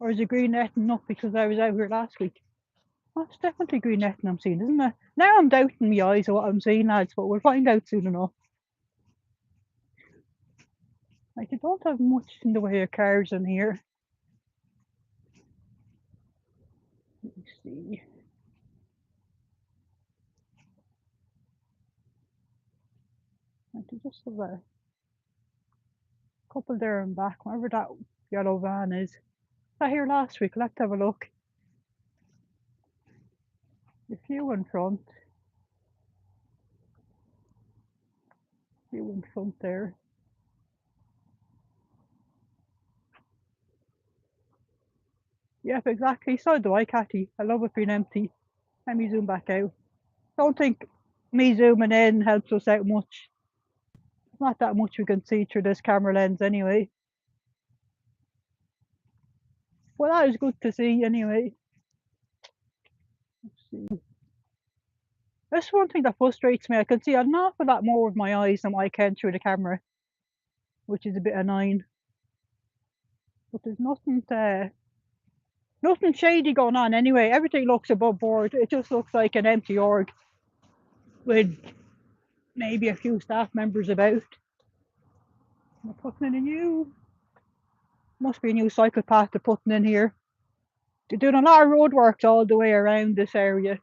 Or is it green netting up because I was out here last week? Oh, it's definitely green netting I'm seeing, isn't it? Now I'm doubting my eyes of what I'm seeing, lads, but we'll find out soon enough. Like, I don't have much in the way of cars in here. Let me see. I could just have a couple there and back, wherever that yellow van is. I here last week, let's have a look. A few in front. A few in front there. Yep, exactly. So do I, Catty. I love it being empty. Let me zoom back out. Don't think me zooming in helps us out much. Not that much we can see through this camera lens anyway. Well, that is good to see anyway. Let's see. That's one thing that frustrates me. I can see an awful lot more with my eyes than what I can through the camera, which is a bit annoying. But there's nothing shady going on anyway. Everything looks above board. It just looks like an empty org with maybe a few staff members about. We're putting in a new, must be a new cycle path they're putting in here. They're doing a lot of road works all the way around this area.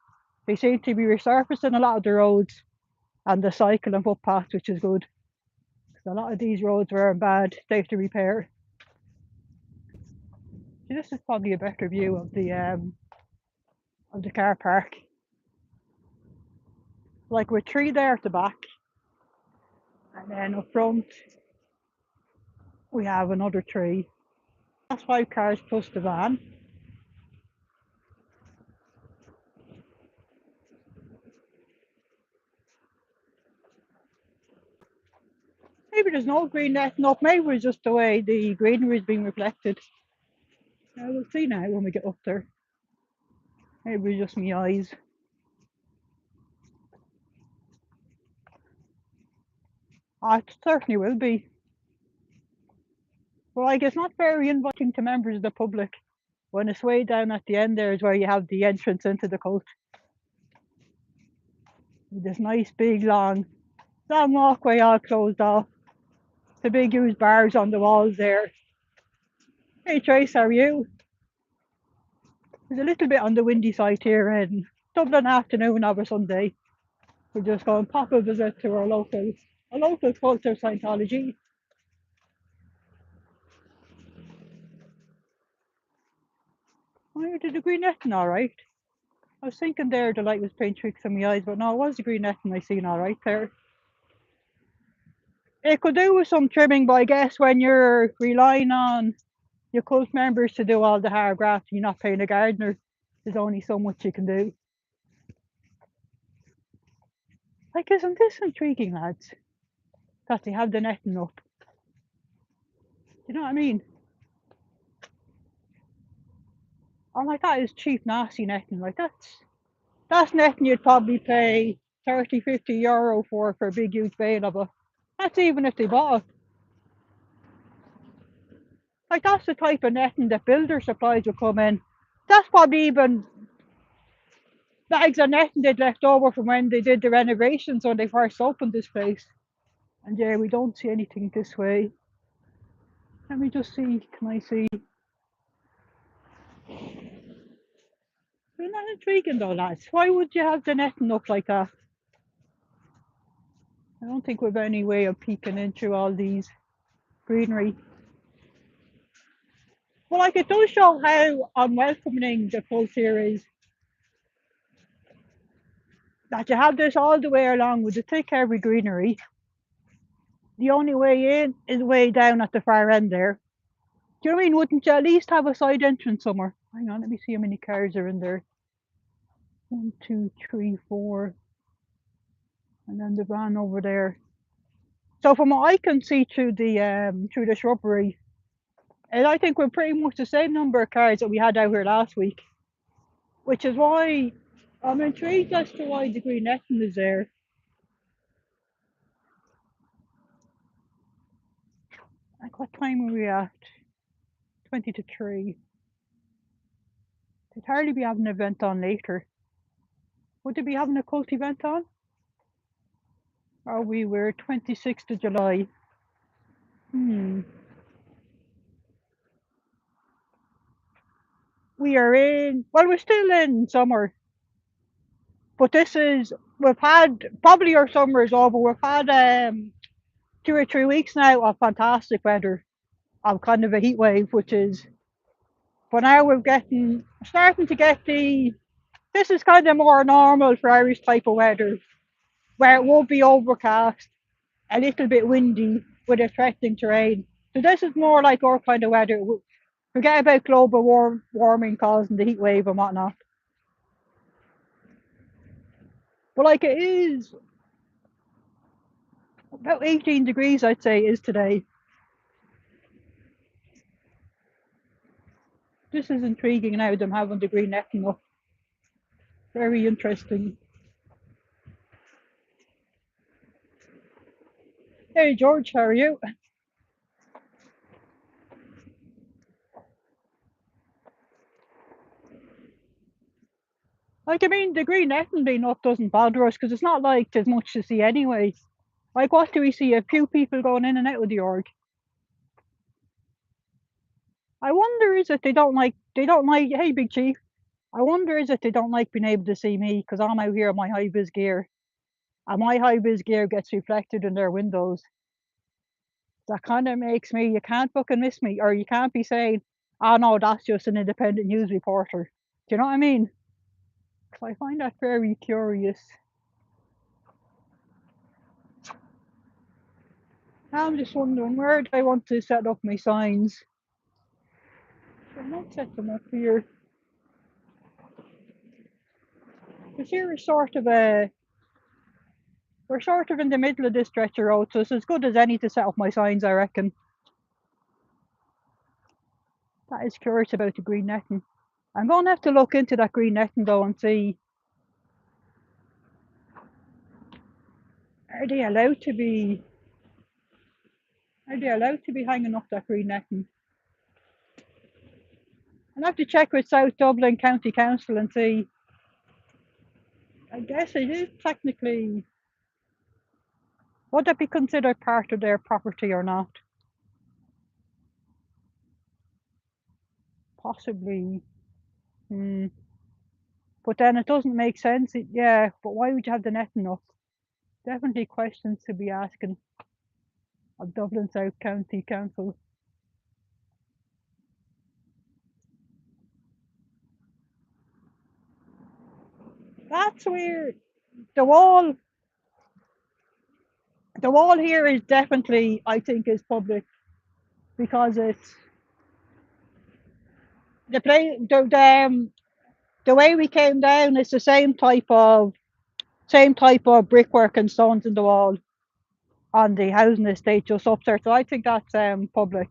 They seem to be resurfacing a lot of the roads and the cycle and footpaths, which is good. Because a lot of these roads were in bad state of repair. So this is probably a better view of the car park. Like with three there at the back, and then up front we have another three. That's 5 cars plus the van. Maybe there's no green netting up. Maybe it's just the way the greenery is being reflected. We'll see now when we get up there. Maybe it's just my eyes. It certainly will be. But like, it's not very inviting to members of the public when it's way down at the end there is where you have the entrance into the cult. With this nice big long walkway all closed off. The big huge bars on the walls there. Hey Trace, how are you? It's a little bit on the windy side here in Dublin afternoon of a Sunday. We're just going to pop a visit to our local cult of Scientology. Oh, did the green netting all right? I was thinking there the light was playing tricks on my eyes, but no, it was the green netting I seen all right there. It could do with some trimming, but I guess when you're relying on your cult members to do all the hard graft, you're not paying a gardener. There's only so much you can do. Like, isn't this intriguing, lads? That they have the netting up. You know what I mean? I'm like, that is cheap, nasty netting. Like, that's netting you'd probably pay 30, €50 for a big, huge bale of it. That's even if they bought it. Like, that's the type of netting that builder supplies will come in. That's probably even bags of netting they'd left over from when they did the renovations when they first opened this place. And yeah, we don't see anything this way. Let me just see, can I see? Isn't that intriguing though, lads? Why would you have the netting up like that? I don't think we've any way of peeking in through all these greenery. Well, like, it does show how unwelcoming the cult here is. That you have this all the way along with the thick heavy greenery. The only way in is way down at the far end there. Do you know what I mean? Wouldn't you at least have a side entrance somewhere? Hang on, let me see how many cars are in there. 1, 2, 3, 4. And then the van over there. So from what I can see through the shrubbery, and I think we're pretty much the same number of cars that we had out here last week. Which is why I'm intrigued as to why the green netting is there. Like, what time are we at? 20 to 3. They'd hardly be having an event on later. Would they be having a cult event on? Oh, we were 26th of July. Hmm. We are in, well, we're still in summer, but we've had, probably our summer is over. We've had 2 or 3 weeks now of fantastic weather, of kind of a heat wave, but now starting to get this is kind of more normal for Irish type of weather, where it won't be overcast, a little bit windy with a threatening terrain. So this is more like our kind of weather. Forget about global warming causing the heat wave and whatnot. But like it is about 18 degrees, I'd say, is today. This is intriguing now, them having the green netting up. Very interesting. Hey George, how are you? Like, I mean, the green netting being up doesn't bother us because it's not like there's much to see anyway. Like, what do we see? A few people going in and out of the org. I wonder is it they don't like, hey big chief, I wonder is it they don't like being able to see me because I'm out here in my high vis gear and my high vis gear gets reflected in their windows. That kind of makes me, you can't fucking miss me, or you can't be saying, oh no, that's just an independent news reporter. Do you know what I mean? 'Cause I find that very curious. I'm just wondering where do I want to set up my signs? I might set them up here. Because here is sort of we're sort of in the middle of this stretch of road, so it's as good as any to set up my signs, I reckon. That is curious about the green netting. I'm going to have to look into that green netting though and see, are they allowed to be hanging up that green netting? I'll have to check with South Dublin County Council and see. I guess it is technically, would that be considered part of their property or not? Possibly. Hmm. But then it doesn't make sense. Yeah, but why would you have the netting up? Definitely questions to be asking of Dublin South County Council. That's weird. The wall, the wall here is definitely, I think, is public because it's the play. The way we came down is the same type of brickwork and stones in the wall on the housing estate just up there. So I think that's public.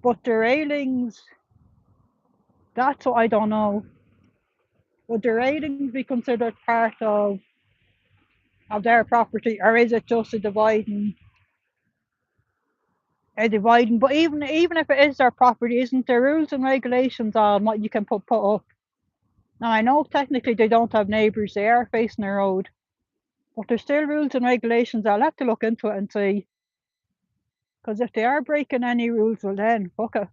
But the railings, that's what I don't know. Would the railings be considered part of their property, or is it just a dividing? But even if it is their property, isn't there rules and regulations on what you can put up? Now I know technically they don't have neighbours; they are facing the road, but there's still rules and regulations. I'll have to look into it and see, because if they are breaking any rules, well then fuck it.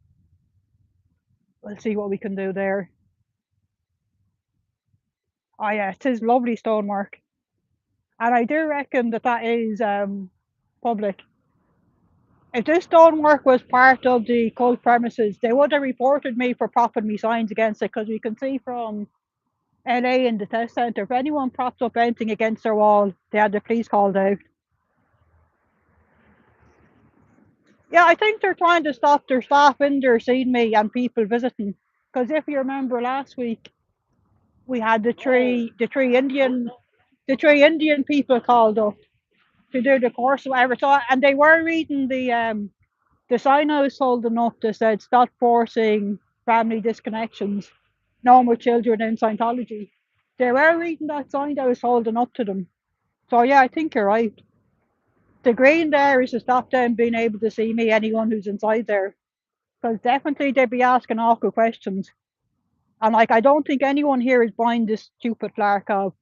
We'll see what we can do there. Oh yeah, it is lovely stonework, and I do reckon that is public. If this stonework was part of the cult premises, they would have reported me for propping me signs against it, because we can see from LA in the test centre, if anyone props up anything against their wall, they had the police called out. Yeah, I think they're trying to stop their staff in there seeing me and people visiting. Because if you remember last week, we had the three Indian people called up to do the course or whatever. So, and they were reading the sign I was holding up that said stop forcing family disconnections, no more children in Scientology. They were reading that sign I was holding up to them. So yeah, I think you're right. The green there is to stop them being able to see me, anyone who's inside there. Because definitely they'd be asking awkward questions. And like, I don't think anyone here is buying this stupid flark of,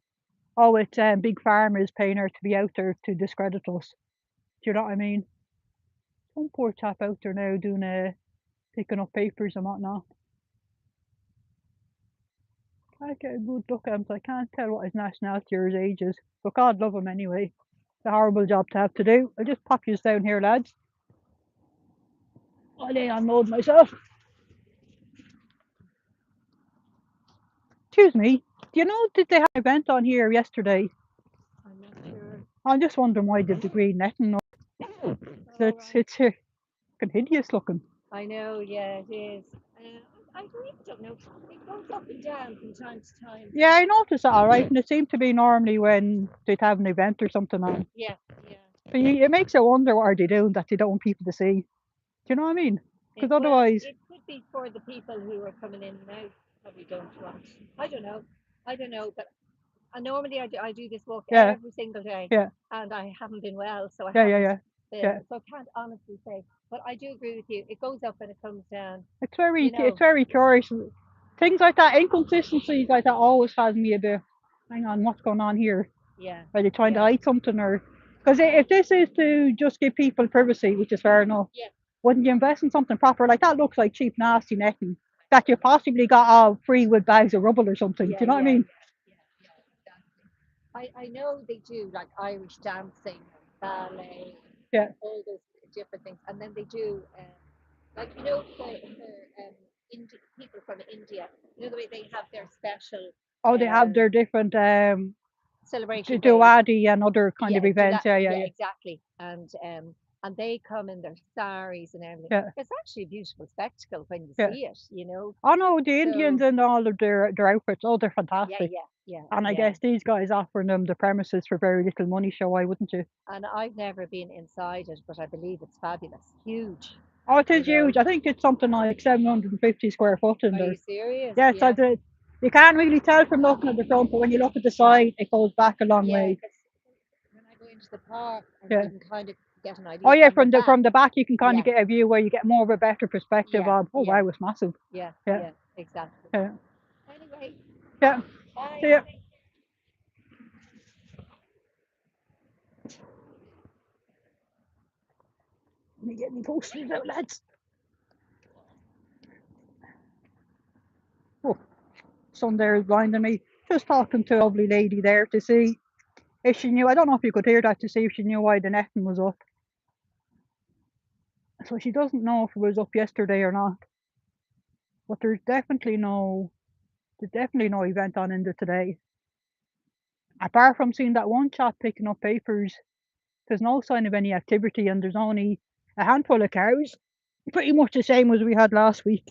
oh, it's big farmers paying her to be out there to discredit us. Do you know what I mean? Some poor chap out there now doing picking up papers and whatnot. I get a good look at him, so I can't tell what his nationality or his age is. But God love him anyway. It's a horrible job to have to do. I'll just pop you down here, lads. I'll unload myself. Excuse me. Do you know, did they have an event on here yesterday? I'm not sure. I'm just wondering why they've the green netting. Oh, It's hideous looking. I know, yeah, it is. I really don't know. It goes up and down from time to time. Yeah, I noticed that, all right. And it seemed to be normally when they'd have an event or something on. Yeah. But it makes you wonder what are they doing that they don't want people to see. Do you know what I mean? Because otherwise, it could be for the people who are coming in and out. Probably don't want. I don't know. But normally I do this walk Yeah. every single day. Yeah. And I haven't been well, so I Yeah, haven't. yeah. So I can't honestly say. But I do agree with you. It goes up and it comes down. It's very curious. Things like that, inconsistencies like that always has me a bit, hang on, what's going on here? Yeah. Are they trying to hide something? Or because if this is to just give people privacy, which is fair enough, wouldn't you invest in something proper? Like that looks like cheap, nasty netting that you possibly got all free with bags of rubble or something. Do you know what I mean? I know they do like Irish dancing, ballet, all those different things, and then they do like for people from India, the way they have their special. Oh, they have their different celebration Diwali and other kind of events. Yeah, exactly. And they come in their saris and everything. Yeah. It's actually a beautiful spectacle when you see it. Oh no, the Indians and all of their outfits, oh, they're fantastic. Yeah. And I guess these guys offering them the premises for very little money, so why wouldn't you? And I've never been inside it, but I believe it's fabulous. Huge. Oh, it is huge. I think it's something like 750 square foot in there. Are you serious? Yes, I did. You can't really tell from looking at the front, but when you look at the side, it goes back a long way. When I go into the park, you can kind of get an idea. Oh yeah, from the back you can kind of get a view where you get more of a better perspective of. Oh wow, it's massive. Yeah, exactly. Yeah. Anyway. Yeah. Bye. See ya. Let me get my posters out, lads. Oh, sun there is blinding me. Just talking to a lovely lady there to see if she knew. I don't know if you could hear that, to see if she knew why the netting was up. So she doesn't know if it was up yesterday or not. But there's definitely no event on in there today. Apart from seeing that one chap picking up papers, there's no sign of any activity, and there's only a handful of cows. Pretty much the same as we had last week.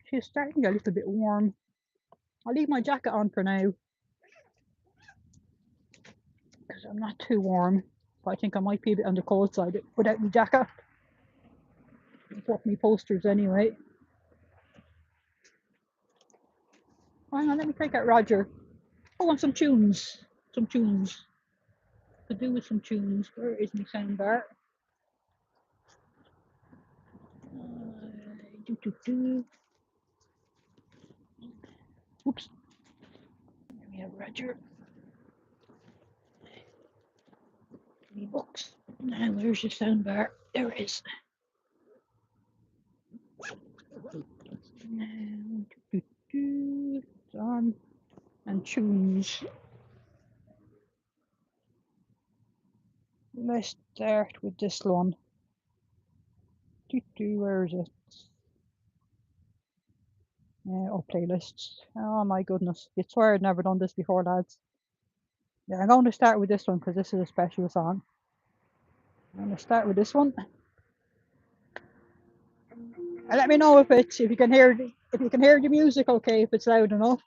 She's starting to get a little bit warm. I'll leave my jacket on for now, because I'm not too warm. But I think I might be a bit on the cold side without my jacket. I'll put my posters anyway. Hang on, let me take out Roger. I want some tunes. Some tunes. Could do with some tunes. Where is my sound bar? Oops. There we have Roger. My books. Now, where's your sound bar? There it is. Now, it's on. And tunes. Let's start with this one. Where is it? Oh, playlists. Oh my goodness. You swear I'd never done this before, lads. Yeah, I'm going to start with this one because this is a special song. I'm going to start with this one. And let me know if you can hear the music okay, if it's loud enough.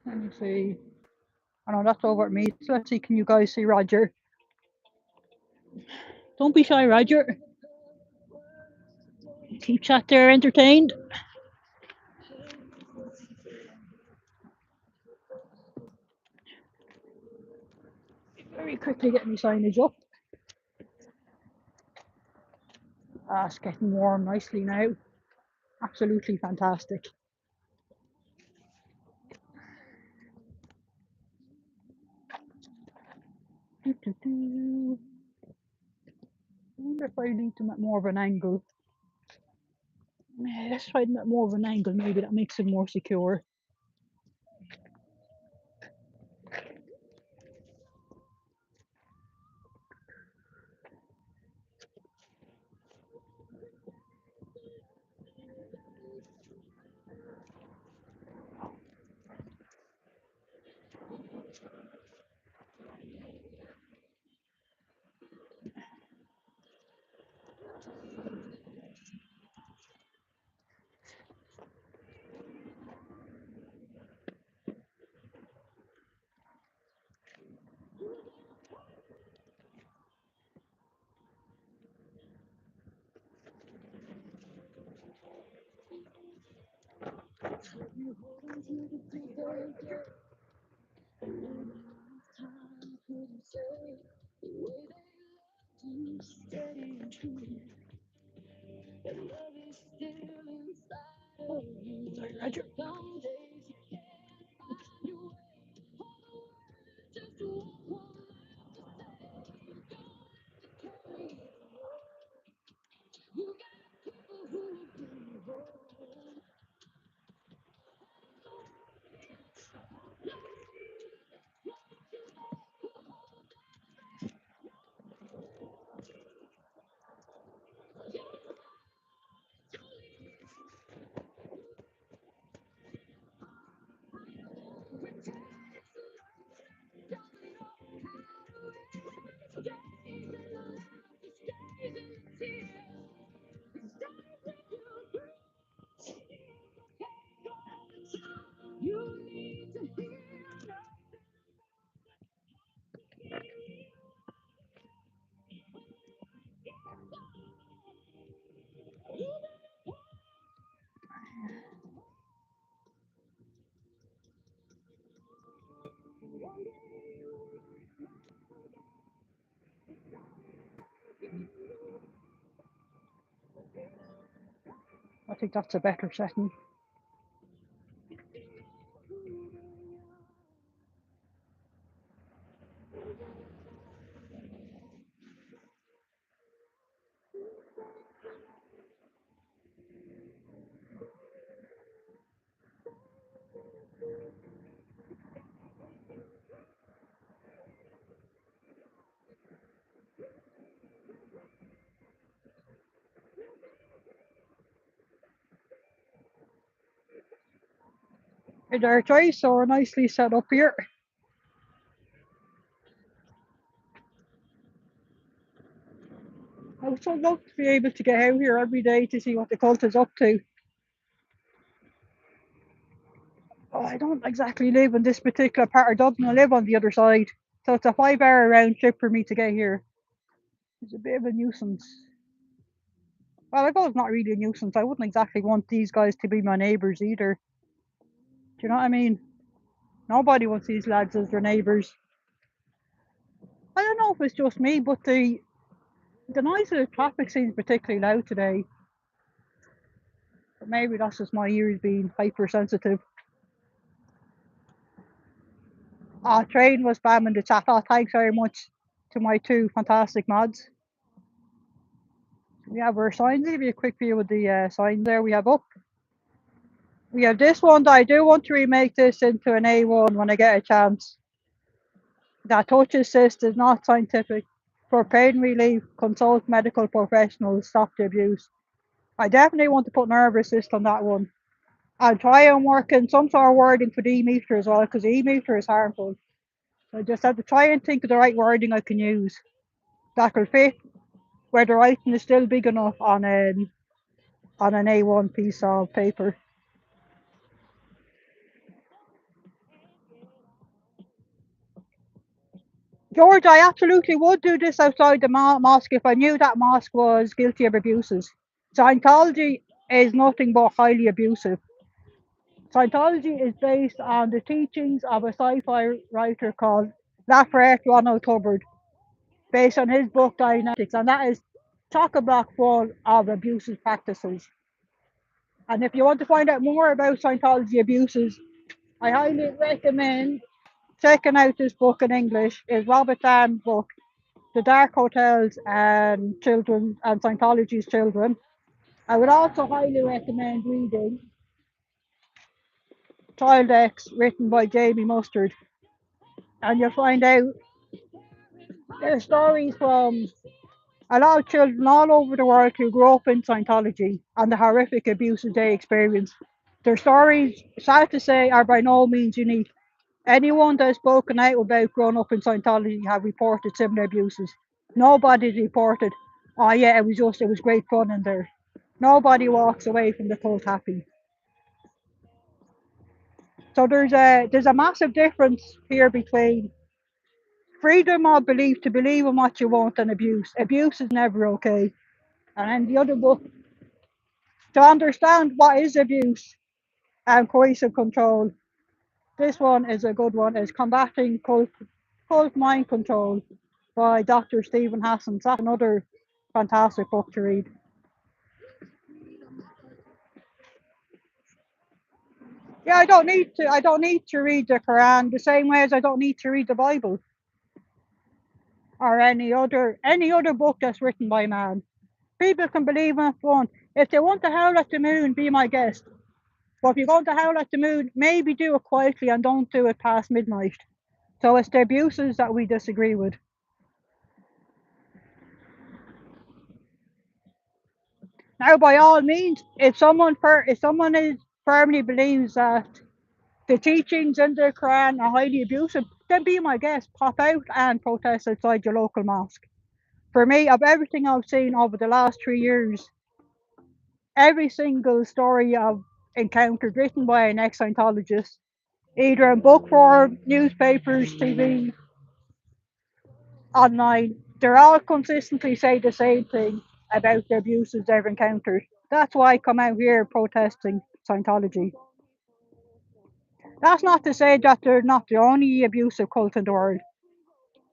Let me see. I know that's over at me. So let's see, can you guys see Roger? Don't be shy, Roger. Keep chat there entertained. Very quickly get me signage up. Ah, it's getting warm nicely now. Absolutely fantastic. I wonder if I need them at more of an angle. Let's try them at more of an angle. Maybe that makes it more secure. Roger. I think that's a better setting. Hey there, Joyce. So we're nicely set up here. I would so love to be able to get out here every day to see what the cult is up to. Oh, I don't exactly live in this particular part of Dublin. I live on the other side. So it's a 5 hour round trip for me to get here. It's a bit of a nuisance. Well, I suppose not really a nuisance. I wouldn't exactly want these guys to be my neighbours either. Do you know what I mean? Nobody wants these lads as their neighbours. I don't know if it's just me, but the noise of the traffic seems particularly loud today. But maybe that's just my ears being hypersensitive. Our train was spamming the chat. Oh, thanks very much to my two fantastic mods. We have our signs. I'll give you a quick view of the signs there we have up. We have this one that I do want to remake this into an A1 when I get a chance. That touch assist is not scientific. For pain relief, consult medical professionals, stop the abuse. I definitely want to put nerve assist on that one. I'll try and work in some sort of wording for the e-meter as well, because the e-meter is harmful. So I just have to try and think of the right wording I can use that will fit where the writing is still big enough on an A1 piece of paper. George, I absolutely would do this outside the mosque if I knew that mosque was guilty of abuses. Scientology is nothing but highly abusive. Scientology is based on the teachings of a sci-fi writer called Lafayette Ronald Hubbard, based on his book Dianetics, and that is chock-a-block full of abusive practices. And if you want to find out more about Scientology abuses, I highly recommend checking out this book in English. Is Robert Dahm's book, The Dark Hotels and Children and Scientology's Children. I would also highly recommend reading Child X, written by Jamie Mustard, and you'll find out there's stories from a lot of children all over the world who grew up in Scientology and the horrific abuses they experienced. Their stories, sad to say, are by no means unique. Anyone that has spoken out about growing up in Scientology have reported similar abuses. Nobody reported, oh yeah, it was great fun in there. Nobody walks away from the cult happy. So there's a massive difference here between freedom of belief to believe in what you want and abuse. Abuse is never okay. And then the other book, to understand what is abuse and coercive control, this one is a good one, is Combating Cult Mind Control by Dr. Stephen Hassan. That's another fantastic book to read. Yeah, I don't need to read the Quran the same way as I don't need to read the Bible or any other book that's written by man. People can believe in one. If they want to howl at the moon, be my guest. But if you're going to howl at the moon, maybe do it quietly and don't do it past midnight. So it's the abuses that we disagree with. Now, by all means, if someone is firmly believes that the teachings in the Quran are highly abusive, then be my guest. Pop out and protest outside your local mosque. For me, of everything I've seen over the last 3 years, every single story I've encountered written by an ex-Scientologist, either in book form, newspapers, TV, online, they're all consistently say the same thing about the abuses they've encountered. That's why I come out here protesting Scientology. That's not to say that they're not the only abusive cult in the world.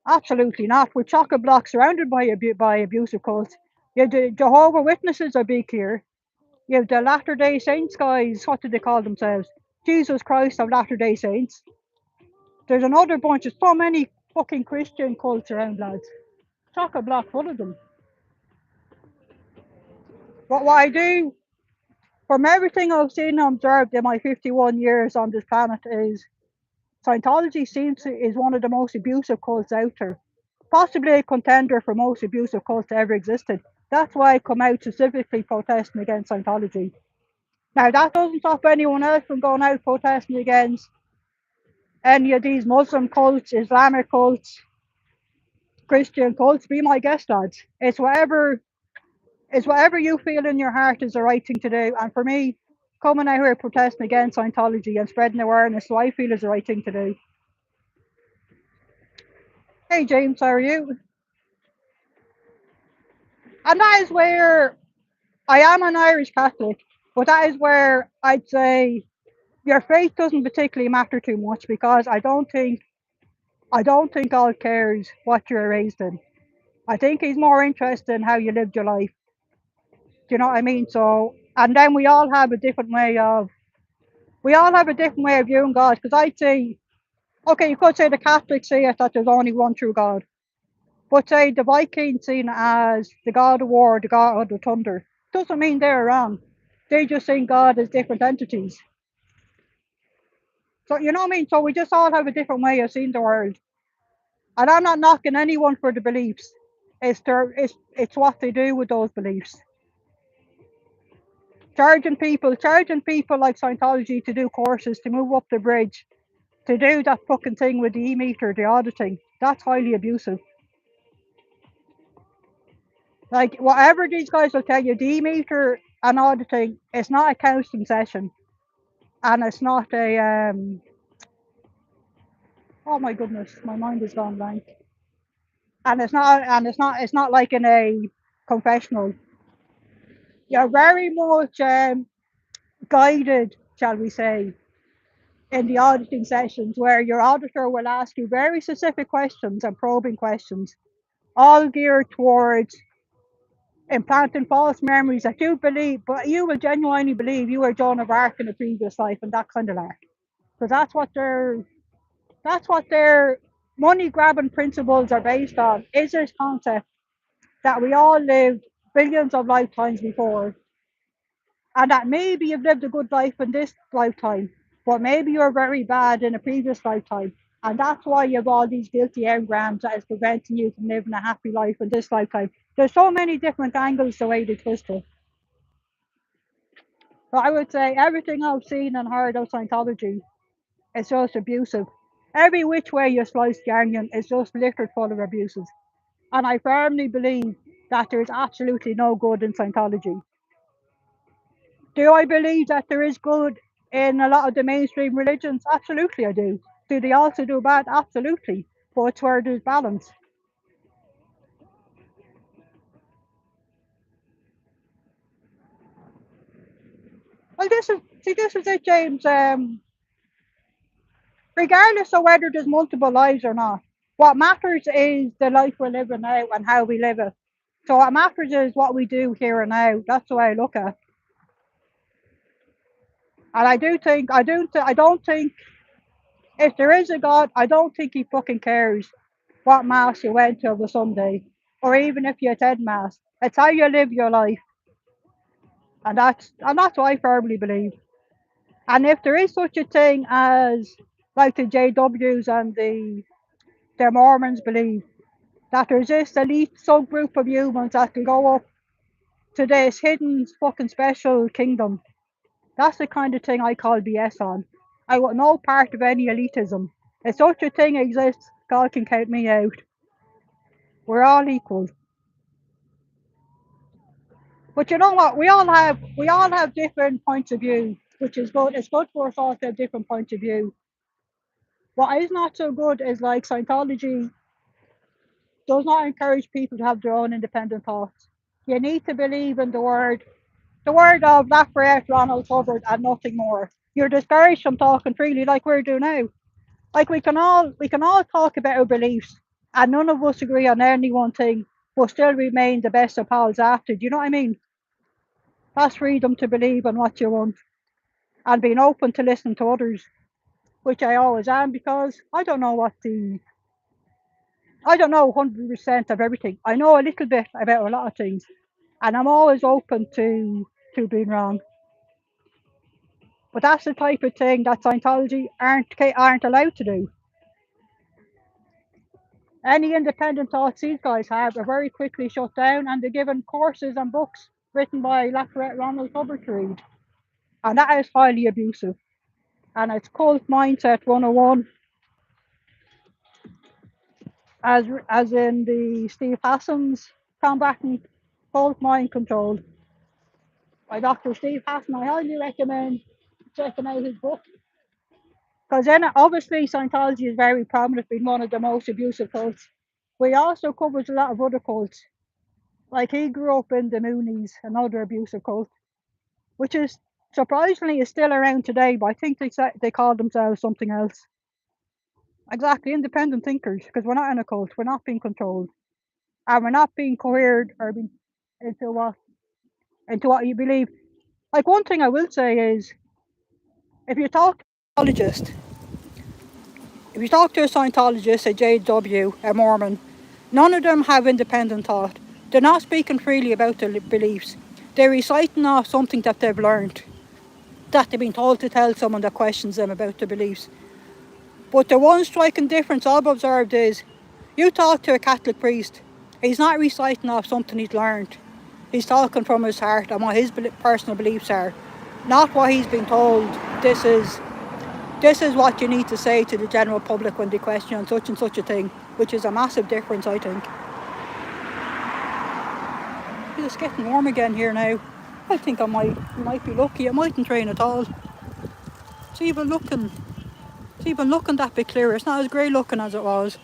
Absolutely not. With chocolate blocks surrounded by abusive cults, you have the Jehovah Witnesses are big here. You have the Latter Day Saints guys. What do they call themselves? Jesus Christ of Latter Day Saints. There's another bunch of so many fucking Christian cults around, lads. Chocolate block full of them. But what I do, from everything I've seen and observed in my 51 years on this planet, is Scientology is one of the most abusive cults out there. Possibly a contender for most abusive cults that ever existed. That's why I come out specifically protesting against Scientology. Now, that doesn't stop anyone else from going out protesting against any of these Muslim cults, Islamic cults, Christian cults. Be my guest, lads. It's whatever you feel in your heart is the right thing to do. And for me, coming out here protesting against Scientology and spreading awareness, so I feel is the right thing to do. Hey James, how are you? And that is where I am an Irish Catholic, but that is where I'd say your faith doesn't particularly matter too much because I don't think God cares what you're raised in. I think He's more interested in how you lived your life. Do you know what I mean? So, and then we all have a different way of viewing God. Because I'd say, okay, you could say the Catholics say it that there's only one true God, but say the Vikings seen it as the God of war, the God of the thunder. Doesn't mean they're wrong. They just see God as different entities. So you know what I mean? So we just all have a different way of seeing the world. And I'm not knocking anyone for the beliefs. It's what they do with those beliefs. Charging people like Scientology to do courses, to move up the bridge, to do that fucking thing with the e-meter, the auditing. That's highly abusive. Like whatever these guys will tell you, the e-meter and auditing, it's not a counselling session, and it's not a oh my goodness, my mind is gone blank. And it's not like in a confessional. You're very much guided, shall we say, in the auditing sessions where your auditor will ask you very specific questions and probing questions, all geared towards implanting false memories that you believe, but you will genuinely believe you were Joan of Arc in a previous life and that kind of lark. So that's what their money grabbing principles are based on, is this concept that we all lived billions of lifetimes before, and that maybe you've lived a good life in this lifetime, but maybe you're very bad in a previous lifetime. And that's why you have all these guilty engrams that is preventing you from living a happy life in this lifetime. There's so many different angles the way they twist it. But I would say everything I've seen and heard of Scientology is just abusive. Every which way you slice the onion is just littered full of abuses. And I firmly believe that there is absolutely no good in Scientology. Do I believe that there is good in a lot of the mainstream religions? Absolutely, I do. Do they also do bad? Absolutely. But it's where there's balance. Well, this is it, James. Regardless of whether there's multiple lives or not, what matters is the life we're living now and how we live it. So what matters is what we do here and now. That's the way I look at it. And I don't think if there is a God, I don't think he fucking cares what mass you went to on the Sunday, or even if you attend mass. It's how you live your life, and that's what I firmly believe. And if there is such a thing as like the JWs and the Mormons believe that there's this elite subgroup of humans that can go up to this hidden fucking special kingdom, that's the kind of thing I call BS on. I want no part of any elitism. If such a thing exists, God can count me out. We're all equal. But you know what? We all have different points of view, which is good. It's good for us all to have different points of view. What is not so good is like Scientology does not encourage people to have their own independent thoughts. You need to believe in the word of Lafayette, Ronald Hubbard, and nothing more. You're discouraged from talking freely like we're doing now. Like we can all talk about our beliefs, and none of us agree on any one thing, but still remain the best of pals after. Do you know what I mean? That's freedom to believe in what you want and being open to listen to others, which I always am because I don't know 100% of everything. I know a little bit about a lot of things, and I'm always open to being wrong. But that's the type of thing that Scientology aren't allowed to do. Any independent thoughts these guys have are very quickly shut down, and they're given courses and books written by Lafayette Ronald Hubbard to read, and that is highly abusive. And it's cult mindset 101, as in the Steve Hassan's combating cult mind control by Dr. Steve Hassan. I highly recommend checking out his book because then obviously Scientology is very prominent being one of the most abusive cults. But he also covers a lot of other cults. Like he grew up in the Moonies, another abusive cult, which is surprisingly is still around today. But I think they call themselves something else. Exactly, independent thinkers, because we're not in a cult. We're not being controlled, and we're not being coerced or being into what you believe. Like one thing I will say is, if you talk to a Scientologist, if you talk to a Scientologist, a JW, a Mormon, none of them have independent thought. They're not speaking freely about their beliefs. They're reciting off something that they've learned, that they've been told to tell someone that questions them about their beliefs. But the one striking difference I've observed is, you talk to a Catholic priest, he's not reciting off something he's learned. He's talking from his heart and what his personal beliefs are, not what he's been told. This is what you need to say to the general public when they question on such and such a thing, which is a massive difference, I think. It's getting warm again here now. I think I might be lucky. It mightn't rain at all. It's even looking that bit clearer. It's not as grey looking as it was.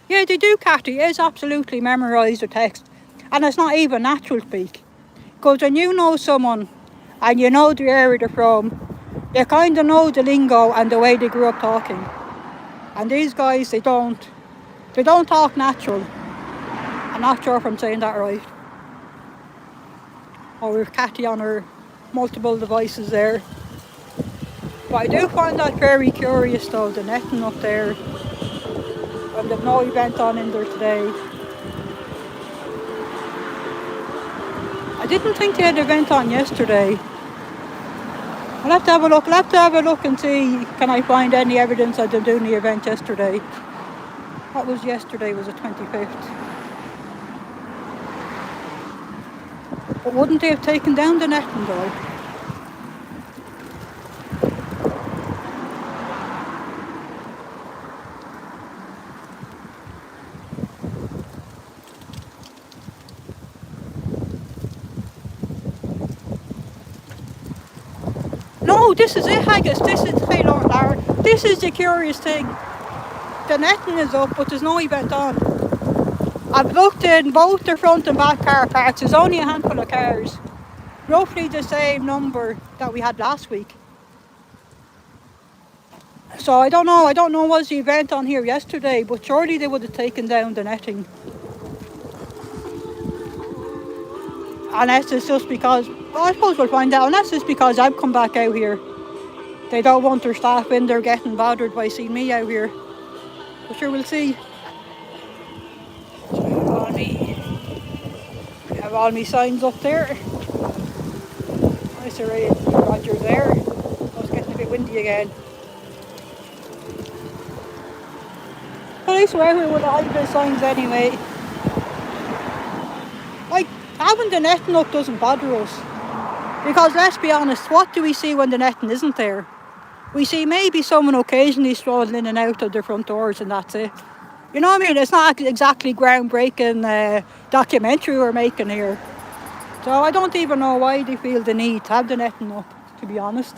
Yeah, they do, Cathy. It is absolutely memorise the text. And it's not even natural speak. Because when you know someone and you know the area they're from, you kind of know the lingo and the way they grew up talking. And these guys, they don't talk natural. I'm not sure if I'm saying that right. or with Cathy on her multiple devices there. But I do find that very curious though, the netting up there, and there's no event on in there today. I didn't think they had an event on yesterday. I'll have to have a look. I'll have to have a look and see, can I find any evidence of them doing the event yesterday. What was yesterday? Was the 25th. But wouldn't they have taken down the netting though? No, this is it, Haggis. This is, hey Lord Lara, this is the curious thing. The netting is up, but there's no event on. I've looked in both the front and back car parks. There's only a handful of cars. Roughly the same number that we had last week. So I don't know was the event on here yesterday, but surely they would have taken down the netting. Unless it's just because, well, I suppose we'll find out, unless it's because I've come back out here. They don't want their staff in there getting bothered by seeing me out here. But sure, we'll see. I have all my signs up there. Nice array of Roger there. Oh, it's getting a bit windy again. But I swear we would have the signs anyway. Like, having the netting up doesn't bother us. Because let's be honest, what do we see when the netting isn't there? We see maybe someone occasionally strolling in and out of their front doors, and that's it. You know what I mean? It's not exactly groundbreaking documentary we're making here. So I don't even know why they feel the need to have the netting up, to be honest.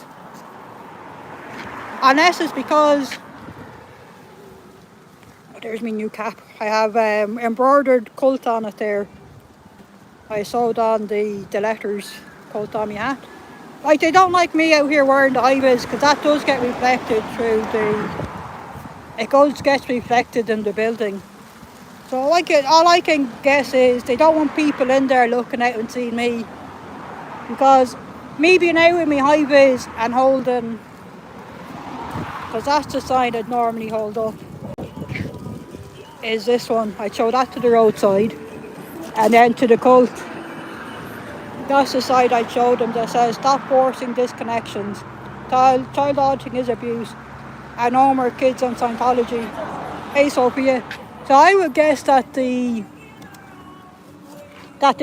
Unless it's because... Oh, there's my new cap. I have embroidered cult on it there. I sewed on the letters, cult on my hat. Like, they don't like me out here wearing the high-vis, because that does get reflected through the... It gets reflected in the building. So all I can guess is they don't want people in there looking out and seeing me. Because me being out with my high-vis and holding... Because that's the sign I'd normally hold up. Is this one. I'd show that to the roadside. And then to the cult. That's the side I'd show them that says, stop forcing disconnections. Child auditing is abuse. And no more kids on Scientology. Hey Sophia. So I would guess that the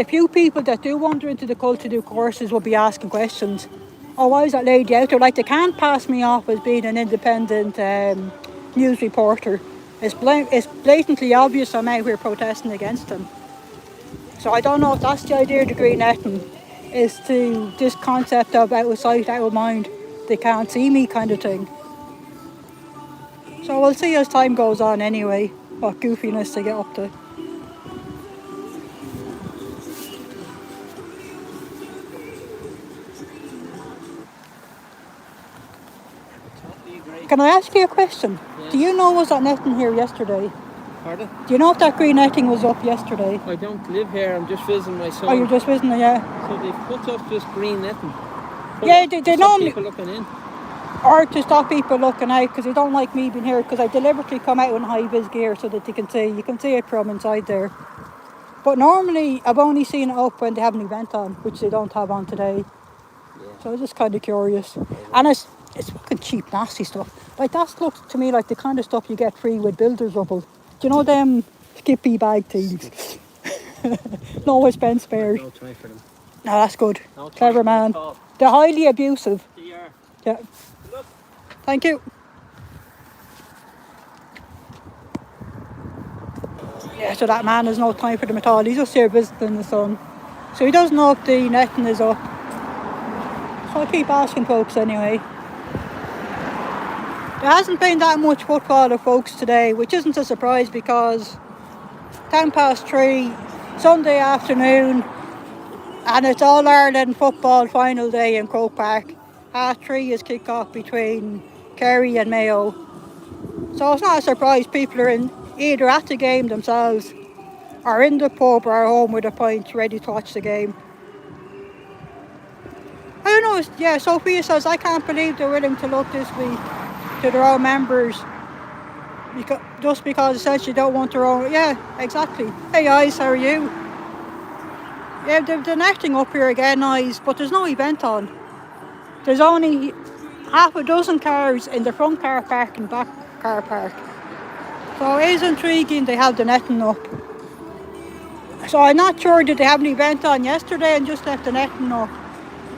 few people that do wander into the cult to do courses will be asking questions. Oh, why is that lady out there? Like, they can't pass me off as being an independent news reporter. It's blatantly obvious I'm out here protesting against them. So I don't know if that's the idea of the green netting, is to this concept of out of sight, out of mind, they can't see me kind of thing. So we'll see as time goes on anyway, what goofiness they get up to. Can I ask you a question? Yes. Do you know was that netting here yesterday? Pardon? Do you know if that green netting was up yesterday? I don't live here, I'm just visiting my son. Oh, you're just visiting, yeah. So they've put up this green netting. Yeah, they normally... people looking in. Or to stop people looking out, because they don't like me being here, because I deliberately come out in high-vis gear so that you can see it from inside there. But normally, I've only seen it up when they have an event on, which they don't have on today. Yeah. So I'm just kind of curious. And it's fucking cheap, nasty stuff. Like, that looks to me like the kind of stuff you get free with builder's rubble. Do you know them skippy bag things? No expense spared. No time for them. No, that's good. No, clever man. They're highly abusive. They are. Yeah. Look. Thank you. Yeah, so that man has no time for them at all. He's just here visiting the son. So he doesn't know if the netting is up. So I keep asking folks anyway. There hasn't been that much football of folks today, which isn't a surprise because 3:10 Sunday afternoon, and it's All Ireland football final day in Croke Park. 3:30 is kick-off between Kerry and Mayo. So it's not a surprise people are either at the game themselves or in the pub or home with a pint ready to watch the game. I know, yeah, Sophia says, I can't believe they're willing to look this week to their own members just because it says you don't want their own. Yeah, exactly. Hey, Eyes, how are you? Yeah, they're netting up here again, Eyes, but there's no event on. There's only half a dozen cars in the front car park and back car park. So it is intriguing they have the netting up. So I'm not sure, did they have an event on yesterday and just left the netting up?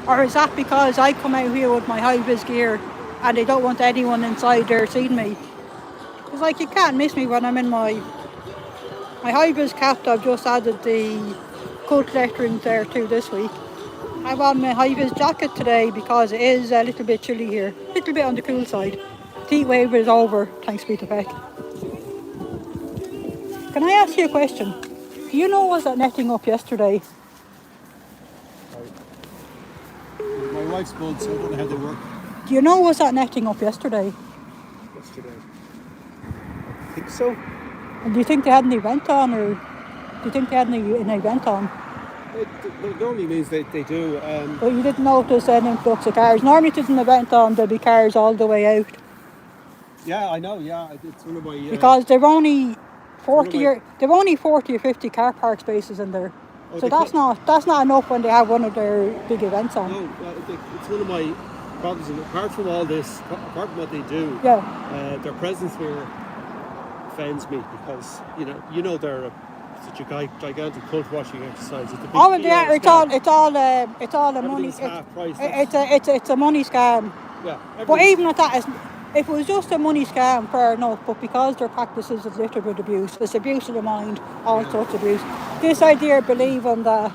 Or is that because I come out here with my high-vis gear and they don't want anyone inside there seeing me? It's like, you can't miss me when I'm in my high-vis cap. I've just added the cult lettering there too this week. I'm on my high-vis jacket today because it is a little bit chilly here. A little bit on the cool side. The heat wave is over, thanks be to Peck. Can I ask you a question? Do you know, was that netting up yesterday? My wife's bold, so I don't know how they work. Do you know, was that netting up yesterday? Yesterday. I think so. And do you think they had an event on, or do you think they had an event on? It normally means they do. But you didn't notice an influx of cars. Normally if there's an event on, there'll be cars all the way out. Yeah, I know, yeah. It's one of my... because they've only 40 or 50 car park spaces in there. Oh, so that's not enough when they have one of their big events on. No, it's one of my problems. Apart from all this, apart from what they do, their presence here offends me because you know they're such a gigantic cult washing exercise. It's all a money. It's a money scam. Yeah. But even at that, if it was just a money scam, fair enough. But because their practices is littered with abuse, it's abuse of the mind, all sorts of abuse. This idea of believing that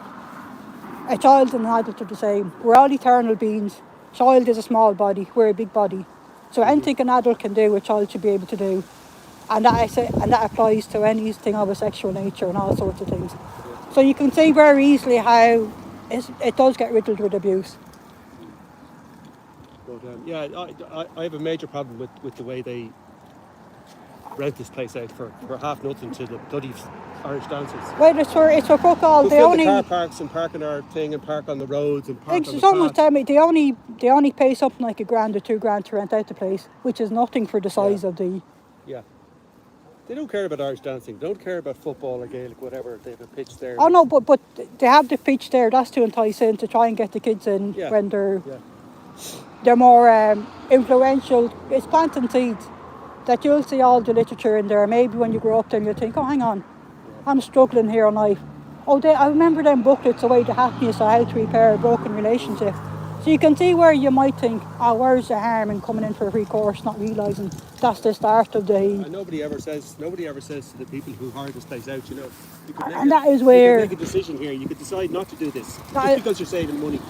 a child and an adult are the same. We're all eternal beings. Child is a small body. We're a big body. So anything an adult can do, a child should be able to do. And that applies to anything of a sexual nature and all sorts of things. So you can see very easily how it does get riddled with abuse. But I have a major problem with the way they rent this place out for half nothing to the bloody Irish dancers. Well, it's for fuck all. They only car parks and park in our thing and park on the roads and park on the someone tell me they only pay something like $1,000 or $2,000 to rent out the place, which is nothing for the size of the. Yeah. They don't care about Irish dancing. They don't care about football or Gaelic, whatever. They have a pitch there. Oh no, but they have the pitch there. That's to entice in, to try and get the kids in when they're more influential. It's planting seeds that you'll see all the literature in there. Maybe when you grow up, then you'll think, oh, hang on, I'm struggling here in life. Oh, I remember them booklets, The Way to Happiness, or How to Repair a Broken Relationship. So you can see where you might think, oh, where's the harm in coming in for a free course, not realising that's the start of the... And nobody ever says to the people who hire this place out, you could make a decision here. You could decide not to do this, just because you're saving money.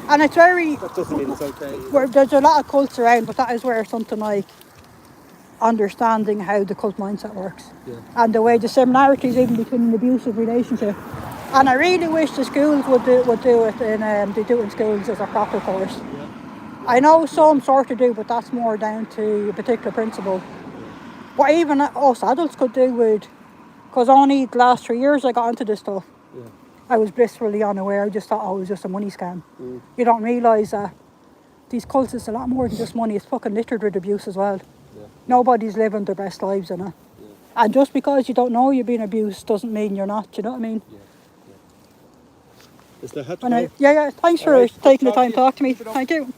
And it's very... That doesn't mean it's okay. There's a lot of cults around, but that is where something like understanding how the cult mindset works. Yeah. And the way the similarities even between an abusive relationship. And I really wish the schools would do it they do it in schools as a proper course. Yeah. I know some sort of do, but that's more down to a particular principle. What even us adults could do with, because only the last 3 years I got into this stuff. Yeah. I was blissfully unaware. I just thought, it was just a money scam. Mm. You don't realise that these cults is a lot more than just money. It's fucking littered with abuse as well. Yeah. Nobody's living their best lives in it. Yeah. And just because you don't know you're being abused doesn't mean you're not. You know what I mean? Yeah. Is there thanks for taking the time to talk to me. Thank you.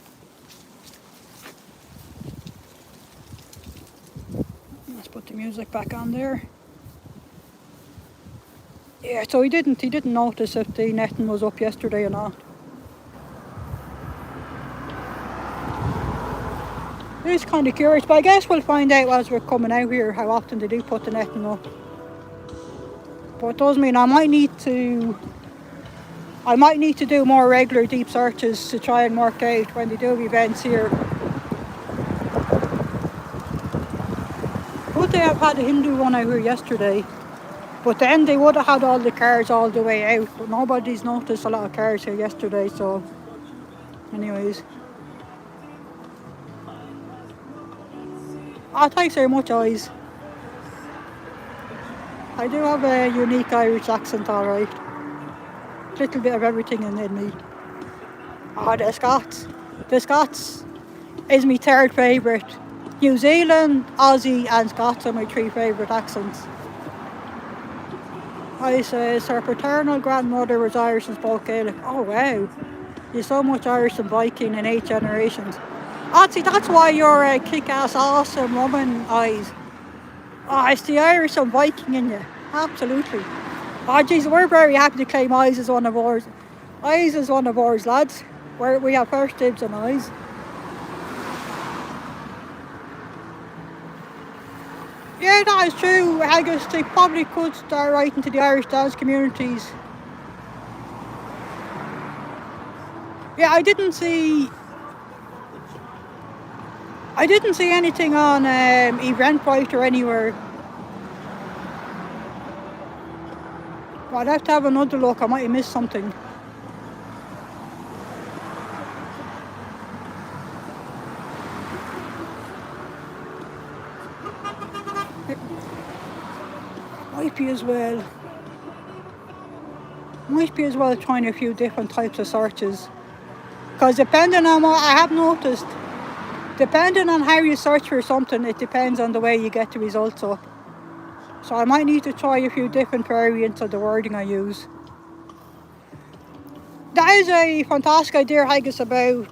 Let's put the music back on there. Yeah, so he didn't notice if the netting was up yesterday or not. It is kind of curious, but I guess we'll find out as we're coming out here how often they do put the netting up. But it does mean I might need to do more regular deep searches to try and work out when they do events here. Would they have had a Hindu one out here yesterday? But then they would have had all the cars all the way out. But nobody's noticed a lot of cars here yesterday, so anyways. Thanks very much, Eyes. I do have a unique Irish accent, alright. Little bit of everything in me. Oh, the Scots. The Scots is my third favourite. New Zealand, Aussie and Scots are my three favourite accents. I says her paternal grandmother was Irish and spoke Gaelic. Oh wow. There's so much Irish and Viking in 8 generations. Actually, that's why you're a kick-ass awesome woman, Eyes. Oh, it's the Irish and Viking in you. Absolutely. Oh jeez, we're very happy to claim Eyes as one of ours. Eyes is one of ours, lads. We have first dibs on Eyes. Yeah, that is true. I guess they probably could start writing to the Irish dance communities. Yeah, I didn't see anything on Eventbrite or anywhere. I'd have to have another look. I might have missed something. Might be as well trying a few different types of searches. Because depending on what I have noticed, depending on how you search for something, it depends on the way you get the results up. So I might need to try a few different variants of the wording I use. That is a fantastic idea, Haggis, about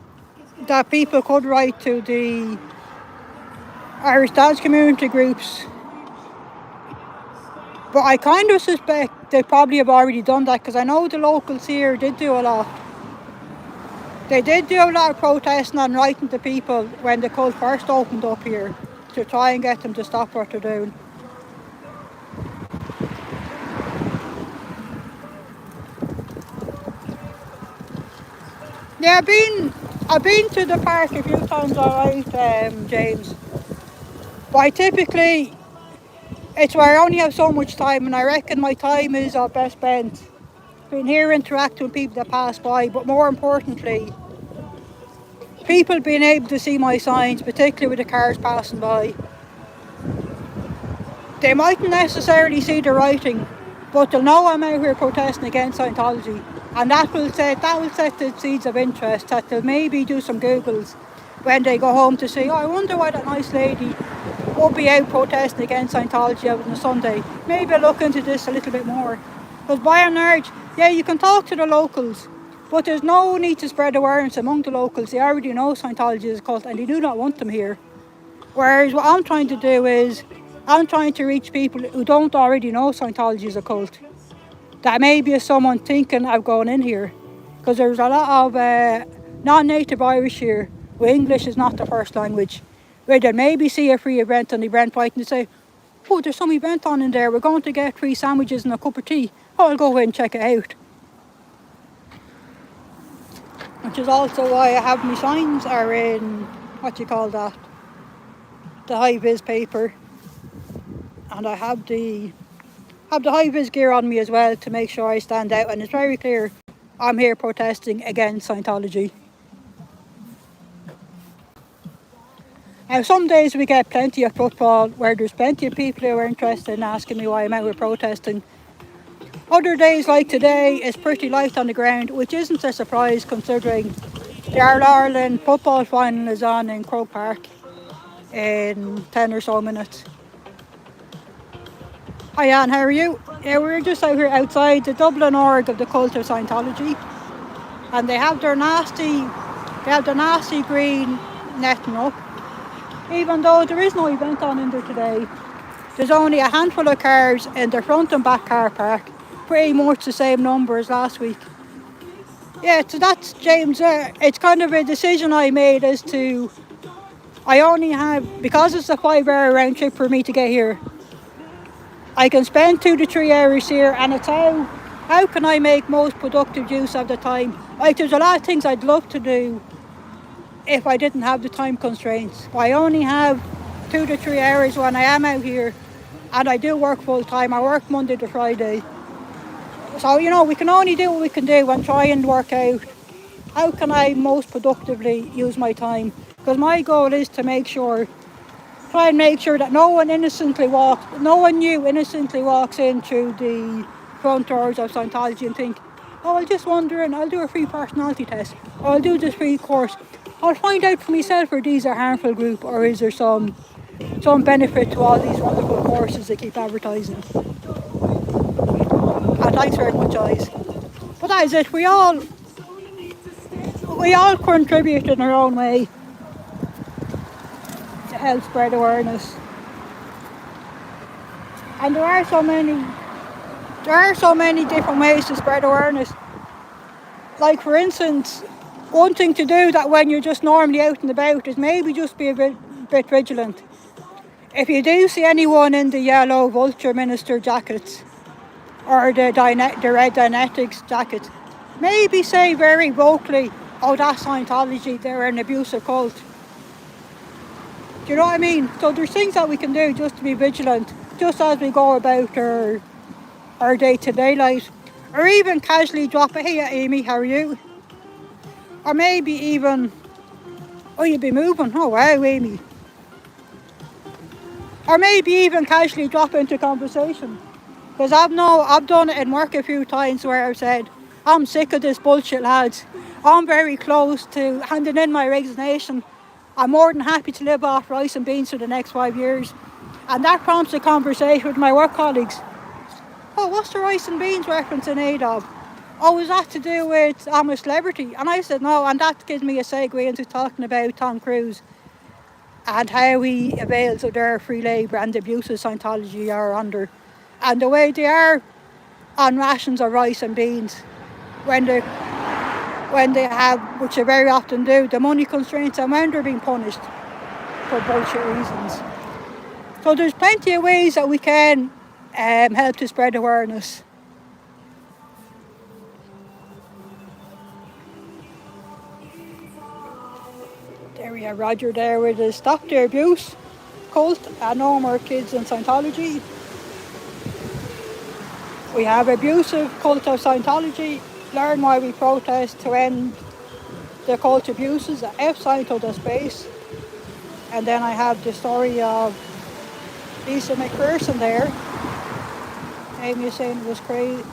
that people could write to the Irish dance community groups. But I kind of suspect they probably have already done that, because I know the locals here did do a lot. They did do a lot of protesting and writing to people when the cult first opened up here to try and get them to stop what they're doing. Yeah, I've been to the park a few times, alright, James. But typically, it's where I only have so much time, and I reckon my time is our best spent being here interacting with people that pass by, but more importantly, people being able to see my signs, particularly with the cars passing by. They mightn't necessarily see the writing, but they'll know I'm out here protesting against Scientology, and that will set the seeds of interest that they'll maybe do some Googles when they go home to say, oh, I wonder why that nice lady would be out protesting against Scientology on a Sunday. Maybe I'll look into this a little bit more. Because by and large, yeah, you can talk to the locals, but there's no need to spread awareness among the locals. They already know Scientology is a cult and they do not want them here. Whereas what I'm trying to do is, I'm trying to reach people who don't already know Scientology is a cult. That maybe is someone thinking of going in here. Because there's a lot of non-native Irish here where English is not the first language. Where they maybe see a free event on the Eventbrite and they say, oh, there's some event on in there, we're going to get 3 sandwiches and a cup of tea. Oh, I'll go away and check it out. Which is also why I have my signs are in, what do you call that, the high-vis paper. And I have the high-vis gear on me as well to make sure I stand out, and it's very clear I'm here protesting against Scientology. Now some days we get plenty of football where there's plenty of people who are interested in asking me why I'm out here protesting. Other days like today is pretty light on the ground, which isn't a surprise considering the All-Ireland football final is on in Croke Park in 10 or so minutes. Hi Anne, how are you? Yeah, we're just out here outside the Dublin org of the cult of Scientology, and they have their nasty green netting up. Even though there is no event on in there today, there's only a handful of cars in the front and back car park, pretty much the same number as last week. Yeah, so that's James. It's kind of a decision I made as to, I only have, because it's a 5-hour round trip for me to get here, I can spend 2 to 3 hours here, and it's how can I make most productive use of the time? Like, there's a lot of things I'd love to do if I didn't have the time constraints. I only have 2 to 3 hours when I am out here, and I do work full time. I work Monday to Friday. So, we can only do what we can do and try and work out how can I most productively use my time. Because my goal is to try and make sure that no one new innocently walks in through the front doors of Scientology and think, oh, I'm just wondering, I'll do a free personality test, or I'll do this free course. I'll find out for myself if these are harmful group, or is there some benefit to all these wonderful courses they keep advertising. And thanks very much, guys. But that is it. We all contribute in our own way to help spread awareness. And there are so many different ways to spread awareness. Like, for instance, one thing to do that when you're just normally out and about is maybe just be a bit vigilant. If you do see anyone in the yellow vulture minister jackets or the red Dynetics jackets, maybe say very vocally, oh, that's Scientology, they're an abusive cult. Do you know what I mean? So there's things that we can do just to be vigilant, just as we go about our day-to-day life. Or even casually drop a, hey Amy, how are you? Or maybe even, oh, you'll be moving, oh wow Amy. Or maybe even casually drop into conversation. Because I've done it in work a few times where I've said, I'm sick of this bullshit, lads. I'm very close to handing in my resignation. I'm more than happy to live off rice and beans for the next 5 years. And that prompts a conversation with my work colleagues. Oh, what's the rice and beans reference in aid of? Oh, is that to do with I'm a celebrity? And I said no, and that gives me a segue into talking about Tom Cruise and how he avails of their free labour and the abuses Scientology are under. And the way they are on rations of rice and beans when they have, which they very often do, the money constraints, and when they're being punished for bullshit reasons. So there's plenty of ways that we can help to spread awareness. There we have Roger there with his Stop the Abuse cult and No More Kids in Scientology. We have abusive cult of Scientology. Learn why we protest to end the cult abuses at fsciento.space. And then I have the story of Lisa McPherson there. Amy is saying it was crazy.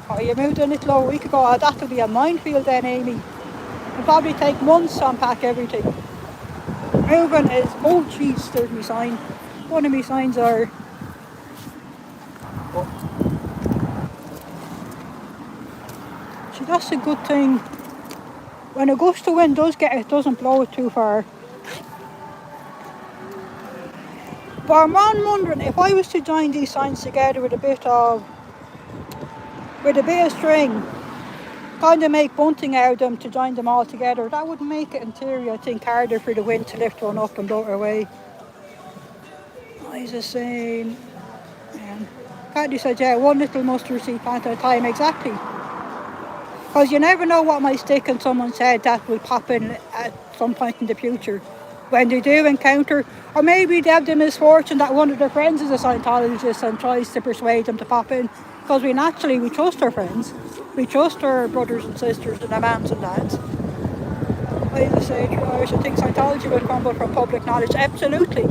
Oh, you moved in it a week ago. Oh, that'll be a minefield then, Amy. It'll probably take months to unpack everything. Moving is, oh jeez, there's my sign. One of my signs are, see, that's a good thing. When a gust of wind does get it, doesn't blow it too far. But I'm wondering if I was to join these signs together with a bit of string, kind of make bunting out of them to join them all together, that would make it in theory, I think, harder for the wind to lift one up and blow it away. I was just saying, Paddy said, yeah, one little mustard seed plant at a time, exactly. Because you never know what might stick in someone's head that will pop in at some point in the future. When they do encounter, or maybe they have the misfortune that one of their friends is a Scientologist and tries to persuade them to pop in. Because we trust our friends. We trust our brothers and sisters and our mums and dads. I used to say to Irish, I think Scientology will crumble from public knowledge. Absolutely.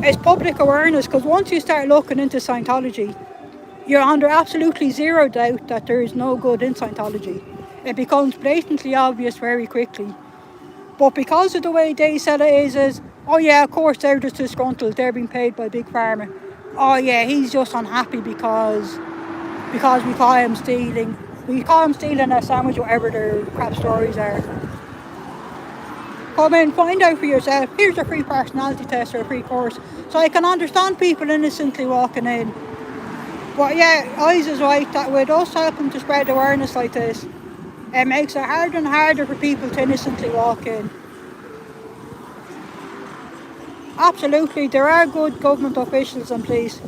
It's public awareness, because once you start looking into Scientology, you're under absolutely zero doubt that there is no good in Scientology. It becomes blatantly obvious very quickly. But because of the way they sell it is, oh yeah, of course they're just disgruntled, they're being paid by Big Pharma. Oh yeah, he's just unhappy because we call him stealing. We call him stealing a sandwich, whatever their crap stories are. Come in, find out for yourself. Here's a free personality test or a free course. So I can understand people innocently walking in. But yeah, Oz is right that with us helping to spread awareness like this, it makes it harder and harder for people to innocently walk in. Absolutely, there are good government officials and police.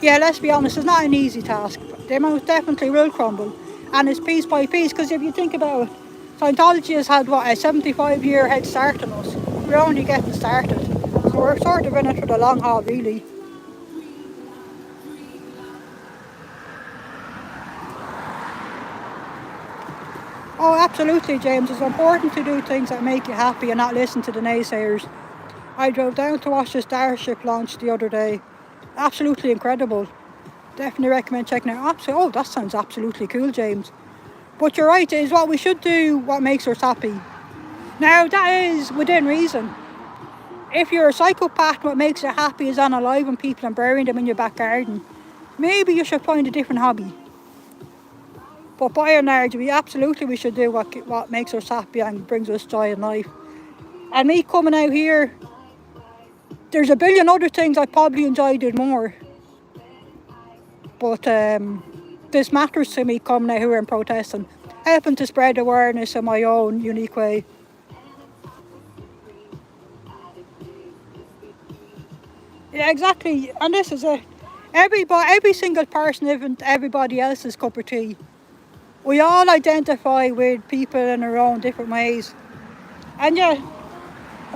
Yeah, let's be honest, it's not an easy task. They most definitely will crumble. And it's piece by piece, because if you think about it, Scientology has had, a 75-year head start on us. We're only getting started. So we're sort of in it for the long haul, really. Oh, absolutely, James. It's important to do things that make you happy and not listen to the naysayers. I drove down to watch the Starship launch the other day. Absolutely incredible. Definitely recommend checking out. Oh, that sounds absolutely cool, James. But you're right, it is what we should do, what makes us happy. Now, that is within reason. If you're a psychopath, what makes you happy is unaliving people and burying them in your back garden. Maybe you should find a different hobby. But by and large, we should do what makes us happy and brings us joy in life. And me coming out here, there's a billion other things I probably enjoyed it more. But this matters to me, coming out here and protesting, helping to spread awareness in my own unique way. Yeah, exactly. And this is it. Every single person isn't everybody else's cup of tea. We all identify with people in our own different ways. And yeah,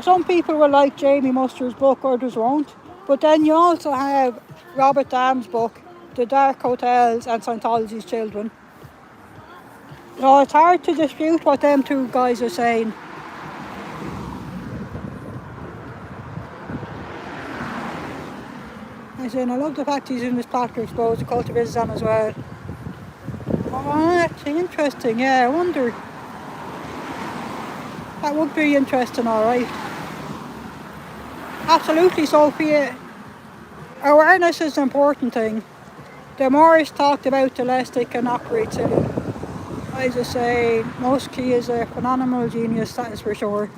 some people will like Jamie Muster's book, others won't. But then you also have Robert Dam's book, The Dark Hotels and Scientology's Children. So it's hard to dispute what them two guys are saying. I love the fact he's in this part to expose the cult of Islam as well. Oh, actually interesting, yeah, I wonder. That would be interesting, alright. Absolutely, Sophia. Awareness is an important thing. The more it's talked about, the less they can operate silly. I just say, Muskie is a phenomenal genius, that is for sure.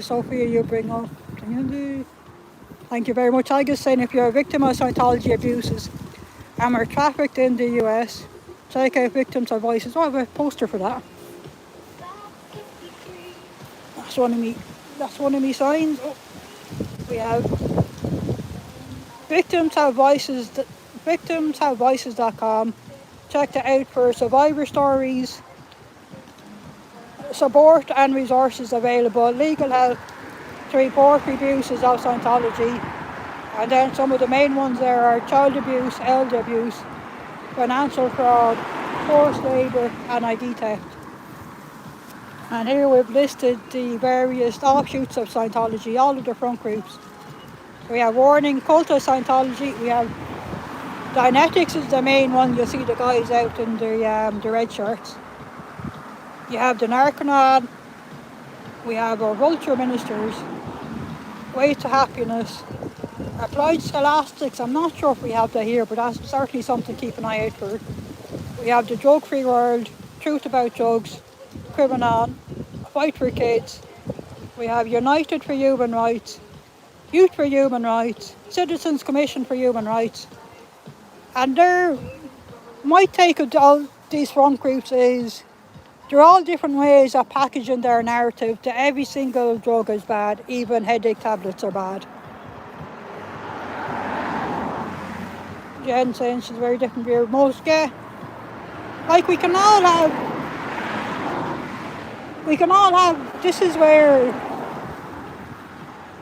Sophia, you bring up. Thank you very much. I just saying, if you're a victim of Scientology abuses and were trafficked in the US, check out Victims of Voices. Oh, I have a poster for that. That's one of me signs. Oh, we have victimshavevoices.com. Check that out for survivor stories, support and resources available, legal help to report abuses of Scientology, and then some of the main ones there are child abuse, elder abuse, financial fraud, forced labour and ID theft. And here we've listed the various offshoots of Scientology, all of the front groups. We have Warning, Cult of Scientology, we have Dianetics is the main one, you'll see the guys out in the red shirts. You have the Narconon, we have our Vulture Ministers, Way to Happiness, Applied Scholastics, I'm not sure if we have that here, but that's certainly something to keep an eye out for. We have the Drug Free World, Truth About Drugs, Criminanon, Fight for Kids, we have United for Human Rights, Youth for Human Rights, Citizens Commission for Human Rights. And my take of all these front groups is they're all different ways of packaging their narrative that every single drug is bad, even headache tablets are bad. Jen saying she's a very different view. Most, yeah. Like we can all have, this is where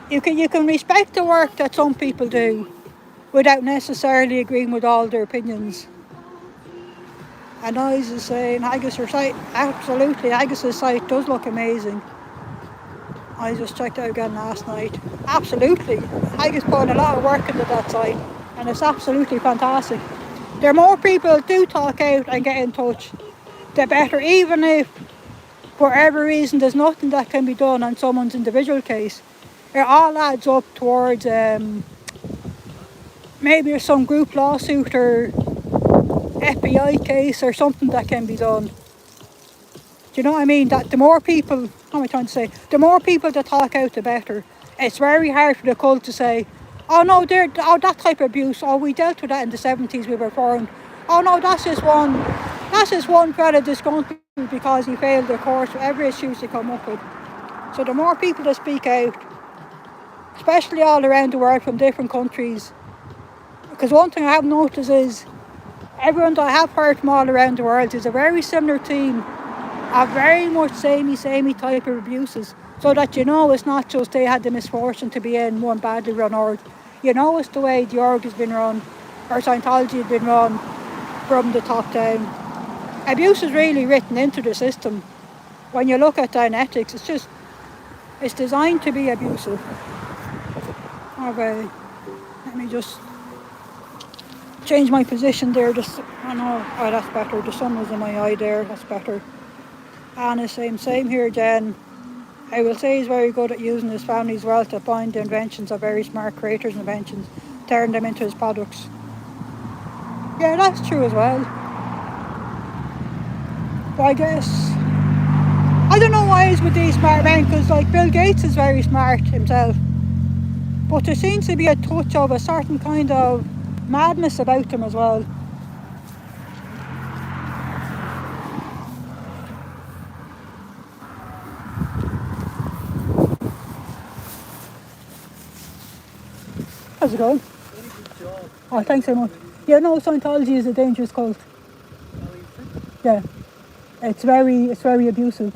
you can respect the work that some people do without necessarily agreeing with all their opinions. And I was saying, Agus's site, absolutely, Agus's site does look amazing. I just checked out again last night. Absolutely, Agus put a lot of work into that site, and it's absolutely fantastic. The more people do talk out and get in touch, the better, even if for whatever reason there's nothing that can be done on someone's individual case. It all adds up towards maybe some group lawsuit or FBI case or something that can be done. Do you know what I mean? That the more people, what am I trying to say? The more people that talk out, the better. It's very hard for the cult to say, oh no, that type of abuse, oh we dealt with that in the 70s, we were formed. Oh no, that's just one fella disgruntled because he failed the course, whatever issues they come up with. So the more people that speak out, especially all around the world from different countries, because one thing I have noticed is everyone that I have heard from all around the world is a very similar theme of very much samey type of abuses, so that you know it's not just they had the misfortune to be in one badly run org. You know it's the way the org has been run, or Scientology has been run from the top down. Abuse is really written into the system. When you look at Dianetics, it's designed to be abusive. Okay. Let me just change my position there. Just, oh no, oh, that's better. The sun was in my eye there. That's better. And the same here, Jen. I will say he's very good at using his family's wealth to find the inventions of very smart creators and inventions, turn them into his products. Yeah, that's true as well. But I guess, I don't know why he's with these smart men, because like Bill Gates is very smart himself. But there seems to be a touch of a certain kind of madness about him as well. How's it going? Oh, thanks very much. Yeah, no, Scientology is a dangerous cult. Yeah, it's very abusive.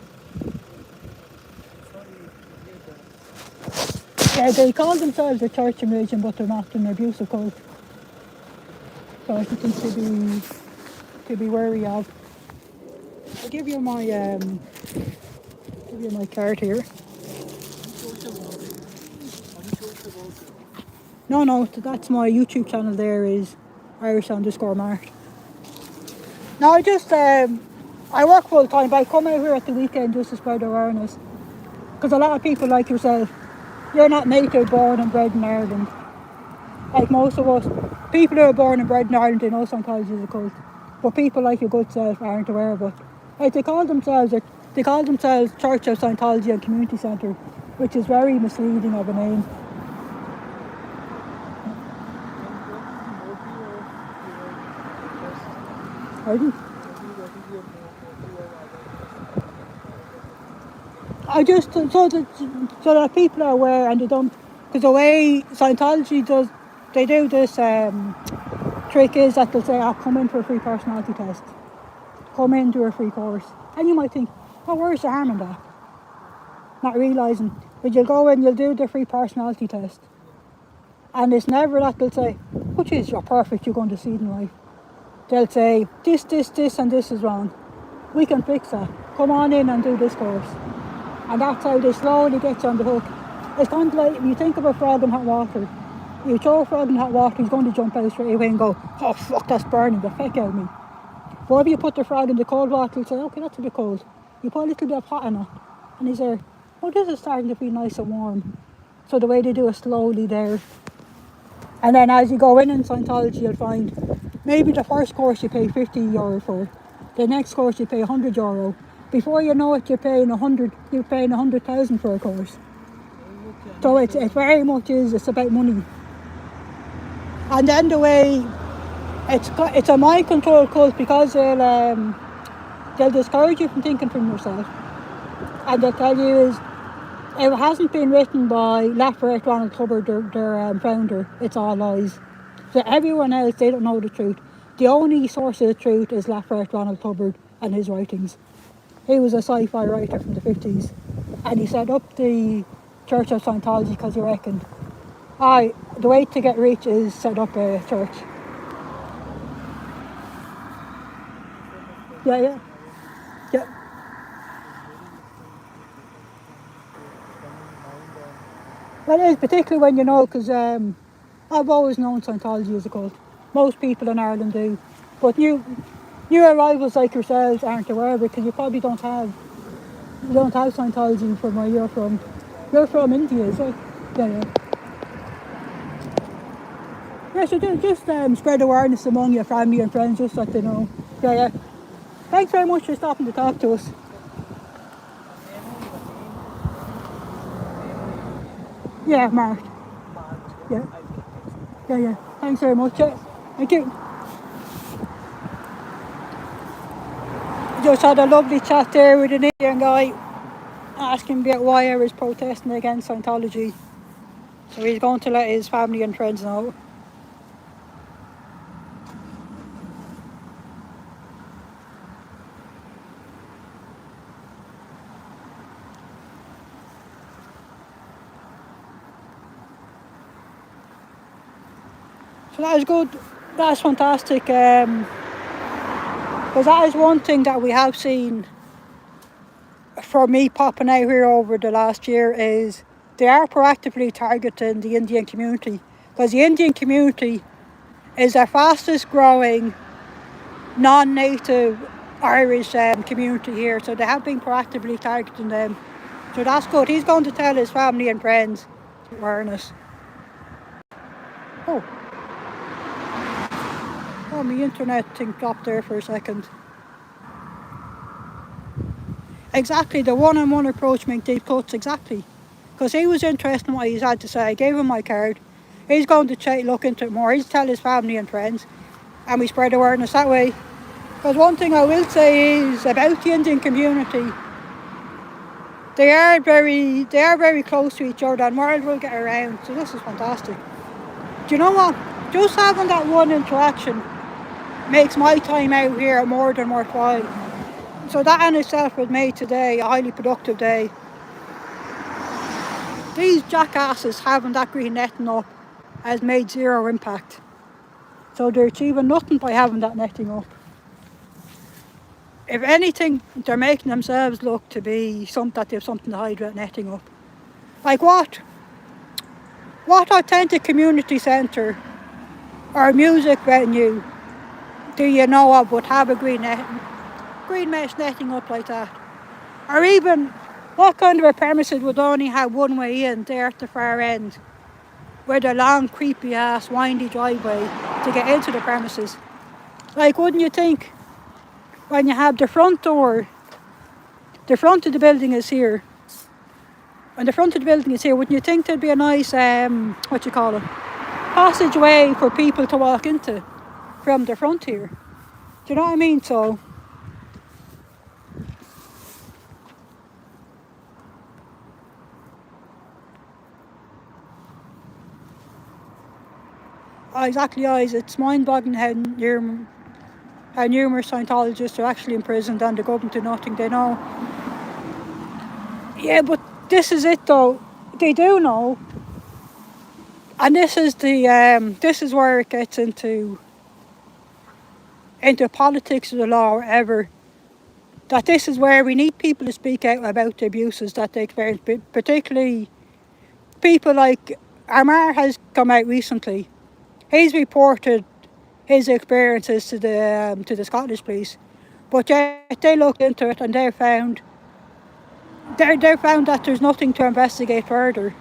Yeah, they call themselves a church and religion, but they're not an abusive cult. So I think to be wary of. I'll give you my card here. No, that's my YouTube channel. There is Irish_Mart. No, I just I work full time, but I come out here at the weekend just to spread awareness. Because a lot of people like yourself, you're not native born and bred in Ireland. Like most of us, people who are born and bred in Ireland, they know Scientology is a cult. But people like your good self aren't aware of it. Like they call themselves Church of Scientology and Community Centre, which is very misleading of a name. Pardon? I just so that people are aware and they don't, because the way Scientology does, they do this trick is that they'll say, come in for a free personality test, come in, do a free course, and you might think, oh, where's the harm in that? Not realising, but you'll go in, you'll do the free personality test, and it's never that they'll say, oh geez, you're perfect, you're going to succeed in life. They'll say, this and this is wrong, we can fix that, come on in and do this course. And that's how they slowly get you on the hook. It's kind of like, if you think of a frog in hot water, you throw a frog in hot water, he's going to jump out straight away and go, oh fuck, that's burning the heck out of me. But if you put the frog in the cold water, he'll say, okay, that's a bit cold. You put a little bit of hot in it, and he's there, oh, this is starting to feel nice and warm. So the way they do it slowly there. And then as you go in Scientology, you'll find maybe the first course you pay €50 for, the next course you pay €100. Before you know it, you're paying 100,000 for a course. So it very much is, it's about money. And then the way it's a mind control cult, because they'll discourage you from thinking for yourself. And they'll tell you is, it hasn't been written by Lafayette Ronald Hubbard, their founder, it's all lies. So everyone else, they don't know the truth. The only source of the truth is Lafayette Ronald Hubbard and his writings. He was a sci-fi writer from the 50s, and he set up the Church of Scientology because he reckoned, the way to get rich is set up a church. Yeah. Well, it is, particularly when you know, because I've always known Scientology as a cult. Most people in Ireland do, but new arrivals like yourselves aren't aware of it, because you probably don't have Scientology from where you're from. You're from India, is it? Yeah. Yeah, so just spread awareness among your family and friends, just so that they know. Yeah. Thanks very much for stopping to talk to us. Yeah, Mark. Yeah. Thanks very much. Yeah. Thank you. Just had a lovely chat there with an Indian guy, asking about why I was protesting against Scientology. So he's going to let his family and friends know. So that was good. That's fantastic. Because that is one thing that we have seen for me popping out here over the last year, is they are proactively targeting the Indian community. because the Indian community is the fastest growing non-native Irish community here, so they have been proactively targeting them. So that's good. He's going to tell his family and friends awareness. Oh, my internet thing dropped there for a second. Exactly, the one-on-one approach makes deep cuts, exactly. Because he was interested in what he had to say. I gave him my card. He's going to look into it more. He's tell his family and friends, and we spread awareness that way. Because one thing I will say is about the Indian community, they are very close to each other, and word will get around. So this is fantastic. Do you know what? Just having that one interaction makes my time out here more than worthwhile. So that in itself has made today a highly productive day. These jackasses having that green netting up has made zero impact. So they're achieving nothing by having that netting up. If anything, they're making themselves look to be something that they have something to hide with netting up. Like what authentic community centre or music venue do you know of would have a green mesh netting up like that? Or even what kind of a premises would only have one way in there at the far end, with a long, creepy ass, windy driveway to get into the premises? Like, wouldn't you think when you have the front door, the front of the building is here, wouldn't you think there'd be a nice, passageway for people to walk into from the front here? Do you know what I mean? So, exactly, guys. It's mind-boggling how numerous Scientologists are actually imprisoned and the government do nothing. They know. Yeah, but this is it though. They do know, and this is where it gets into politics of the law or ever. That this is where we need people to speak out about the abuses that they experience, particularly people like Armar has come out recently. He's reported his experiences to the Scottish police, but yet they looked into it and they found that there's nothing to investigate further.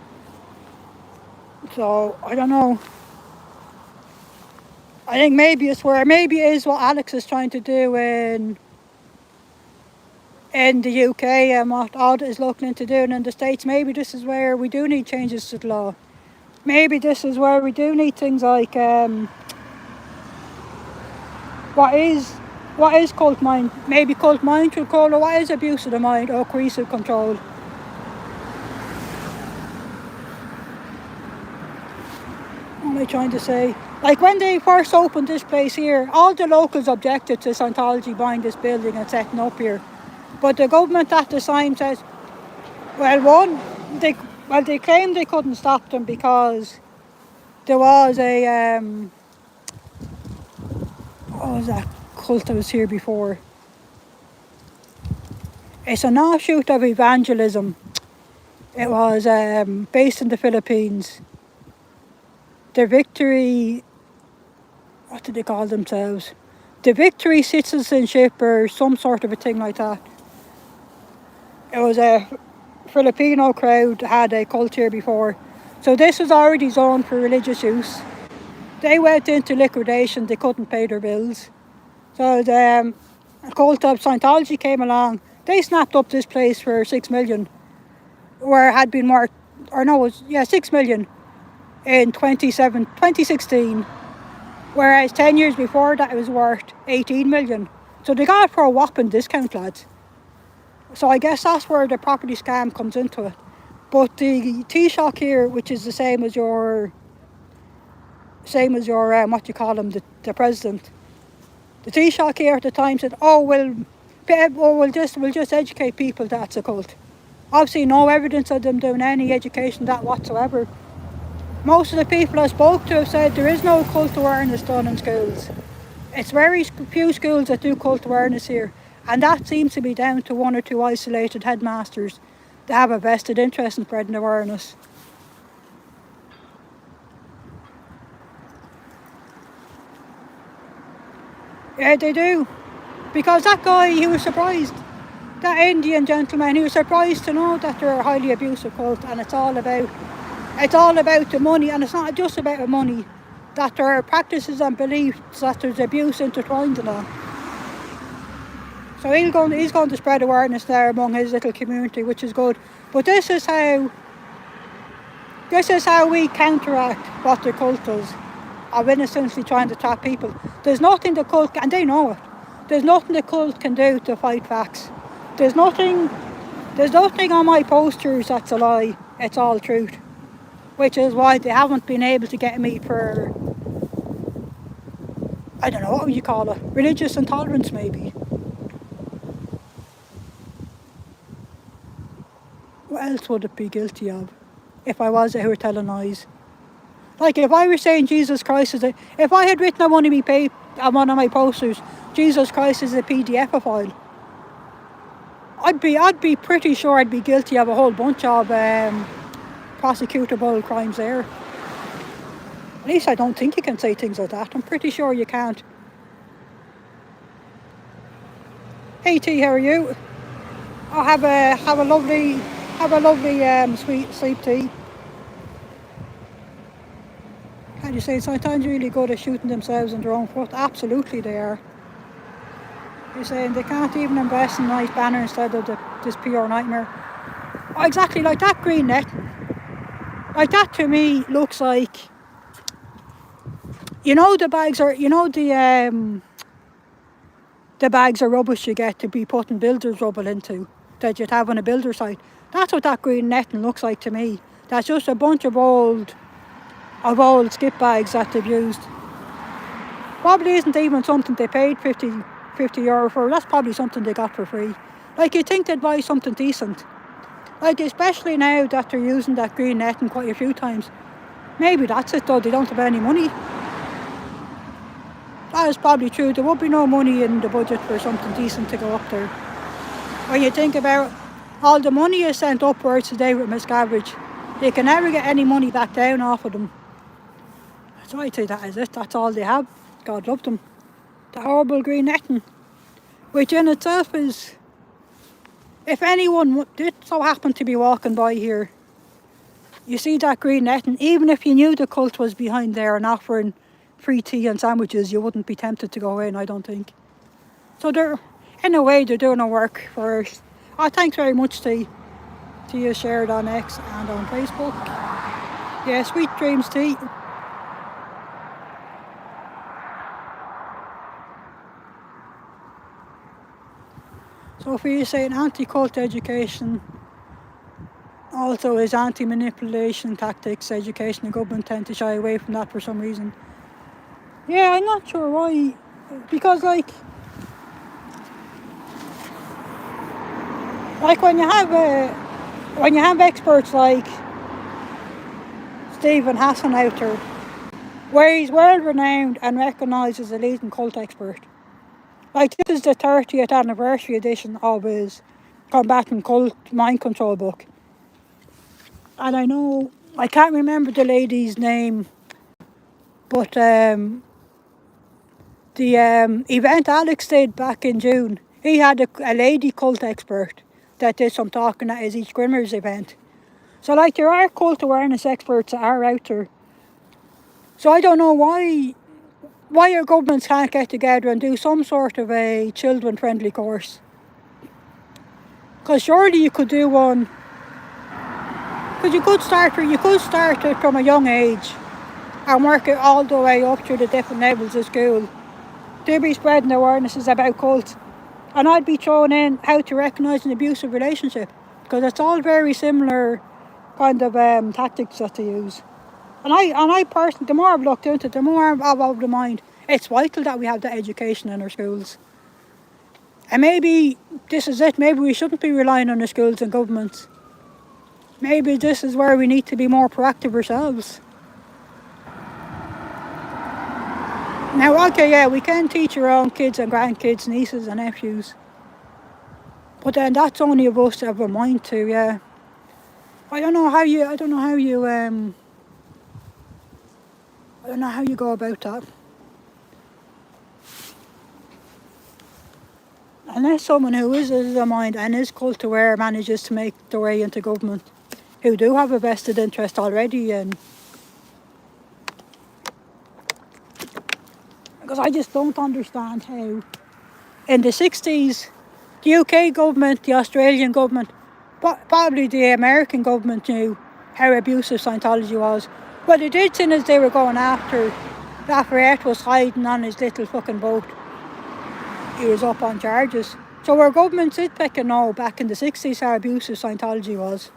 So I don't know. I think maybe it is what Alex is trying to do in the UK and what Odd is looking into doing in the States. Maybe this is where we do need changes to the law. Maybe this is where we do need things like what is cult mind? Maybe cult mind control, or what is abuse of the mind or coercive control? What am I trying to say? Like when they first opened this place here, all the locals objected to Scientology buying this building and setting up here. But the government at the time says, they claimed they couldn't stop them because there was a what was that cult that was here before? It's an offshoot of evangelism. It was based in the Philippines. The Victory, what did they call themselves? The Victory Citizenship or some sort of a thing like that. It was a Filipino crowd had a cult here before. So this was already zoned for religious use. They went into liquidation, they couldn't pay their bills. So the cult of Scientology came along. They snapped up this place for 6 million. Where it had been worth, 6 million in 2016. Whereas 10 years before that it was worth 18 million. So they got it for a whopping discount, lads. So I guess that's where the property scam comes into it. But the Taoiseach here, which is the same as your the president. The Taoiseach here at the time said, we'll just educate people that's a cult. Obviously no evidence of them doing any education that whatsoever. Most of the people I spoke to have said there is no cult awareness done in schools. It's very few schools that do cult awareness here. And that seems to be down to one or two isolated headmasters that have a vested interest in spreading awareness. Yeah, they do. Because that guy, he was surprised. That Indian gentleman, he was surprised to know that they're a highly abusive cult, and it's all about the money, and it's not just about the money. That there are practices and beliefs, that there's abuse intertwined in all. So he's going to spread awareness there among his little community, which is good. But this is how we counteract what the cult does, of innocently trying to trap people. There's nothing the cult, and they know it, there's nothing the cult can do to fight facts. There's nothing on my posters that's a lie. It's all truth. Which is why they haven't been able to get me for, I don't know, what would you call it? Religious intolerance, maybe. What else would it be guilty of if I was out telling lies? Like if I were saying Jesus Christ if I had written on one of my posters, Jesus Christ is a PDF file, I'd be pretty sure I'd be guilty of a whole bunch of prosecutable crimes there. At least I don't think you can say things like that. I'm pretty sure you can't. Hey T, how are you? I'll have a lovely sweet sleep, T. How do you say Scientology really good at shooting themselves in their own foot? Absolutely they are. You're saying they can't even invest in a nice banner instead of this pure nightmare. Oh, exactly, like that green net. Like that to me looks like, the bags are, the bags of rubbish you get to be putting builders' rubble into, that you'd have on a builder site. That's what that green netting looks like to me. That's just a bunch of old skip bags that they've used. Probably isn't even something they paid 50 euro for. That's probably something they got for free. Like, you'd think they'd buy something decent. Like, especially now that they're using that green netting quite a few times. Maybe that's it though, they don't have any money. That is probably true. There would be no money in the budget for something decent to go up there. When you think about all the money is sent upwards today with miscarriage, they can never get any money back down off of them. So I'd say that is it. That's all they have. God love them. The horrible green netting, which in itself is, if anyone did so happen to be walking by here, you see that green netting, even if you knew the cult was behind there and offering free tea and sandwiches, you wouldn't be tempted to go in, I don't think. So in a way, they're doing our work for us. Oh, thanks very much to you shared on X and on Facebook. Yeah, sweet dreams, T. So if you're saying anti-cult education also is anti-manipulation tactics education, the government tend to shy away from that for some reason. Yeah, I'm not sure why. Because like when you have experts like Stephen Hassan out there, where he's world renowned and recognised as a leading cult expert. Like, this is the 30th anniversary edition of his Combating Cult Mind Control book. And I can't remember the lady's name, but the event Alex did back in June, he had a lady cult expert that did some talking at his Each Grimmers event. So like, there are cult awareness experts that are out there. So I don't know why our governments can't get together and do some sort of a children-friendly course. Because surely you could do one. Because you could start it from a young age and work it all the way up through the different levels of school. They'd be spreading awarenesses about cults. And I'd be throwing in how to recognise an abusive relationship. Because it's all very similar kind of tactics that they use. And I personally, the more I've looked into it, the more I've of the mind, it's vital that we have that education in our schools. And maybe this is it. Maybe we shouldn't be relying on the schools and governments. Maybe this is where we need to be more proactive ourselves. Now, okay, yeah, we can teach our own kids and grandkids, nieces and nephews. But then that's only of us to have a mind to, yeah. I don't know how you go about that. Unless someone who is of the mind and is cult aware manages to make their way into government, who do have a vested interest already in. Because I just don't understand how in the 60s, the UK government, the Australian government, probably the American government knew how abusive Scientology was. What they did soon as they were going after Lafayette was hiding on his little fucking boat. He was up on charges. So our government did pick a no back in the 60s how abusive Scientology was.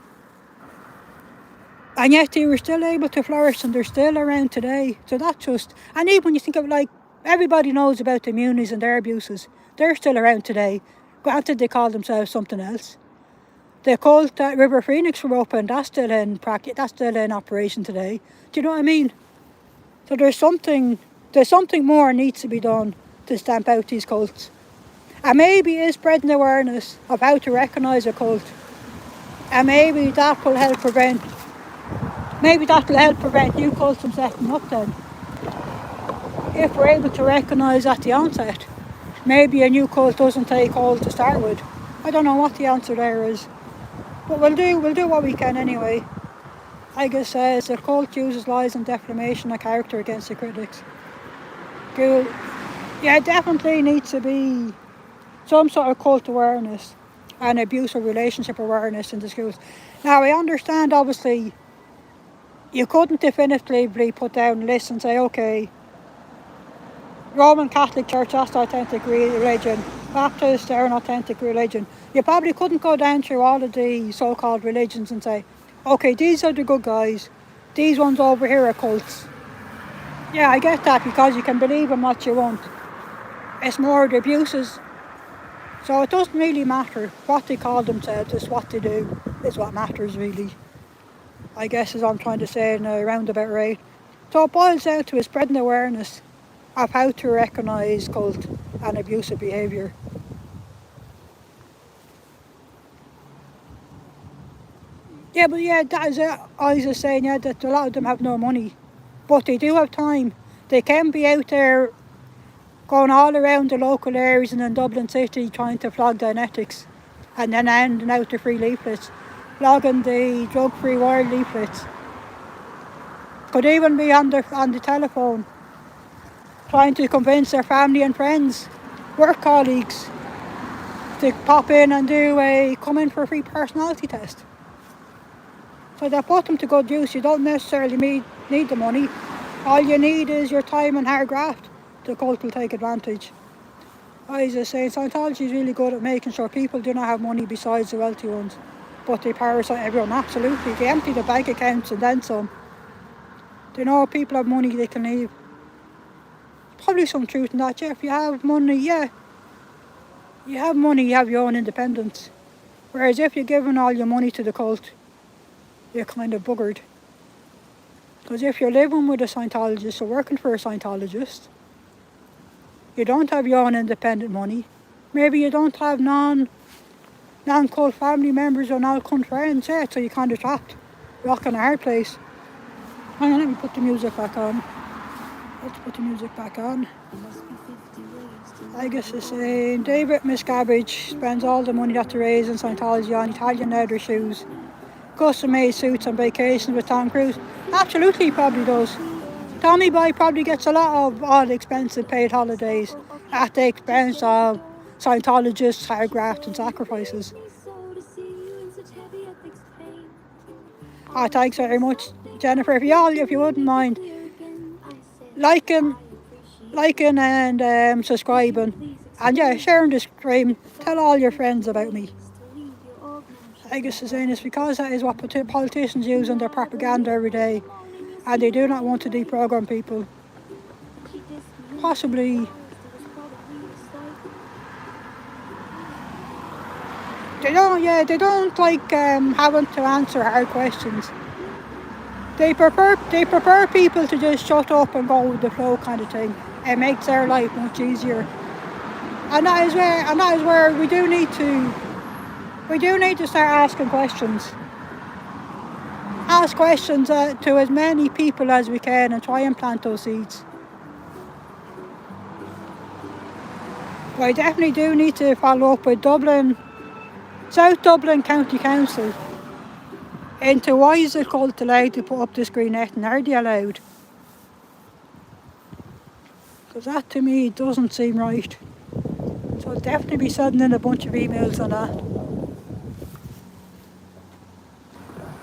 And yet they were still able to flourish and they're still around today. So that's just, and even when you think of like, everybody knows about the Muni's and their abuses. They're still around today. Granted, they call themselves something else. The cult that River Phoenix were open, that's still in practice, that's still in operation today. Do you know what I mean? So there's something more needs to be done to stamp out these cults. And maybe it's spreading awareness of how to recognise a cult. And maybe that will help prevent new cults from setting up then. If we're able to recognise at the onset, maybe a new cult doesn't take hold to start with. I don't know what the answer there is. But we'll do what we can anyway. Like it says, the cult uses lies and defamation of character against the critics. Cool. Yeah, it definitely needs to be some sort of cult awareness and abusive relationship awareness in the schools. Now, I understand, obviously, you couldn't definitively put down a list and say, okay, Roman Catholic Church, that's the authentic religion. Baptist, they're an authentic religion. You probably couldn't go down through all of the so-called religions and say, okay, these are the good guys. These ones over here are cults. Yeah, I get that because you can believe in what you want. It's more the abuses. So it doesn't really matter what they call themselves, it's what they do is what matters really. I guess as I'm trying to say in a roundabout way. So it boils down to spreading awareness of how to recognise cult and abusive behaviour. Yeah, but yeah, that is it. I was just saying, yeah, that a lot of them have no money, but they do have time. They can be out there going all around the local areas and in Dublin City trying to flog Dianetics and then handing out the free leaflets, flogging the drug-free world leaflets. Could even be on the telephone trying to convince their family and friends, work colleagues, to pop in and come in for a free personality test. So they put them to good use. You don't necessarily need the money. All you need is your time and hard graft. The cult will take advantage. I was just saying, Scientology is really good at making sure people do not have money besides the wealthy ones. But they parasite everyone, absolutely. They empty the bank accounts and then some. They know if people have money, they can leave. Probably some truth in that, yeah. If you have money, yeah. You have money, you have your own independence. Whereas if you're giving all your money to the cult, you're kind of buggered. Because if you're living with a Scientologist or working for a Scientologist, you don't have your own independent money. Maybe you don't have non-cult family members or non-cult friends, yeah, so you're kind of trapped. Rock in a hard place. Hang on, let me put the music back on. Let's put the music back on. I guess it's saying David Miscavige spends all the money that they raise in Scientology on Italian leather shoes, custom-made suits and vacations with Tom Cruise. Absolutely, he probably does. Tommy Boy probably gets a lot of all expensive paid holidays at the expense of Scientologists, hard graft and sacrifices. Thanks very much, Jennifer. If you wouldn't mind liking and subscribing, and yeah, sharing the stream. Tell all your friends about me. I guess the saying is because that is what politicians use in their propaganda every day, and they do not want to deprogram people. Possibly. They don't like having to answer hard questions. They prefer people to just shut up and go with the flow kind of thing. It makes their life much easier. And that is where we do need to start asking questions. Ask questions to as many people as we can and try and plant those seeds. But I definitely do need to follow up with Dublin, South Dublin County Council into why is the cult allowed to put up this green net and are they allowed? Because that to me doesn't seem right. So I'll definitely be sending in a bunch of emails on that.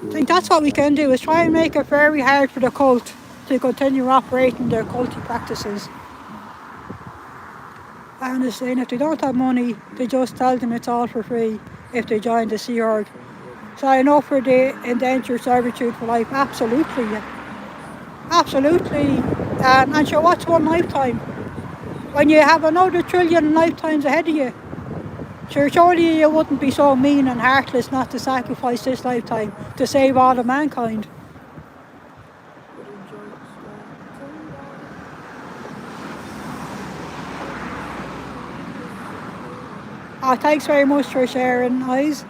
I think that's what we can do, is try and make it very hard for the cult to continue operating their culty practices. And it's saying if they don't have money, they just tell them it's all for free if they join the Sea Org. Sign up for the indentured servitude for life, absolutely. Absolutely. And sure, what's one lifetime? When you have another trillion lifetimes ahead of you, sure, surely you wouldn't be so mean and heartless not to sacrifice this lifetime to save all of mankind. Thanks very much for sharing, Eyes.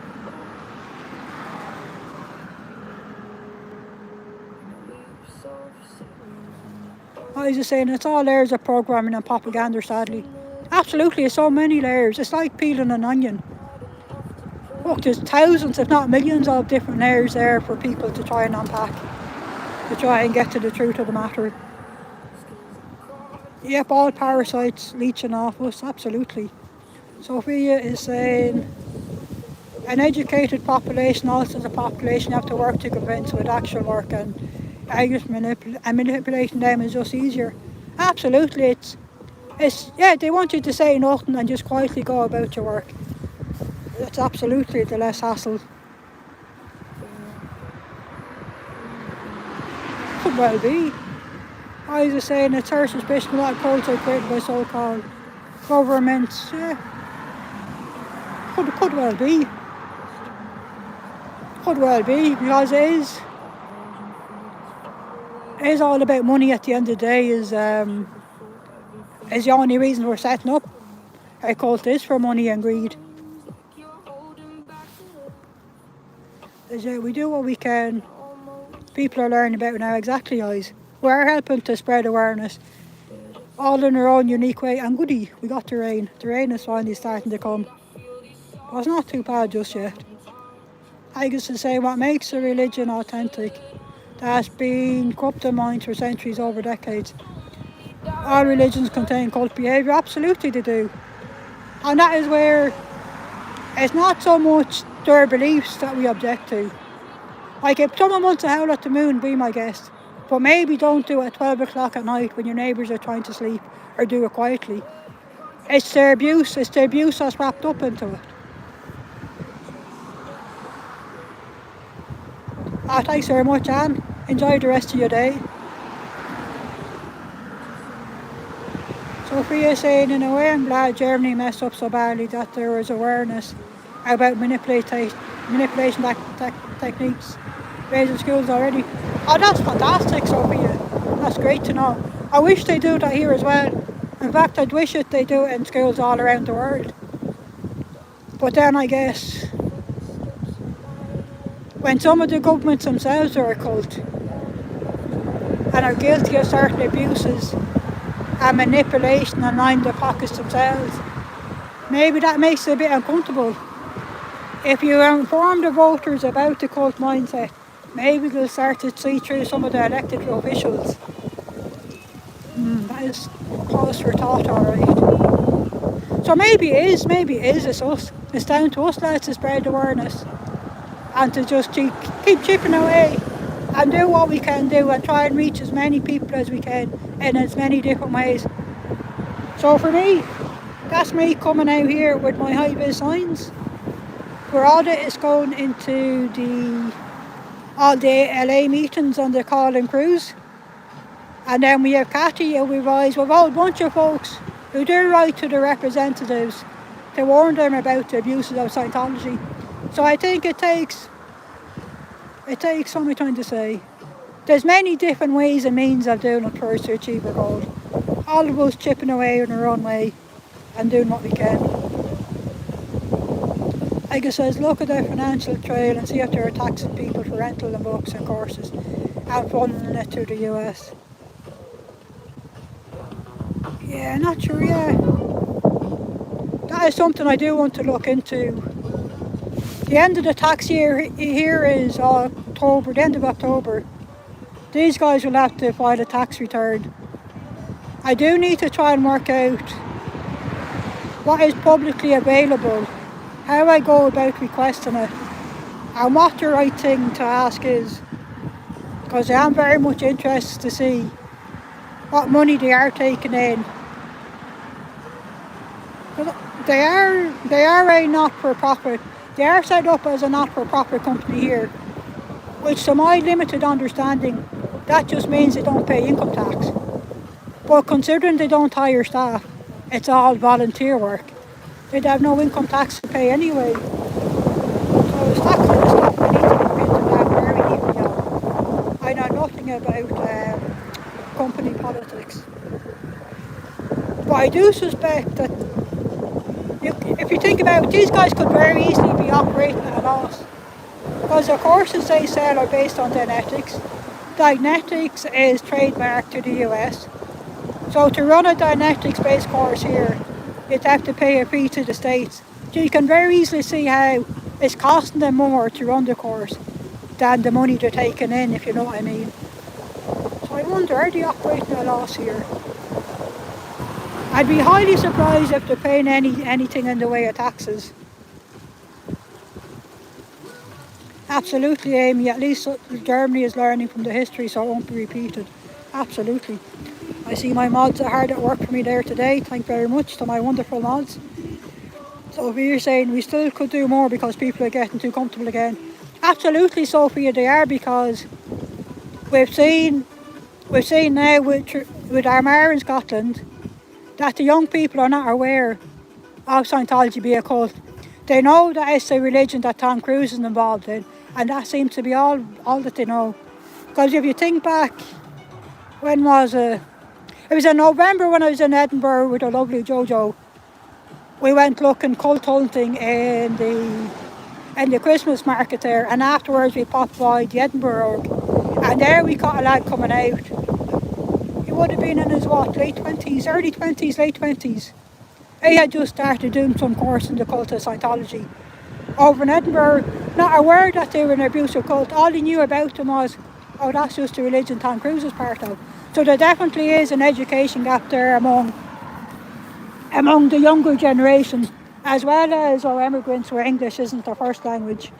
I was just saying, it's all layers of programming and propaganda, sadly. Absolutely, it's so many layers. It's like peeling an onion. Look, there's thousands, if not millions, of different layers there for people to try and unpack, to try and get to the truth of the matter. Yep, all parasites leeching off us, absolutely. Sophia is saying, an educated population also is a population you have to work to convince with actual work, and manipulating them is just easier. Absolutely, it's yeah, they want you to say nothing and just quietly go about your work. It's absolutely the less hassle. Could well be. I was just saying it's her suspicion a lot of cults are created by so-called governments. Yeah. Could well be. Could well be, because it is all about money at the end of the day, is the only reason we're setting up a cult is for money and greed. We do what we can. People are learning about it now, exactly, guys. We're helping to spread awareness, all in our own unique way. And goody, we got the rain. The rain is finally starting to come. Well, it's not too bad just yet. I guess to say what makes a religion authentic, that's been corrupted minds for centuries over decades. All religions contain cult behaviour, absolutely they do. And that is where it's not so much their beliefs that we object to. Like if someone wants to howl at the moon, be my guest. But maybe don't do it at 12 o'clock at night when your neighbours are trying to sleep, or do it quietly. It's the abuse that's wrapped up into it. Thanks very much, Anne. Enjoy the rest of your day. Sophia saying, in a way, I'm glad Germany messed up so badly that there was awareness about manipulation techniques raised in schools already. Oh, that's fantastic, Sophia. That's great to know. I wish they do that here as well. In fact, I'd wish they do it in schools all around the world. But then I guess when some of the governments themselves are a cult and are guilty of certain abuses and manipulation and line their pockets themselves, maybe that makes it a bit uncomfortable. If you inform the voters about the cult mindset, maybe they'll start to see through some of the elected officials. That is cause for thought, alright. So maybe it is, it's us. It's down to us lads to spread awareness and to just keep chipping away and do what we can do and try and reach as many people as we can in as many different ways. So for me, that's me coming out here with my high-vis signs, where all that is going into all the LA meetings on the Calling Cruise. And then we have Cathy and we've a whole bunch of folks who do write to the representatives to warn them about the abuses of Scientology. So I think it takes, what am I trying to say? There's many different ways and means of doing it for us to achieve a goal. All of us chipping away in our own way and doing what we can. Like I says, look at their financial trail and see if they're taxing people for rental and books and courses and funding it to the US. Yeah, not sure, yeah. that is something I do want to look into. The end of the tax year here is October, the end of October. These guys will have to file a tax return. I do need to try and work out what is publicly available, how I go about requesting it, and what the right thing to ask is, because I am very much interested to see what money they are taking in. They are a not-for-profit. They are set up as a not-for-profit company here, which to my limited understanding, that just means they don't pay income tax. But considering they don't hire staff, it's all volunteer work. They'd have no income tax to pay anyway. So it's that kind of stuff I need to look into that very deeply on. I know nothing about company politics. But I do suspect that if you think about it, these guys could very easily be operating at a loss. Because the courses they sell are based on Dynetics. Dynetics is trademarked to the US. So to run a Dynetics-based course here, you'd have to pay a fee to the States. So you can very easily see how it's costing them more to run the course than the money they're taking in, if you know what I mean. So I wonder, are they operating at a loss here? I'd be highly surprised if they're paying anything in the way of taxes. Absolutely, Amy. At least Germany is learning from the history, so it won't be repeated. Absolutely. I see my mods are hard at work for me there today. Thank you very much to my wonderful mods. So if you're saying we still could do more because people are getting too comfortable again. Absolutely, Sophia, they are, because we've seen now with Armagh in Scotland that the young people are not aware of Scientology being a cult. They know that it's a religion that Tom Cruise is involved in, and that seems to be all that they know. Because if you think back, when was it? It was in November when I was in Edinburgh with the lovely Jojo. We went looking cult hunting in the Christmas market there, and afterwards we popped by the Edinburgh Org, and there we caught a lad coming out. He would have been in his late 20s, early 20s, late 20s. He had just started doing some course in the cult of Scientology over in Edinburgh, not aware that they were an abusive cult. All he knew about them was, oh, that's just the religion Tom Cruise is part of. So there definitely is an education gap there among the younger generation, as well as our immigrants where English isn't their first language.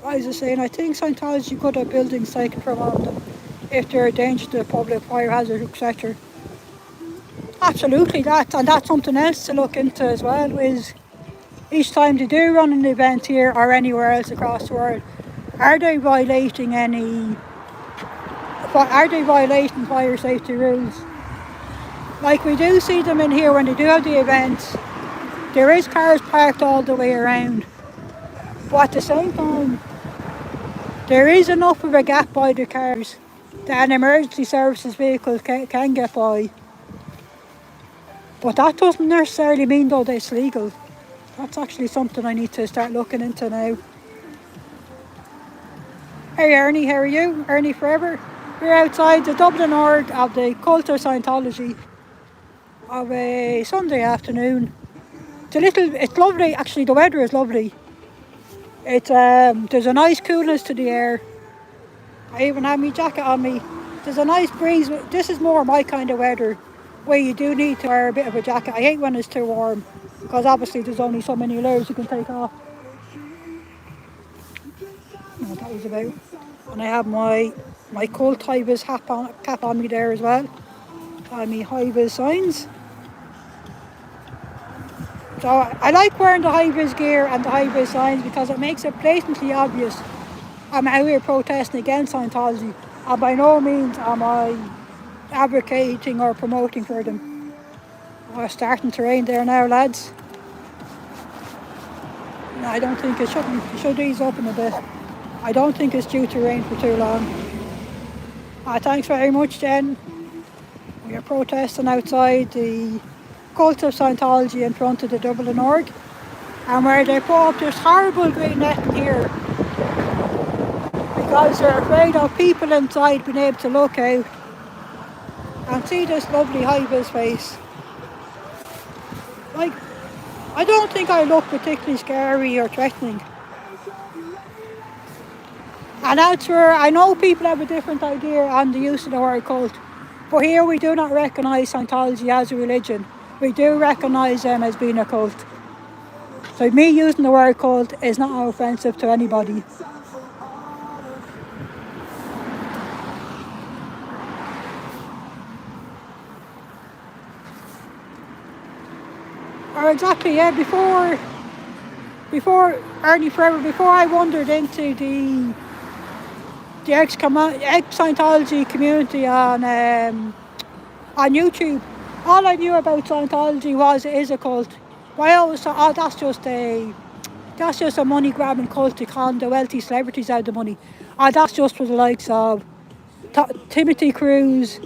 I was saying, I think Scientology could have buildings taken from on them if they're a danger to the public, fire hazard, etc. Absolutely, and that's something else to look into as well, is each time they do run an event here or anywhere else across the world, are they violating fire safety rules? Like we do see them in here when they do have the events, there is cars parked all the way around, but at the same time, there is enough of a gap by the cars that an emergency services vehicle can get by. But that doesn't necessarily mean though that it's legal. That's actually something I need to start looking into now. Hey Ernie, how are you? Ernie Forever. We're outside the Dublin Org of the Cult of Scientology of a Sunday afternoon. It's lovely, actually the weather is lovely. It's there's a nice coolness to the air. I even have my jacket on me. There's a nice breeze. This is more my kind of weather, where you do need to wear a bit of a jacket. I hate when it's too warm, because obviously there's only so many layers you can take off. No, that was about. And I have my Cult High-Vis cap on me there as well. And my high-vis signs. So I like wearing the high-vis gear and the high-vis signs because it makes it blatantly obvious I'm out here protesting against Scientology, and by no means am I advocating or promoting for them. It's starting to rain there now, lads. No, I don't think it shouldn't. It should ease up in a bit. I don't think it's due to rain for too long. Thanks very much, Jen. We are protesting outside the Cult of Scientology in front of the Dublin Org. and where they put up this horrible green netting here because they're afraid of people inside being able to look out and see this lovely hibis face. Like, I don't think I look particularly scary or threatening. And that's where I know people have a different idea on the use of the word cult. But here we do not recognise Scientology as a religion. We do recognise them as being a cult. So me using the word cult is not offensive to anybody. Or exactly, yeah, before I wandered into the ex-Scientology community on YouTube, all I knew about Scientology was it is a cult. Well, I always thought, that's just a money grabbing cult to con the wealthy celebrities out of the money. That's just for the likes of Timothy Cruz,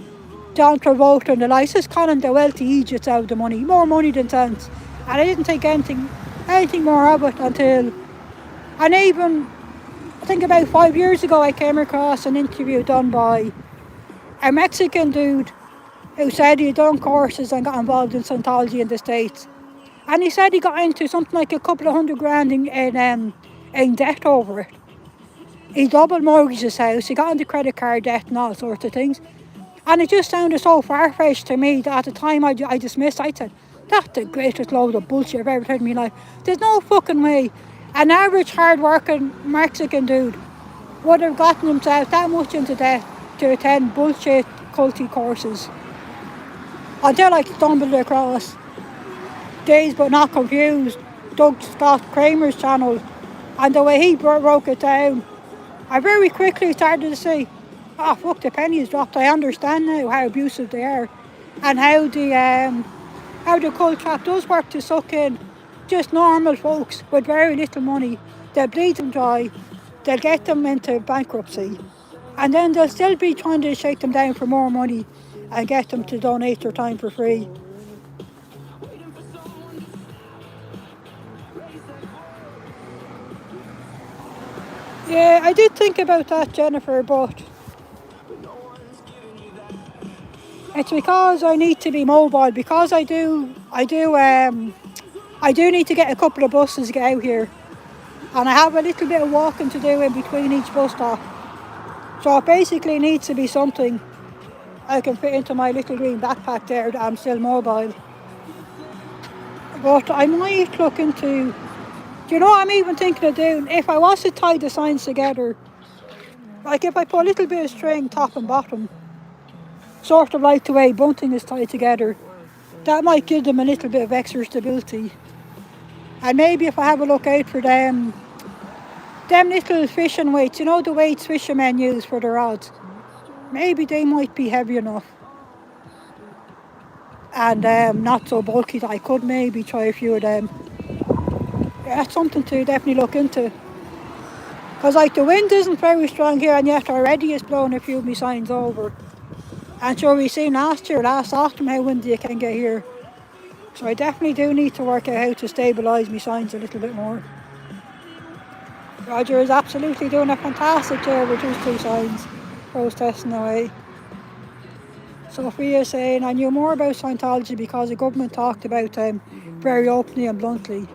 John Travolta and the likes, just conning the wealthy Egypts out of the money, more money than sense. And I didn't think anything more of it until, and even I think about 5 years ago I came across an interview done by a Mexican dude who said he had done courses and got involved in Scientology in the States. And he said he got into something like a couple of $100,000 in debt over it. He double mortgaged his house, he got into credit card debt and all sorts of things. And it just sounded so far-fetched to me that at the time I dismissed. I said, that's the greatest load of bullshit I've ever heard in my life. There's no fucking way an average hard-working Mexican dude would have gotten himself that much into debt to attend bullshit culty courses. Until I stumbled across Dazed But Not Confused, Doug Scott Kramer's channel, and the way he broke it down, I very quickly started to say, oh fuck, the penny has dropped. I understand now how abusive they are, and how the cult trap does work to suck in just normal folks with very little money. They'll bleed them dry, they'll get them into bankruptcy, and then they'll still be trying to shake them down for more money and get them to donate their time for free. Yeah, I did think about that, Jennifer, but it's because I need to be mobile, because I do need to get a couple of buses to get out here, and I have a little bit of walking to do in between each bus stop. So it basically needs to be something I can fit into my little green backpack there that I'm still mobile. But I might look into, do you know what I'm even thinking of doing? If I was to tie the signs together, like if I put a little bit of string top and bottom, sort of like the way bunting is tied together, that might give them a little bit of extra stability. And maybe if I have a look out for them little fishing weights, you know, the weights fishermen use for their rods, maybe they might be heavy enough and not so bulky that I could maybe try a few of them. Yeah, that's something to definitely look into. Because like the wind isn't very strong here, and yet already it's blowing a few of my signs over. And sure, we seen last autumn how windy it can get here. So I definitely do need to work out how to stabilise my signs a little bit more. Roger is absolutely doing a fantastic job with his two signs, protesting away. Sophia saying, I knew more about Scientology because the government talked about them very openly and bluntly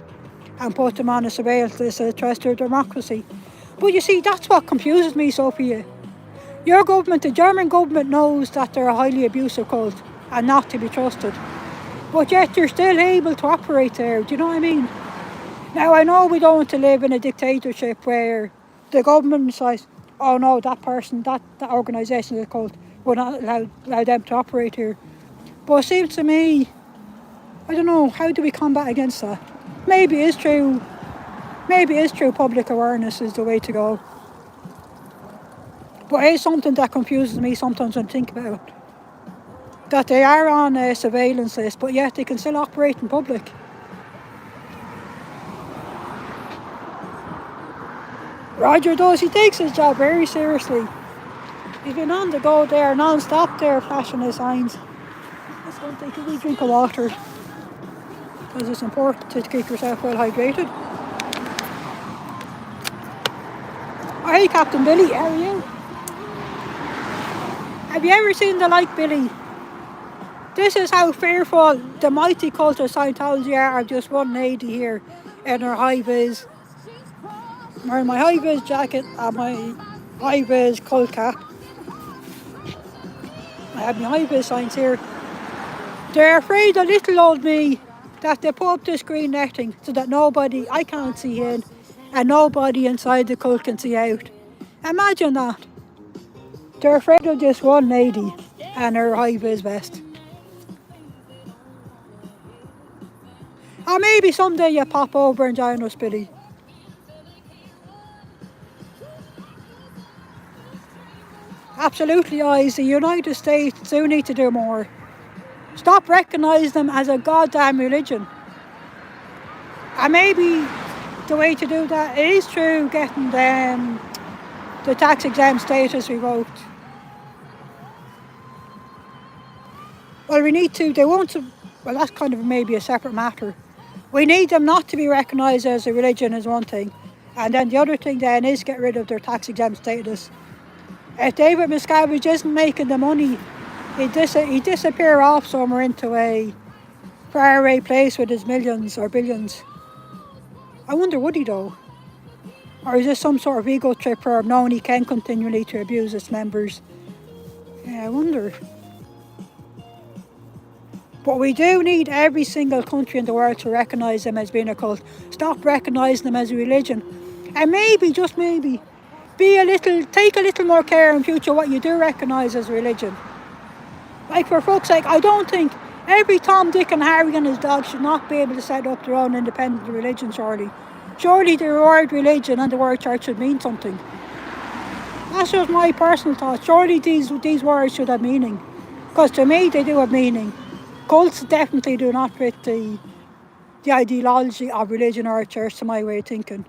and put them on a surveillance list to threat their democracy. But you see, that's what confuses me, Sophia. Your government, the German government, knows that they're a highly abusive cult and not to be trusted. But yet you're still able to operate there, do you know what I mean? Now, I know we don't want to live in a dictatorship where the government says, oh no, that person, that organisation is a cult, we're not allow them to operate here. But it seems to me, I don't know, how do we combat against that? Maybe it's true public awareness is the way to go. But it's something that confuses me sometimes when I think about it. That they are on a surveillance list, but yet they can still operate in public. Roger does, he takes his job very seriously. He's been on the go there, non-stop there, flashing his signs. Let's go and take a wee drink of water. because it's important to keep yourself well hydrated. Oh, hey Captain Billy, how are you? Have you ever seen the like Billy? This is how fearful the mighty cult of Scientology are of just one lady here in her high-vis. I'm wearing my high-vis jacket and my high-vis cult cap. I have my high-vis signs here. They're afraid of little old me that they put up this green netting so that nobody, I can't see in, and nobody inside the cult can see out. Imagine that. They're afraid of this one lady and her high-vis vest. Or maybe someday you pop over and join us, Billy. Absolutely, guys. The United States do need to do more. Stop recognising them as a goddamn religion. And maybe the way to do that is through getting them the tax exempt status revoked. Well, we need to, well, that's kind of maybe a separate matter. We need them not to be recognised as a religion is one thing. And then the other thing then is get rid of their tax exempt status. If David Miscavige isn't making the money, he'd disappear off somewhere into a faraway place with his millions or billions. I wonder, would he though? Or is this some sort of ego trip for him knowing he can continually to abuse its members? Yeah, I wonder. But we do need every single country in the world to recognise them as being a cult. Stop recognising them as a religion. And maybe, just maybe, take a little more care in future what you do recognise as religion. Like for fuck's sake, I don't think every Tom, Dick and Harry and his dog should not be able to set up their own independent religion, surely. Surely the word religion and the word church should mean something. That's just my personal thought. Surely these words should have meaning. Because to me they do have meaning. Cults definitely do not fit the ideology of religion or a church to my way of thinking.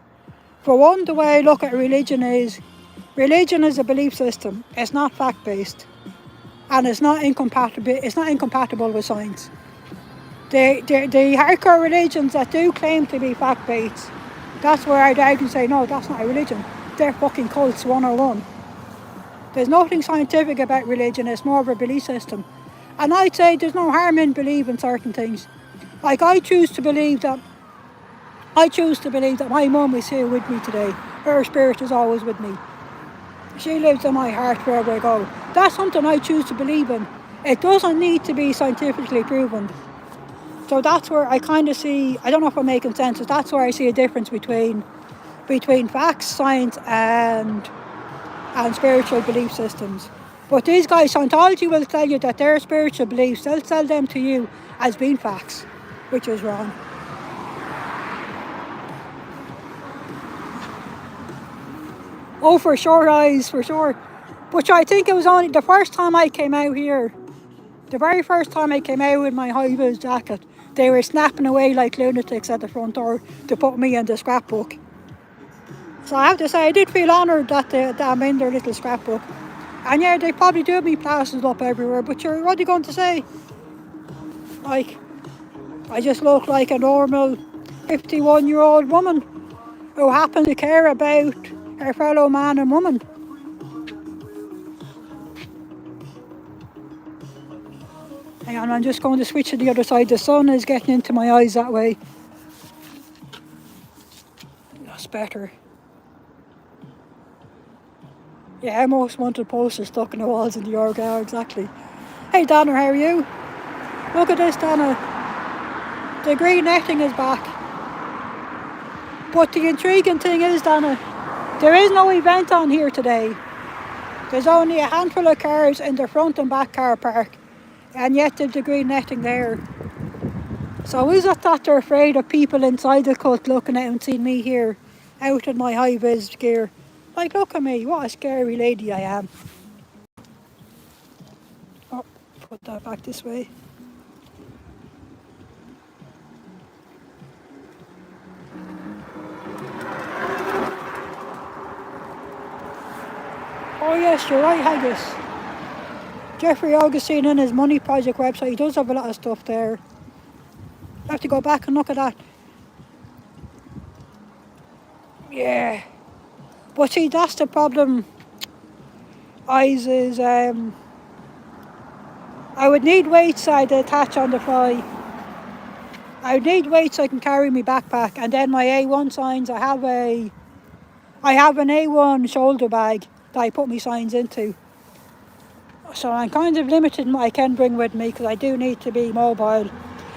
For one, the way I look at religion is a belief system. It's not fact-based. And it's not incompatible with science. The hardcore religions that do claim to be fact-based, that's where I'd argue and say, no, that's not a religion. They're fucking cults 101. There's nothing scientific about religion, it's more of a belief system. And I'd say there's no harm in believing certain things. Like I choose to believe that my mum is here with me today. Her spirit is always with me. She lives in my heart wherever I go. That's something I choose to believe in. It doesn't need to be scientifically proven. So that's where I kind of see, I don't know if I'm making sense, but that's where I see a difference between facts, science and spiritual belief systems. But these guys, Scientology will tell you that their spiritual beliefs, they'll sell them to you as being facts, which is wrong. Oh, for sure, guys, for sure. But I think it was only the first time I came out here, the very first time I came out with my high-vis jacket, they were snapping away like lunatics at the front door to put me in the scrapbook. So I have to say, I did feel honoured that I'm in their little scrapbook. And yeah, they probably do have me plastered up everywhere, but what are you going to say? Like, I just look like a normal 51-year-old woman who happens to care about her fellow man and woman. Hang on, I'm just going to switch to the other side. The sun is getting into my eyes that way. That's better. Yeah, most wanted posters stuck in the walls in the York are exactly. Hey Donna, how are you? Look at this, Donna. The green netting is back. But the intriguing thing is, Donna, there is no event on here today. There's only a handful of cars in the front and back car park, and yet there's the green netting there. So is it that they're afraid of people inside the cult looking out and seeing me here, out in my high-vis gear? Like, look at me, what a scary lady I am. Oh, put that back this way. Oh yes, you're right, Haggis. Jeffrey Augustine in his Money Project website, he does have a lot of stuff there. I have to go back and look at that. Yeah. But see, that's the problem, is I would need weights I'd attach on the fly. I would need weights I can carry my backpack, and then my A1 signs, I have an A1 shoulder bag that I put my signs into. So I'm kind of limited in what I can bring with me because I do need to be mobile.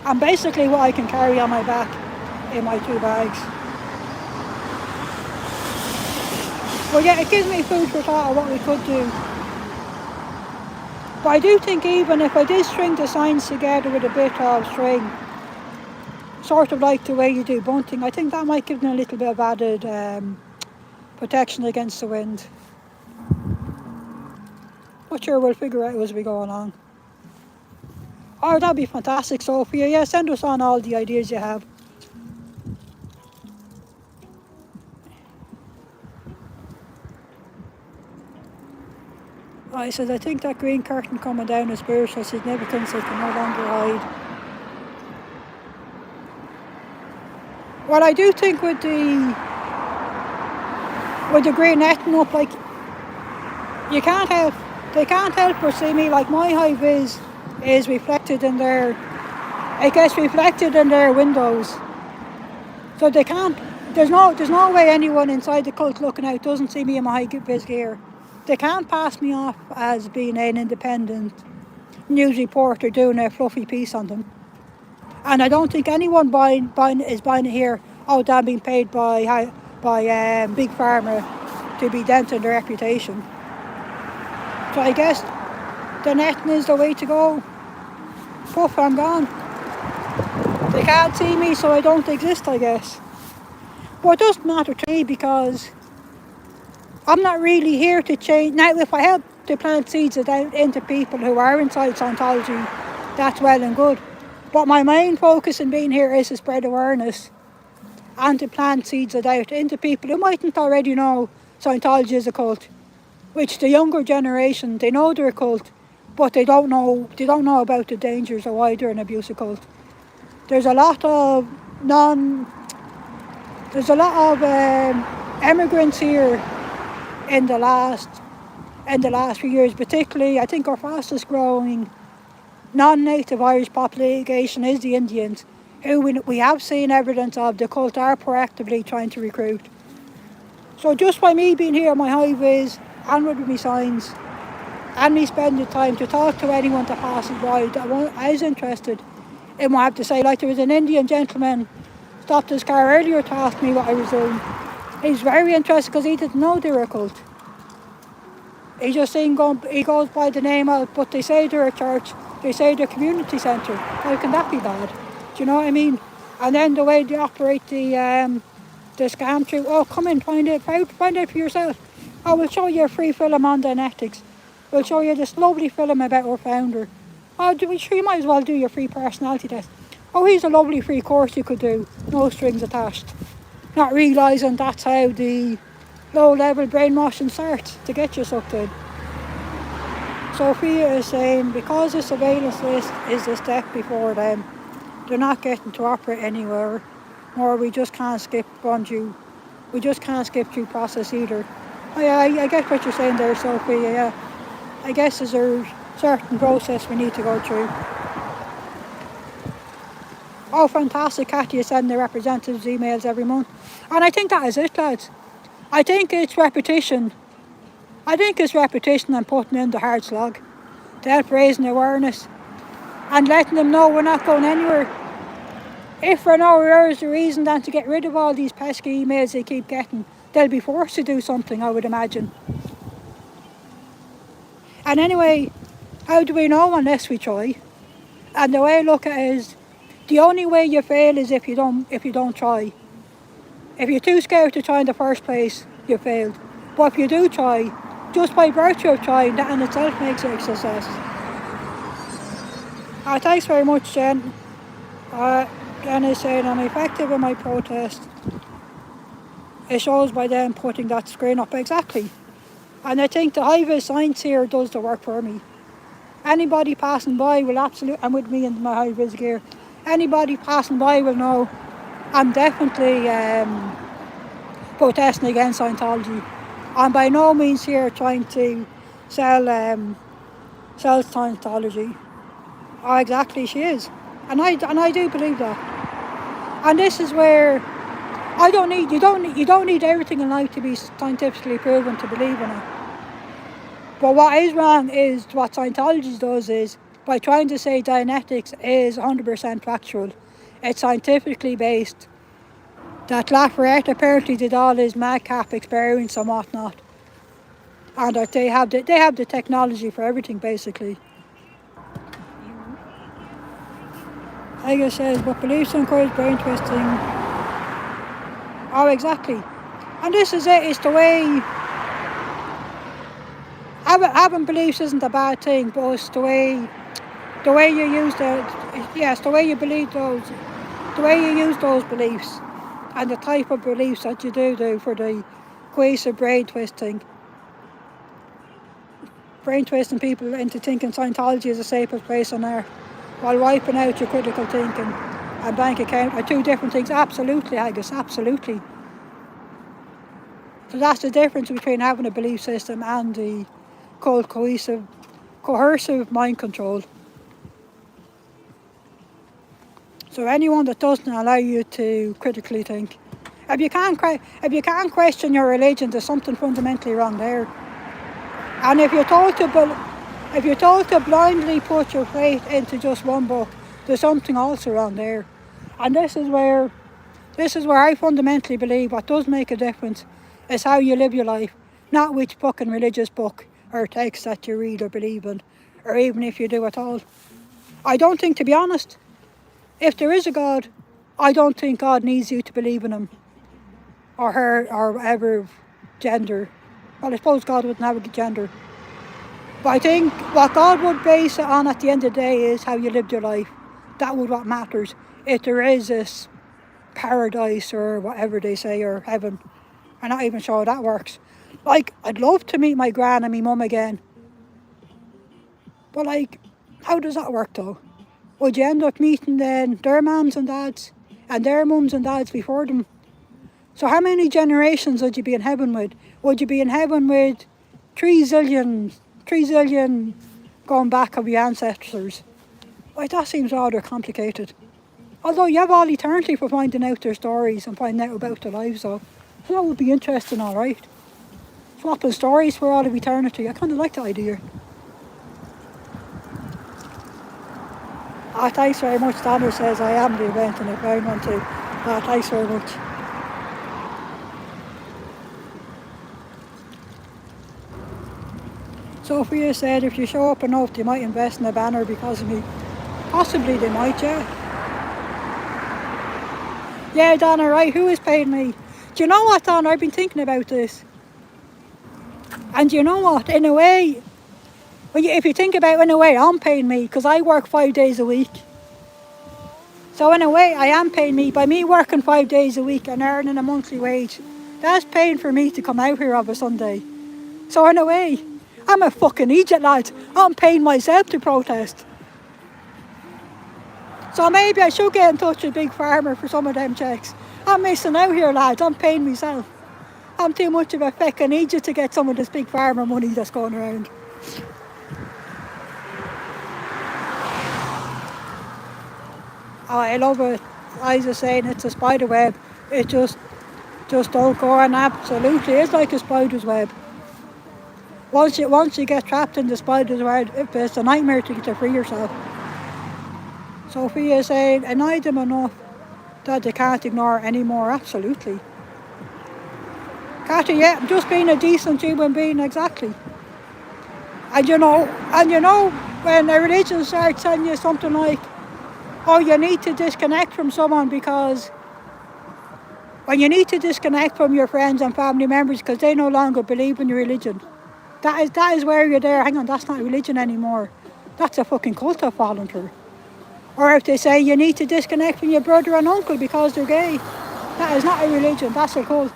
And basically what I can carry on my back in my 2 bags. Well, yeah, it gives me food for thought of what we could do. But I do think even if I did string the signs together with a bit of string, sort of like the way you do bunting, I think that might give them a little bit of added protection against the wind. But sure, we'll figure out as we go along. Oh, that'd be fantastic, Sophia. Yeah, send us on all the ideas you have. I said, I think that green curtain coming down is spiritual significance it can no longer hide. Well, I do think with the green netting up, like, they can't help but see me, like my hive is reflected in their, it gets reflected in their windows. So they can't, there's no way anyone inside the cult looking out doesn't see me in my high-vis gear. They can't pass me off as being an independent news reporter doing a fluffy piece on them. And I don't think anyone is buying it here, oh, they're being paid by Big Pharma to be denting their reputation. So I guess the netting is the way to go. Poof, I'm gone. They can't see me, so I don't exist, I guess. But it doesn't matter to me because I'm not really here to change. Now, if I help to plant seeds into people who are inside Scientology, that's well and good. But my main focus in being here is to spread awareness and to plant seeds out into people who mightn't already know Scientology is a cult. Which the younger generation, they know they're a cult, but they don't know about the dangers of why they're an abusive cult. There's a lot of immigrants here in the last few years, particularly. I think our fastest growing non-native Irish population is the Indians, who we have seen evidence of the cult are proactively trying to recruit. So just by me being here, my hive is, and with my signs, and me spending time to talk to anyone that passes by that I was interested in what I have to say. Like there was an Indian gentleman stopped his car earlier to ask me what I was doing. He's very interested because he didn't know they were a cult. He just seen he goes by the name of, but they say they're a church, they say they're a community centre. How can that be bad? Do you know what I mean? And then the way they operate the scam through, oh, come in, find out for yourself. Oh, we'll show you a free film on Dynetics. We'll show you this lovely film about our founder. Oh, you might as well do your free personality test. Oh, here's a lovely free course you could do, no strings attached. Not realising that's how the low-level brainwashing starts to get you sucked in. Sophia is saying, because the surveillance list is the step before them, they're not getting to operate anywhere, or we just can't skip due process either. I get what you're saying there, Sophia, yeah. I guess there's a certain process we need to go through. Oh, fantastic, Katia sending the representatives emails every month. And I think that is it, lads. I think it's repetition. And putting in the hard slog to help raising awareness and letting them know we're not going anywhere. If for no other reason than to get rid of all these pesky emails they keep getting, they'll be forced to do something, I would imagine. And anyway, how do we know unless we try? And the way I look at it is, the only way you fail is if you don't try. If you're too scared to try in the first place, you failed. But if you do try, just by virtue of trying, that in itself makes it a success. Thanks very much, Jen. Jen is saying I'm effective in my protest. It shows by them putting that screen up exactly. And I think the high-vis science here does the work for me. Anybody passing by will absolutely, and with me in my high-vis gear, anybody passing by will know I'm definitely protesting against Scientology. I'm by no means here trying to sell Scientology. Oh, exactly, she is, and I do believe that. And this is where you don't need everything in life to be scientifically proven to believe in it. But what is wrong is what Scientology does is by trying to say Dianetics is 100% factual. It's scientifically based. That Lafayette apparently did all his madcap experiments and whatnot, and that they have the technology for everything basically. Like I said, but beliefs encourage brain twisting. Oh, exactly. And this is it. It's the way having beliefs isn't a bad thing, but it's the way you use it's the way you believe those, the way you use those beliefs, and the type of beliefs that you do for the cohesive brain twisting people into thinking Scientology is the safest place on earth, while wiping out your critical thinking and bank account are two different things. Absolutely, Agus, absolutely. So that's the difference between having a belief system and the coercive mind control. So anyone that doesn't allow you to critically think, if you can't question your religion, there's something fundamentally wrong there. And if you're told to blindly put your faith into just one book, there's something also wrong there. And this is where I fundamentally believe what does make a difference is how you live your life, not which fucking religious book or text that you read or believe in, or even if you do at all. I don't think, to be honest, if there is a God, I don't think God needs you to believe in him or her or whatever gender. Well, I suppose God wouldn't have a gender. But I think what God would base it on at the end of the day is how you lived your life. That would what matters. If there is this paradise or whatever they say, or heaven, I'm not even sure how that works. Like, I'd love to meet my gran and my mum again. But like, how does that work though? Would you end up meeting then their mums and dads and their mums and dads before them? So how many generations would you be in heaven with? Would you be in heaven with 3 zillion going back of your ancestors? Like, that seems rather complicated. Although you have all eternity for finding out their stories and finding out about their lives, so that would be interesting, alright. Swapping stories for all of eternity, I kind of like the idea. Thanks very much. Daniel says I am the event and if I want to. Thanks very much. Sophia said if you show up enough they might invest in a banner because of me. Possibly they might, yeah. Yeah, Donna, right, who is paying me? Do you know what, Donna, I've been thinking about this. And you know what, in a way, if you think about it, in a way, I'm paying me because I work 5 days a week. So in a way, I am paying me. By me working 5 days a week and earning a monthly wage, that's paying for me to come out here on a Sunday. So in a way, I'm a fucking idiot, lads. I'm paying myself to protest. So maybe I should get in touch with Big Pharma for some of them checks. I'm missing out here, lads. I'm paying myself. I'm too much of a fucking idiot to get some of this Big Pharma money that's going around. Oh, I love it. I was just saying it's a spider web. It just don't go, and absolutely it's like a spider's web. Once you get trapped in the spider's web, it's a nightmare to free yourself. Sophia is saying, annoy them enough that they can't ignore anymore. Absolutely. Katy, yeah, just being a decent human being, exactly. And you know, when a religion starts telling you something like, oh, you need to disconnect from someone because, when you need to disconnect from your friends and family members because they no longer believe in your religion. That is where you're there. Hang on, that's not religion anymore. That's a fucking cult I've fallen through. Or if they say you need to disconnect from your brother and uncle because they're gay, that is not a religion, that's a cult.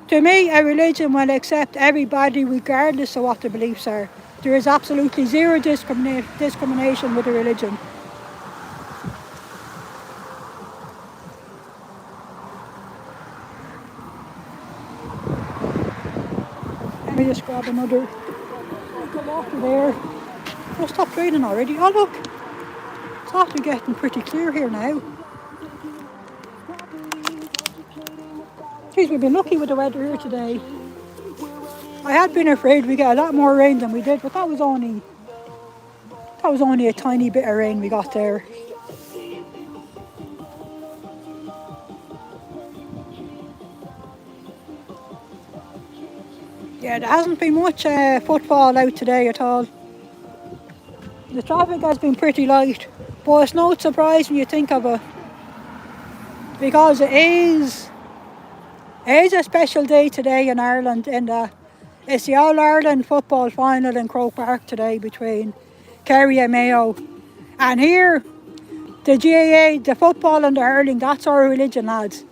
To me, a religion will accept everybody regardless of what their beliefs are. There is absolutely zero discrimination with a religion. me just grab another water there. Oh, stop raining already. Oh look, it's after getting pretty clear here now. Geez, we've been lucky with the weather here today. I had been afraid we get a lot more rain than we did, but that was only a tiny bit of rain we got there. Yeah, there hasn't been much footfall out today at all. The traffic has been pretty light, but it's no surprise when you think of it, because it is a special day today in Ireland, in that it's the All-Ireland football final in Croke Park today between Kerry and Mayo. And here, the GAA, the football and the hurling, that's our religion, lads.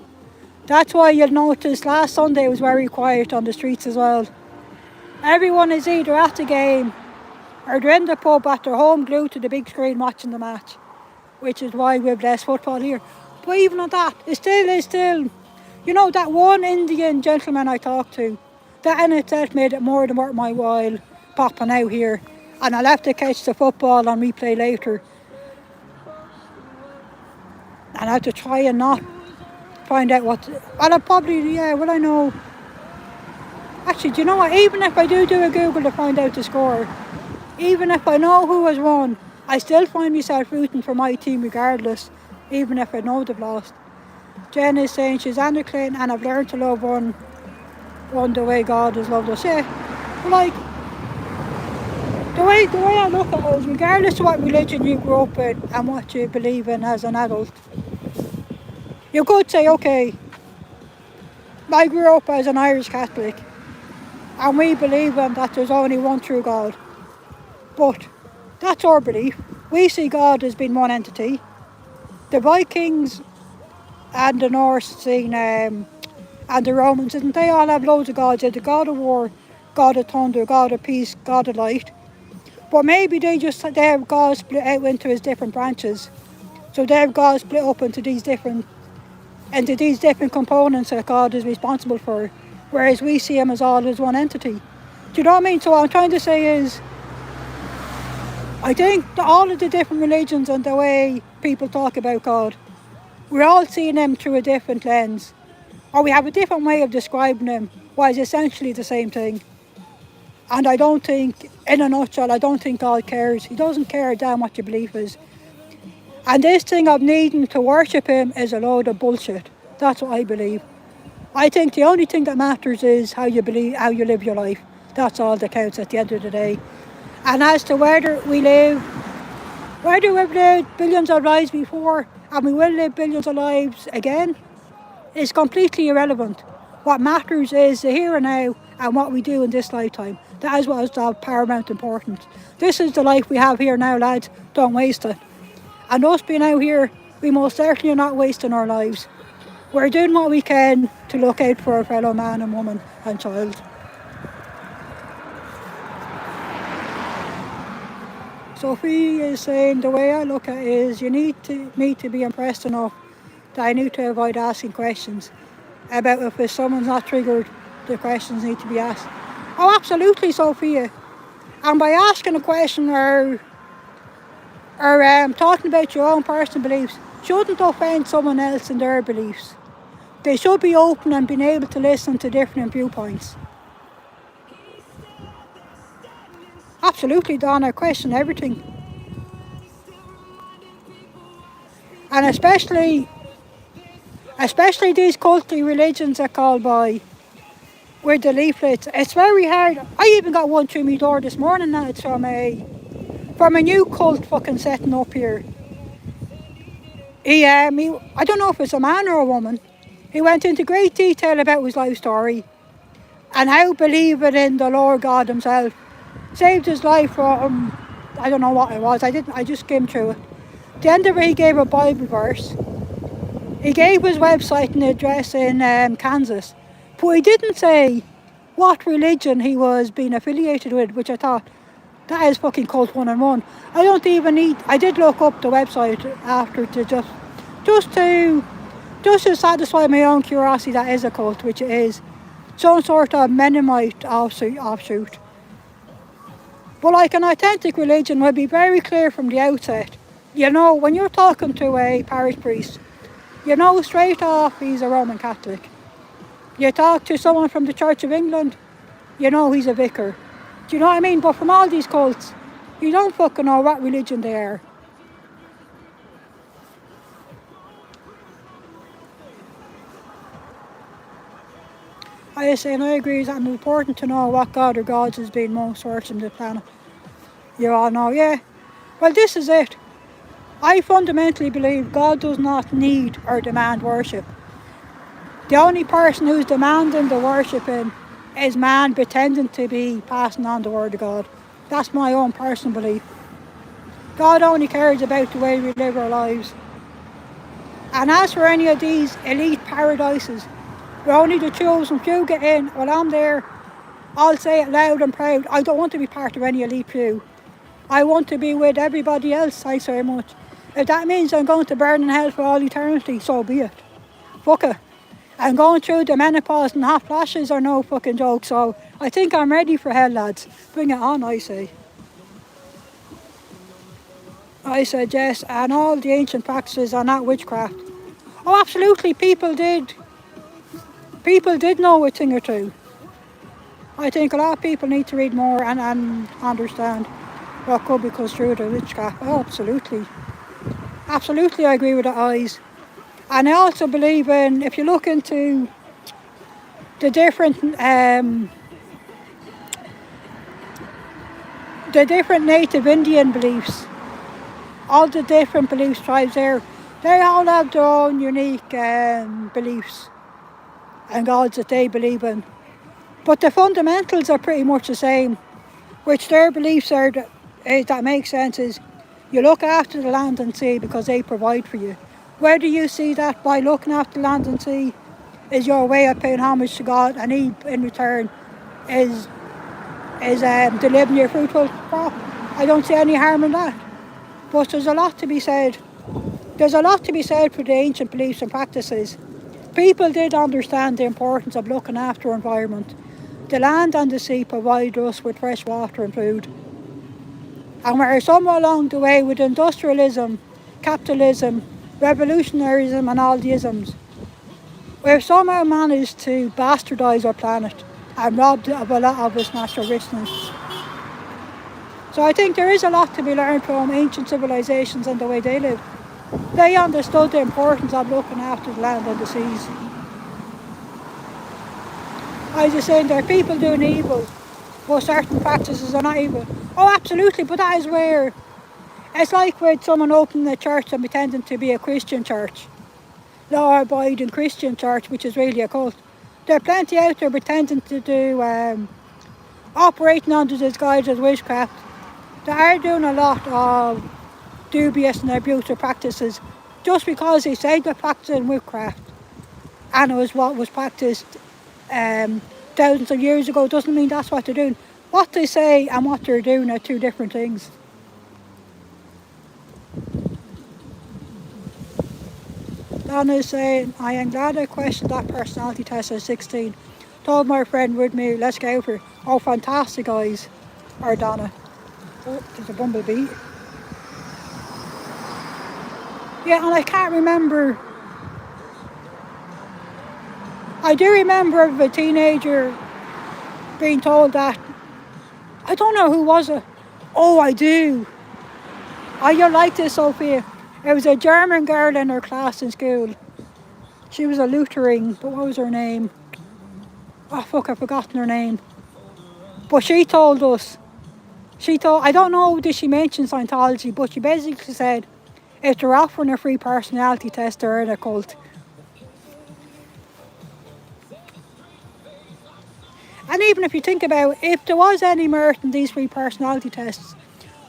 That's why you'll notice last Sunday it was very quiet on the streets as well. Everyone is either at the game or they're in the pub at their home, glued to the big screen watching the match, which is why we've less football here. But even at that, it still is you know, that one Indian gentleman I talked to, that in itself made it more than worth my while popping out here. And I'll have to catch the football on replay later. And I have to try and not find out what... Well, I'll probably... Yeah, well, I know... Actually, do you know what? Even if I do a Google to find out the score, even if I know who has won, I still find myself rooting for my team regardless, even if I know they've lost. Jen is saying she's Anna Clinton and I've learned to love one the way God has loved us. Yeah, but like, the way I look at it is, regardless of what religion you grew up in and what you believe in as an adult, you could say, okay, I grew up as an Irish Catholic and we believe in that there's only one true God. But that's our belief. We see God as being one entity. The Vikings and the Norse seen, and the Romans, and they all have loads of gods. They're the God of war, God of thunder, God of peace, God of light. But maybe they have God split out into his different branches. So they have God split up into these different components that God is responsible for, whereas we see him as all as one entity. Do you know what I mean? So what I'm trying to say is, I think that all of the different religions and the way people talk about God, we're all seeing him through a different lens, or we have a different way of describing him, while it's essentially the same thing. And I don't think, in a nutshell, I don't think God cares. He doesn't care damn what your belief is. And this thing of needing to worship him is a load of bullshit. That's what I believe. I think the only thing that matters is how you live your life. That's all that counts at the end of the day. And as to whether we've lived billions of lives before and we will live billions of lives again, is completely irrelevant. What matters is the here and now and what we do in this lifetime. That is what is of paramount importance. This is the life we have here now, lads. Don't waste it. And us being out here, we most certainly are not wasting our lives. We're doing what we can to look out for our fellow man and woman and child. Sophie is saying, the way I look at it is, you need me to be impressed enough that I need to avoid asking questions about if someone's not triggered, the questions need to be asked. Oh, absolutely, Sophia. And by asking a question or talking about your own personal beliefs shouldn't offend someone else in their beliefs. They should be open and being able to listen to different viewpoints. Absolutely, Donna, question everything. And especially these culty religions are called by, with the leaflets. It's very hard. I even got one through my door this morning now. It's from a new cult fucking setting up here. I don't know if it's a man or a woman. He went into great detail about his life story and how believing in the Lord God himself saved his life from, I don't know what it was. I just skimmed through it. At the end of it, he gave a Bible verse. He gave his website and address in Kansas. But he didn't say what religion he was being affiliated with, which I thought, that is fucking cult 101. I don't even need... I did look up the website after to just to satisfy my own curiosity that is a cult, which it is. some sort of Mennonite offshoot. But like an authentic religion will be very clear from the outset. You know, when you're talking to a parish priest, you know straight off he's a Roman Catholic. You talk to someone from the Church of England, you know he's a vicar. Do you know what I mean? But from all these cults, you don't fucking know what religion they are. I say, and I agree that it's important to know what god or gods is being most worshipped on the planet. You all know, yeah. Well, this is it. I fundamentally believe God does not need or demand worship. The only person who's demanding the worshipping is man pretending to be passing on the word of God. That's my own personal belief. God only cares about the way we live our lives. And as for any of these elite paradises, where only the chosen few get in, well, I'm there. I'll say it loud and proud. I don't want to be part of any elite few. I want to be with everybody else, I say much. If that means I'm going to burn in hell for all eternity, so be it. Fuck it. And going through the menopause and hot flashes are no fucking joke, so I think I'm ready for hell, lads. Bring it on, I say. I suggest, and all the ancient practices are not witchcraft. Oh, absolutely, people did know a thing or two. I think a lot of people need to read more and understand what could be construed as witchcraft. Oh, absolutely. Absolutely, I agree with the eyes. And I also believe in, if you look into the different native Indian beliefs, all the different belief tribes there, they all have their own unique beliefs and gods that they believe in. But the fundamentals are pretty much the same, which their beliefs are, that makes sense, is you look after the land and sea because they provide for you. Where do you see that? By looking after the land and sea is your way of paying homage to God, and he in return is delivering you a fruitful crop. I don't see any harm in that. But there's a lot to be said. There's a lot to be said for the ancient beliefs and practices. People did understand the importance of looking after our environment. The land and the sea provide us with fresh water and food. And we're somewhere along the way with industrialism, capitalism, revolutionarism and all the isms, we've somehow managed to bastardise our planet and robbed it of a lot of its natural richness. So I think there is a lot to be learned from ancient civilizations and the way they lived. They understood the importance of looking after the land and the seas. I was just saying there are people doing evil, but certain practices are not evil. Oh, absolutely, but that is where it's like with someone opening a church and pretending to be a Christian church, law-abiding Christian church, which is really a cult. There are plenty out there pretending to do, operating under the disguise of witchcraft. They are doing a lot of dubious and abusive practices just because they say they're practicing witchcraft and it was what was practiced thousands of years ago doesn't mean that's what they're doing. What they say and what they're doing are two different things. Donna is saying, I am glad I questioned that personality test at 16. Told my friend with me, let's go for it. Oh, fantastic, guys. Or Donna. Oh, there's a bumblebee. Yeah, and I can't remember. I do remember of a teenager being told that. I don't know who was it. Oh, I do. Oh, you're like this, Sophia. It was a German girl in her class in school. She was a Lutheran, but what was her name? Oh, fuck, I've forgotten her name. But she told us, I don't know, did she mention Scientology, but she basically said, if they're offering a free personality test, they're in a cult. And even if you think about it, if there was any merit in these free personality tests,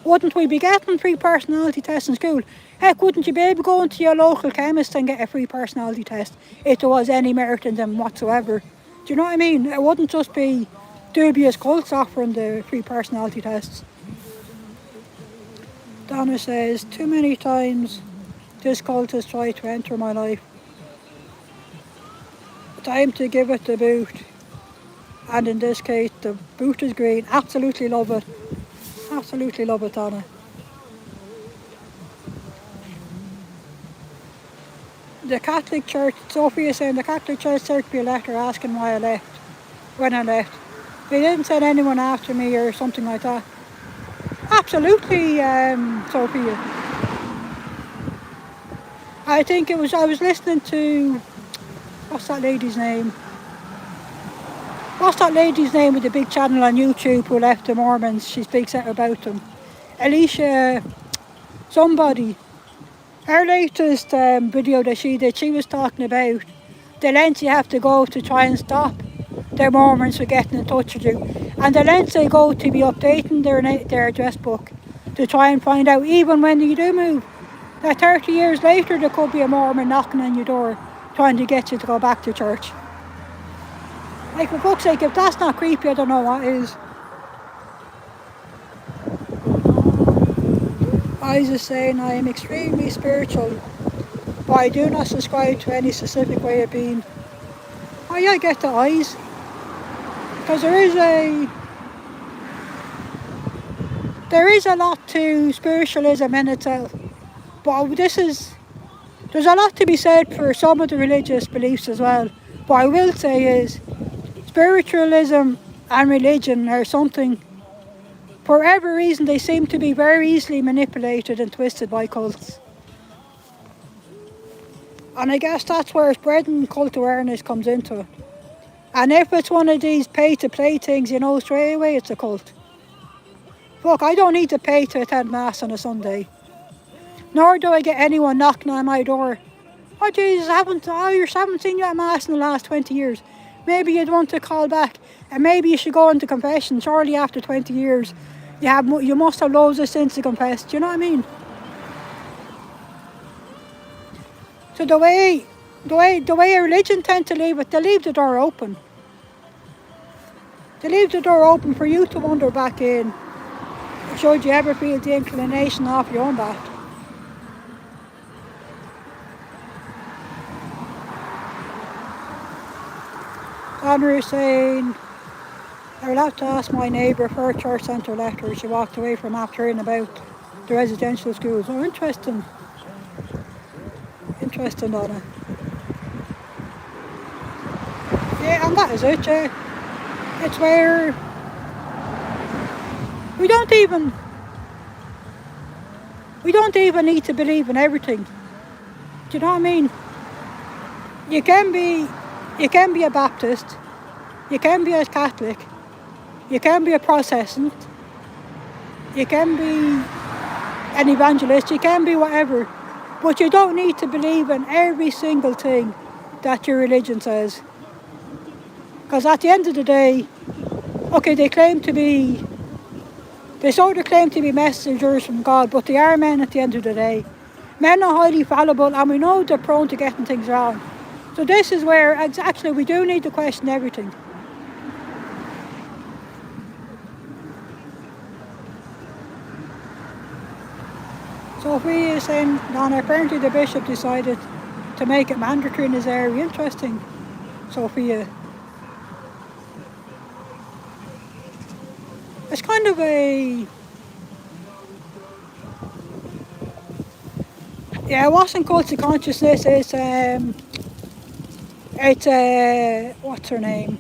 wouldn't we be getting free personality tests in school? Heck, wouldn't you be able to go into your local chemist and get a free personality test if there was any merit in them whatsoever? Do you know what I mean? It wouldn't just be dubious cults offering the free personality tests. Donna says, too many times this cult has tried to enter my life. Time to give it the boot. And in this case, the boot is green. Absolutely love it. Absolutely love it, Donna. The Catholic Church, Sophie is saying the Catholic Church sent me a letter asking why I left, when I left. They didn't send anyone after me or something like that. Absolutely, Sophia. I think it was, I was listening to, what's that lady's name? What's that lady's name with the big channel on YouTube who left the Mormons? She speaks out about them. Alicia, somebody. Her latest video that she did, she was talking about the lengths you have to go to try and stop the Mormons from getting in touch with you. And the lengths they go to be updating their address book to try and find out, even when you do move, that 30 years later there could be a Mormon knocking on your door trying to get you to go back to church. Like, for fuck's sake, if that's not creepy, I don't know what is. I was just saying I am extremely spiritual, but I do not subscribe to any specific way of being. Oh yeah, I get the eyes. Because there is a lot to spiritualism in itself. But there's a lot to be said for some of the religious beliefs as well. What I will say is, spiritualism and religion are something, for whatever reason, they seem to be very easily manipulated and twisted by cults. And I guess that's where spreading cult awareness comes into it. And if it's one of these pay-to-play things, you know straight away it's a cult. Look, I don't need to pay to attend Mass on a Sunday. Nor do I get anyone knocking on my door. Oh Jesus, I haven't seen you at Mass in the last 20 years. Maybe you'd want to call back, and maybe you should go into confession. Surely after 20 years, you must have loads of sins to confess. Do you know what I mean? So the way a religion tend to leave it, they leave the door open. They leave the door open for you to wander back in, should you ever feel the inclination off your own bat. Andrew is saying, I will have to ask my neighbour if her church sent her letter she walked away from after hearing about the residential schools. Oh, interesting. Interesting, Donna. Yeah, and that is it, yeah. It's where we don't even need to believe in everything. Do you know what I mean? You can be a Baptist, you can be a Catholic, you can be a Protestant, you can be an evangelist, you can be whatever, but you don't need to believe in every single thing that your religion says. Because at the end of the day, okay, they sort of claim to be messengers from God, but they are men at the end of the day. Men are highly fallible, and we know they're prone to getting things wrong. So this is where actually we do need to question everything. Sophia is saying, Donna, apparently the bishop decided to make it mandatory in his area. Interesting, Sophia. It's kind of it wasn't cult of consciousness, it's what's her name?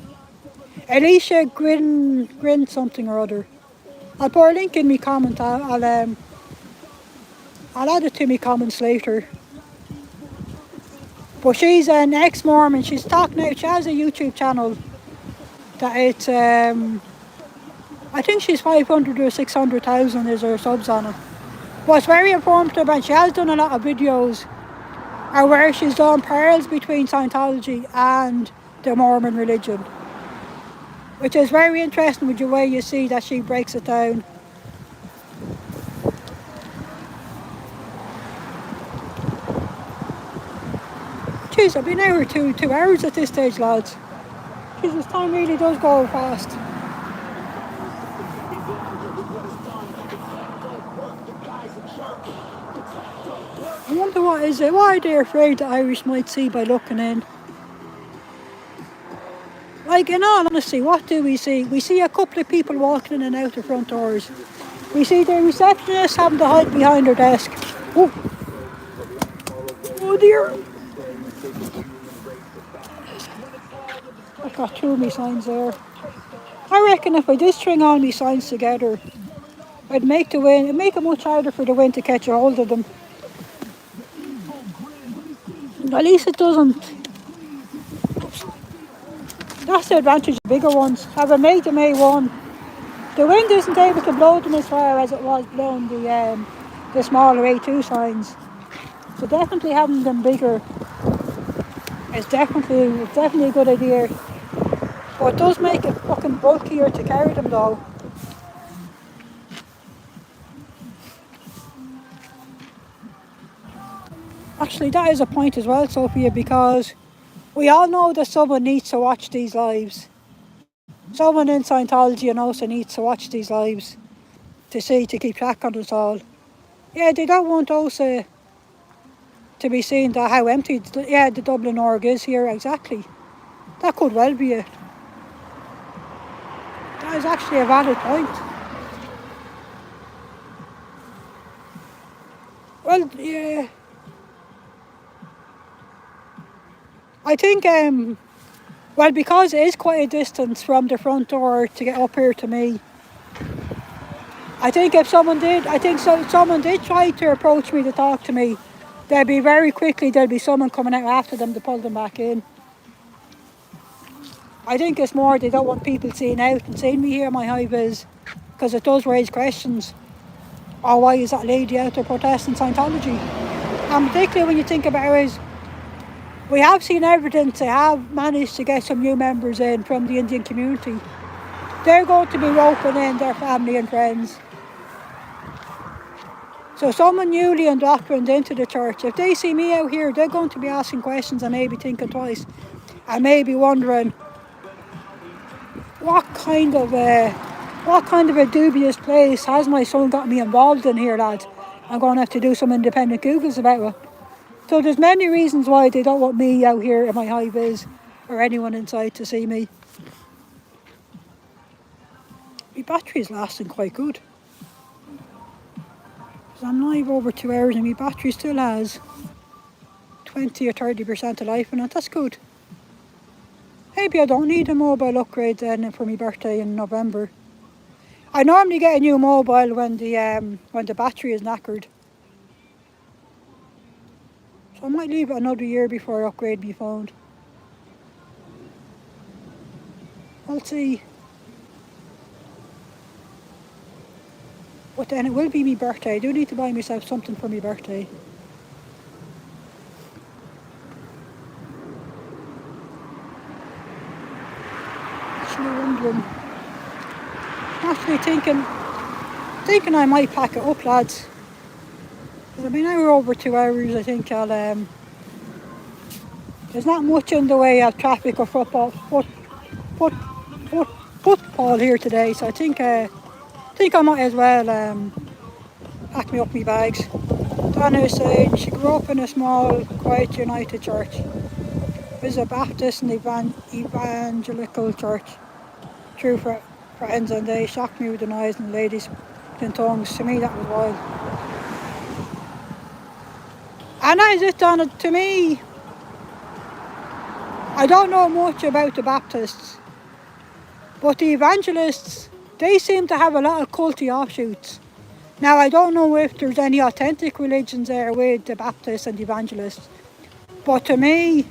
Alicia Grin something or other. I'll put a link in my comment, I'll add it to my comments later. But she's an ex-Mormon, she's talking out, she has a YouTube channel that it's, I think she's 500 or 600,000 is her subs on it. But it's very informative, and she has done a lot of videos where she's done parallels between Scientology and the Mormon religion, which is very interesting with the way you see that she breaks it down. Jeez, I've been over 2 hours at this stage, lads. Jesus, time really does go fast. I wonder what is it? What are they afraid the Irish might see by looking in? like, in all honesty, what do we see? We see a couple of people walking in and out the front doors. We see the receptionist having to hide behind her desk. Oh, oh dear. I've got two of my signs there. I reckon if I did string all my signs together, it'd make it much harder for the wind to catch a hold of them. At least it doesn't. That's the advantage of bigger ones. Having made them A1, the wind isn't able to blow them as far as it was blowing the smaller A2 signs. So definitely having them bigger is definitely a good idea. But it does make it fucking bulkier to carry them though. Actually, that is a point as well, Sophia, because we all know that someone needs to watch these lives. Someone in Scientology and also needs to watch these lives to keep track on us all. Yeah, they don't want also to be seeing that how empty the Dublin org is here, exactly. That could well be it. That is actually a valid point. Well, yeah. I think, well, because it is quite a distance from the front door to get up here to me, I think if someone did try to approach me to talk to me, there'd be someone coming out after them to pull them back in. I think it's more they don't want people seeing me here, my high vis, because it does raise questions. Or why is that lady out there protesting Scientology? And particularly when you think about it, we have seen evidence they have managed to get some new members in from the Indian community. They're going to be roping in their family and friends. So someone newly indoctrinated into the church, if they see me out here, they're going to be asking questions and maybe thinking twice. And maybe wondering, what kind of a dubious place has my son got me involved in here, lads? I'm going to have to do some independent Googles about it. So there's many reasons why they don't want me out here in my high vis or anyone inside to see me. My battery is lasting quite good. I'm live over 2 hours and my battery still has 20 or 30% of life in it. That's good. Maybe I don't need a mobile upgrade then for my birthday in November. I normally get a new mobile when the battery is knackered. So I might leave it another year before I upgrade my phone. I'll see. But then it will be my birthday. I do need to buy myself something for my birthday. Actually thinking I might pack it up, lads. I mean, now we're over 2 hours. I think I'll there's not much in the way of traffic or football here today, so I think I might as well pack me up my bags. Donna is saying she grew up in a small, quiet United church. It was a Baptist and evangelical church. True friends, and they shocked me with the noise and ladies in tongues. To me, that was wild. And I just done it. To me, I don't know much about the Baptists, but the evangelists, they seem to have a lot of culty offshoots. Now, I don't know if there's any authentic religions there with the Baptists and the evangelists, but to me,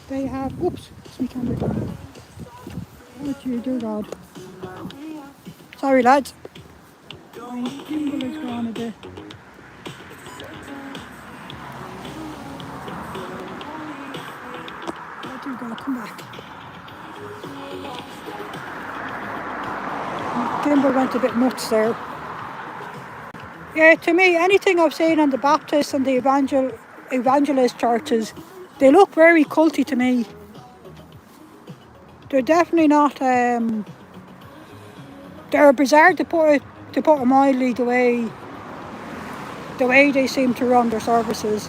they have. Oops, my camera down. What you do, God? Sorry, lads. My gimbal is gone a bit. What you gotta come back? My gimbal went a bit nuts there. Yeah, to me, anything I've seen on the Baptist and the evangelist churches, they look very culty to me. They're definitely not. They're bizarre to put it mildly. The way they seem to run their services.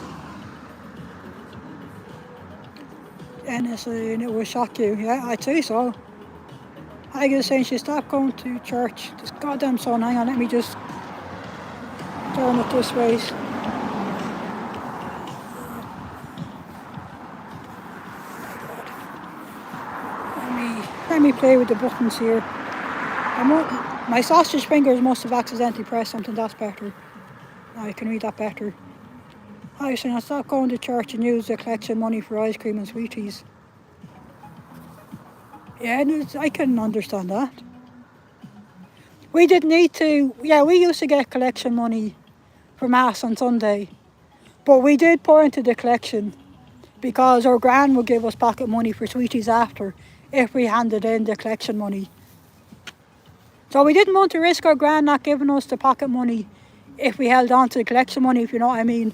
NSA, and it will shock you. Yeah, I'd say so. Maggie was saying she stopped going to church. This goddamn sun, hang on, let me just turn it this way. Let me play with the buttons here. My sausage fingers must have accidentally pressed something. That's better. I can read that better. I was saying I stopped going to church and use the collection money for ice cream and sweeties. Yeah, I can understand that. We didn't need to. Yeah, we used to get collection money for Mass on Sunday. But we did pour into the collection because our gran would give us pocket money for sweeties after if we handed in the collection money. So we didn't want to risk our gran not giving us the pocket money if we held on to the collection money, if you know what I mean.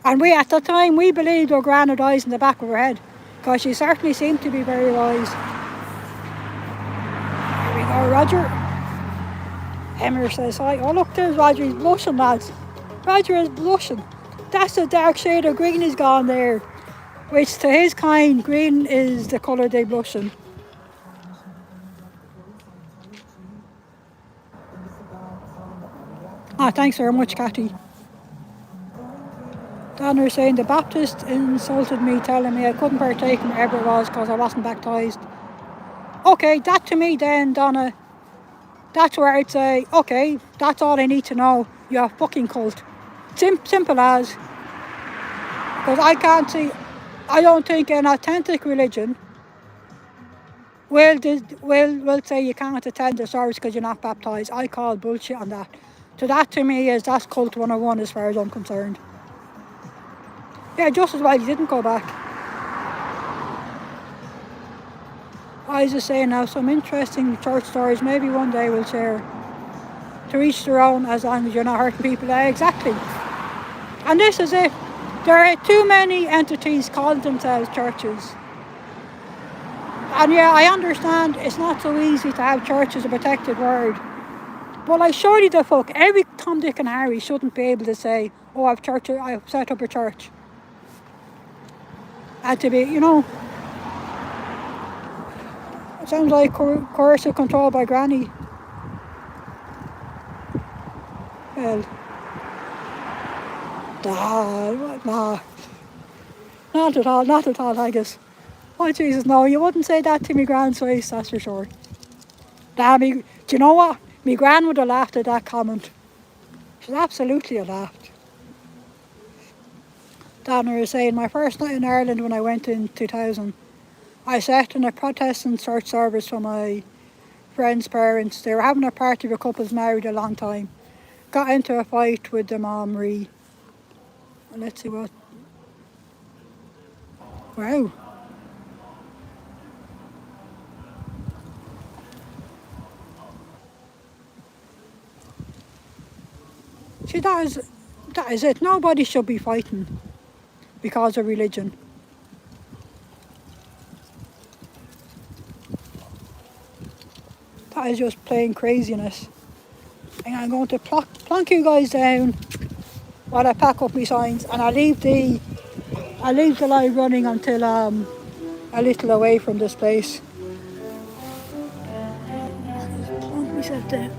And we, at the time, we believed our gran had eyes in the back of her head because she certainly seemed to be very wise. Here we go, Roger. Emmer says hi. Oh look, there's Roger, he's blushing, lads. Roger is blushing. That's the dark shade of green he's gone there. Which to his kind, green is the colour they blush in. Thanks very much, Cathy. Donner saying the Baptist insulted me, telling me I couldn't partake in whatever it was because I wasn't baptised. Okay, that to me then, Donna, that's where I'd say, okay, that's all I need to know. You're a fucking cult. Simple as. Because I don't think an authentic religion will say you can't attend the service because you're not baptised. I call bullshit on that. So that to me that's cult 101 as far as I'm concerned. Yeah, just as well he didn't go back. I was just saying now some interesting church stories maybe one day we'll share. To each their own as long as you're not hurting people. Exactly. And this is it. There are too many entities calling themselves churches. And yeah, I understand it's not so easy to have church as a protected word. But like surely the fuck, every Tom, Dick and Harry shouldn't be able to say, oh, I've set up a church. And to be, it sounds like coercive control by Granny. Well, nah. Not at all, I guess. Oh, Jesus, no, you wouldn't say that to me Gran's face, that's for sure. Do you know what? Me Gran would have laughed at that comment. She'd absolutely have laughed. Donna was saying, my first night in Ireland when I went in 2000, I sat in a Protestant church service for my friend's parents. They were having a party with couples married a long time. Got into a fight with the mom, Ree. Let's see what... Wow. See, that is it. Nobody should be fighting because of religion. That is just plain craziness. And I'm going to plonk you guys down while I pack up my signs, and I'll leave the live running until a little away from this place. Plonk myself down.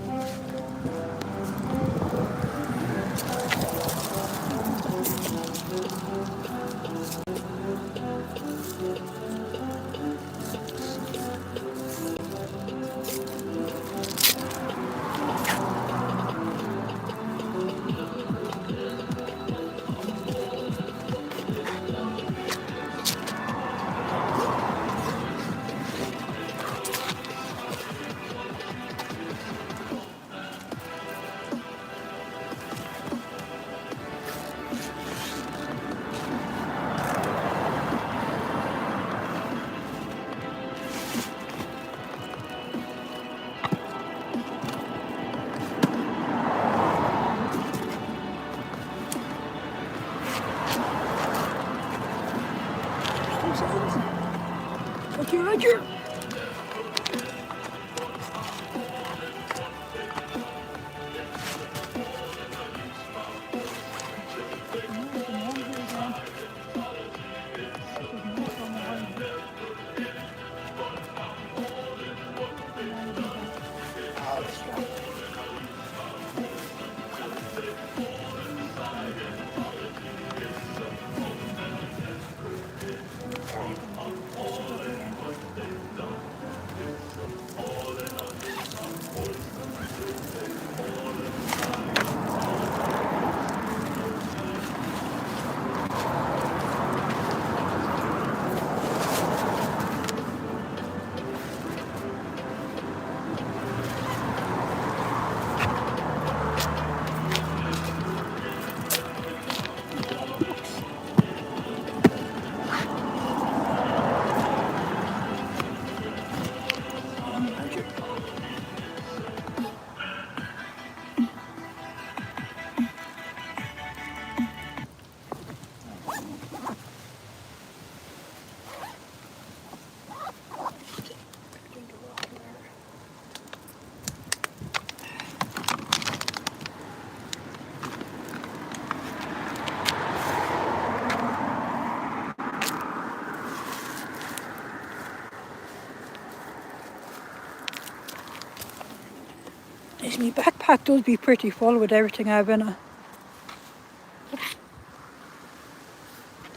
My backpack does be pretty full with everything I've in it.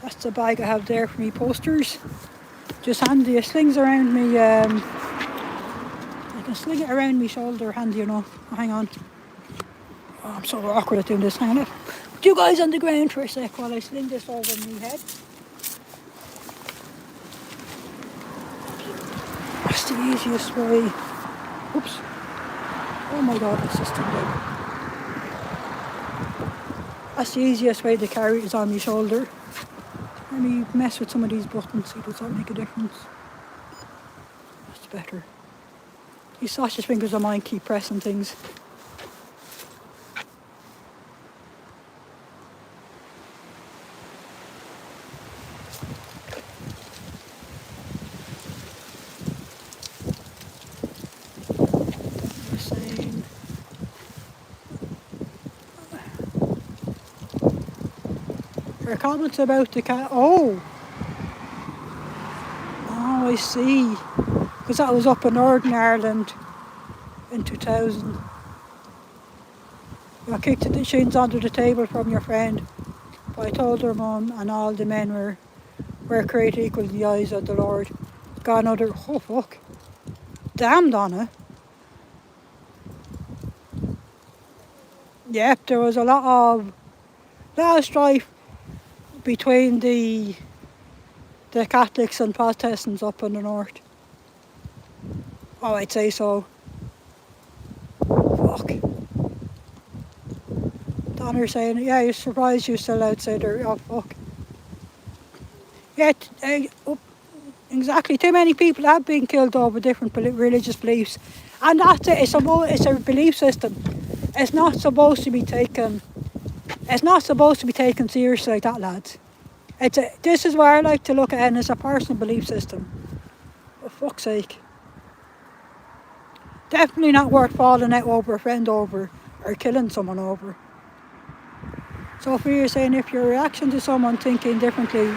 That's the bag I have there for me posters. Just handy. It slings around me. I can sling it around my shoulder handy enough. Oh, hang on. Oh, I'm so awkward at doing this. Hang on. Put you guys on the ground for a sec while I sling this over my head. That's the easiest way. Oops. Oh my god, it's just too big. That's the easiest way to carry it is on my shoulder. Let me mess with some of these buttons, see does that make a difference. That's better. These sausage fingers of mine keep pressing things. There are comments about the cat. Oh, I see. Because that was up in Northern Ireland in 2000. I kicked the shins under the table from your friend. But I told her mum and all the men were created equal in the eyes of the Lord. Got another. Oh fuck. Damn, Donna. Yep, there was a lot of strife between the Catholics and Protestants up in the north. Oh, I'd say so. Fuck. Donner saying, yeah, you're surprised you're still outside there. Oh, fuck. Yeah, exactly. Too many people have been killed over different religious beliefs. And that's it. It's a belief system. It's not supposed to be taken seriously like that, lads. This is where I like to look at it as a personal belief system. For fuck's sake. Definitely not worth falling out over a friend over or killing someone over. So if you're saying if your reaction to someone thinking differently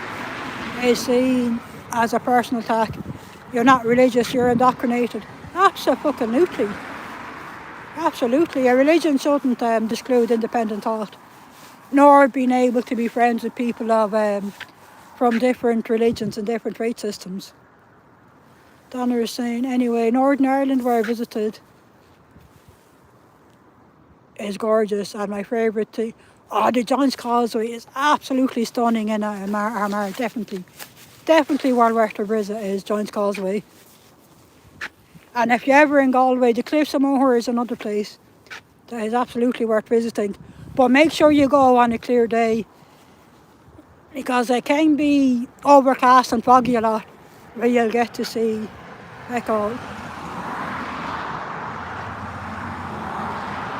is seen as a personal attack, you're not religious, you're indoctrinated. Absolutely. Absolutely. A religion shouldn't exclude independent thought, nor being able to be friends with people from different religions and different faith systems. Donna is saying, anyway, Northern Ireland where I visited is gorgeous, and my favourite thing, the John's Causeway is absolutely stunning in Armagh, definitely well worth a visit is John's Causeway. And if you're ever in Galway, the Cliffs of Moher is another place that is absolutely worth visiting. But make sure you go on a clear day, because it can be overcast and foggy a lot, where you'll get to see all.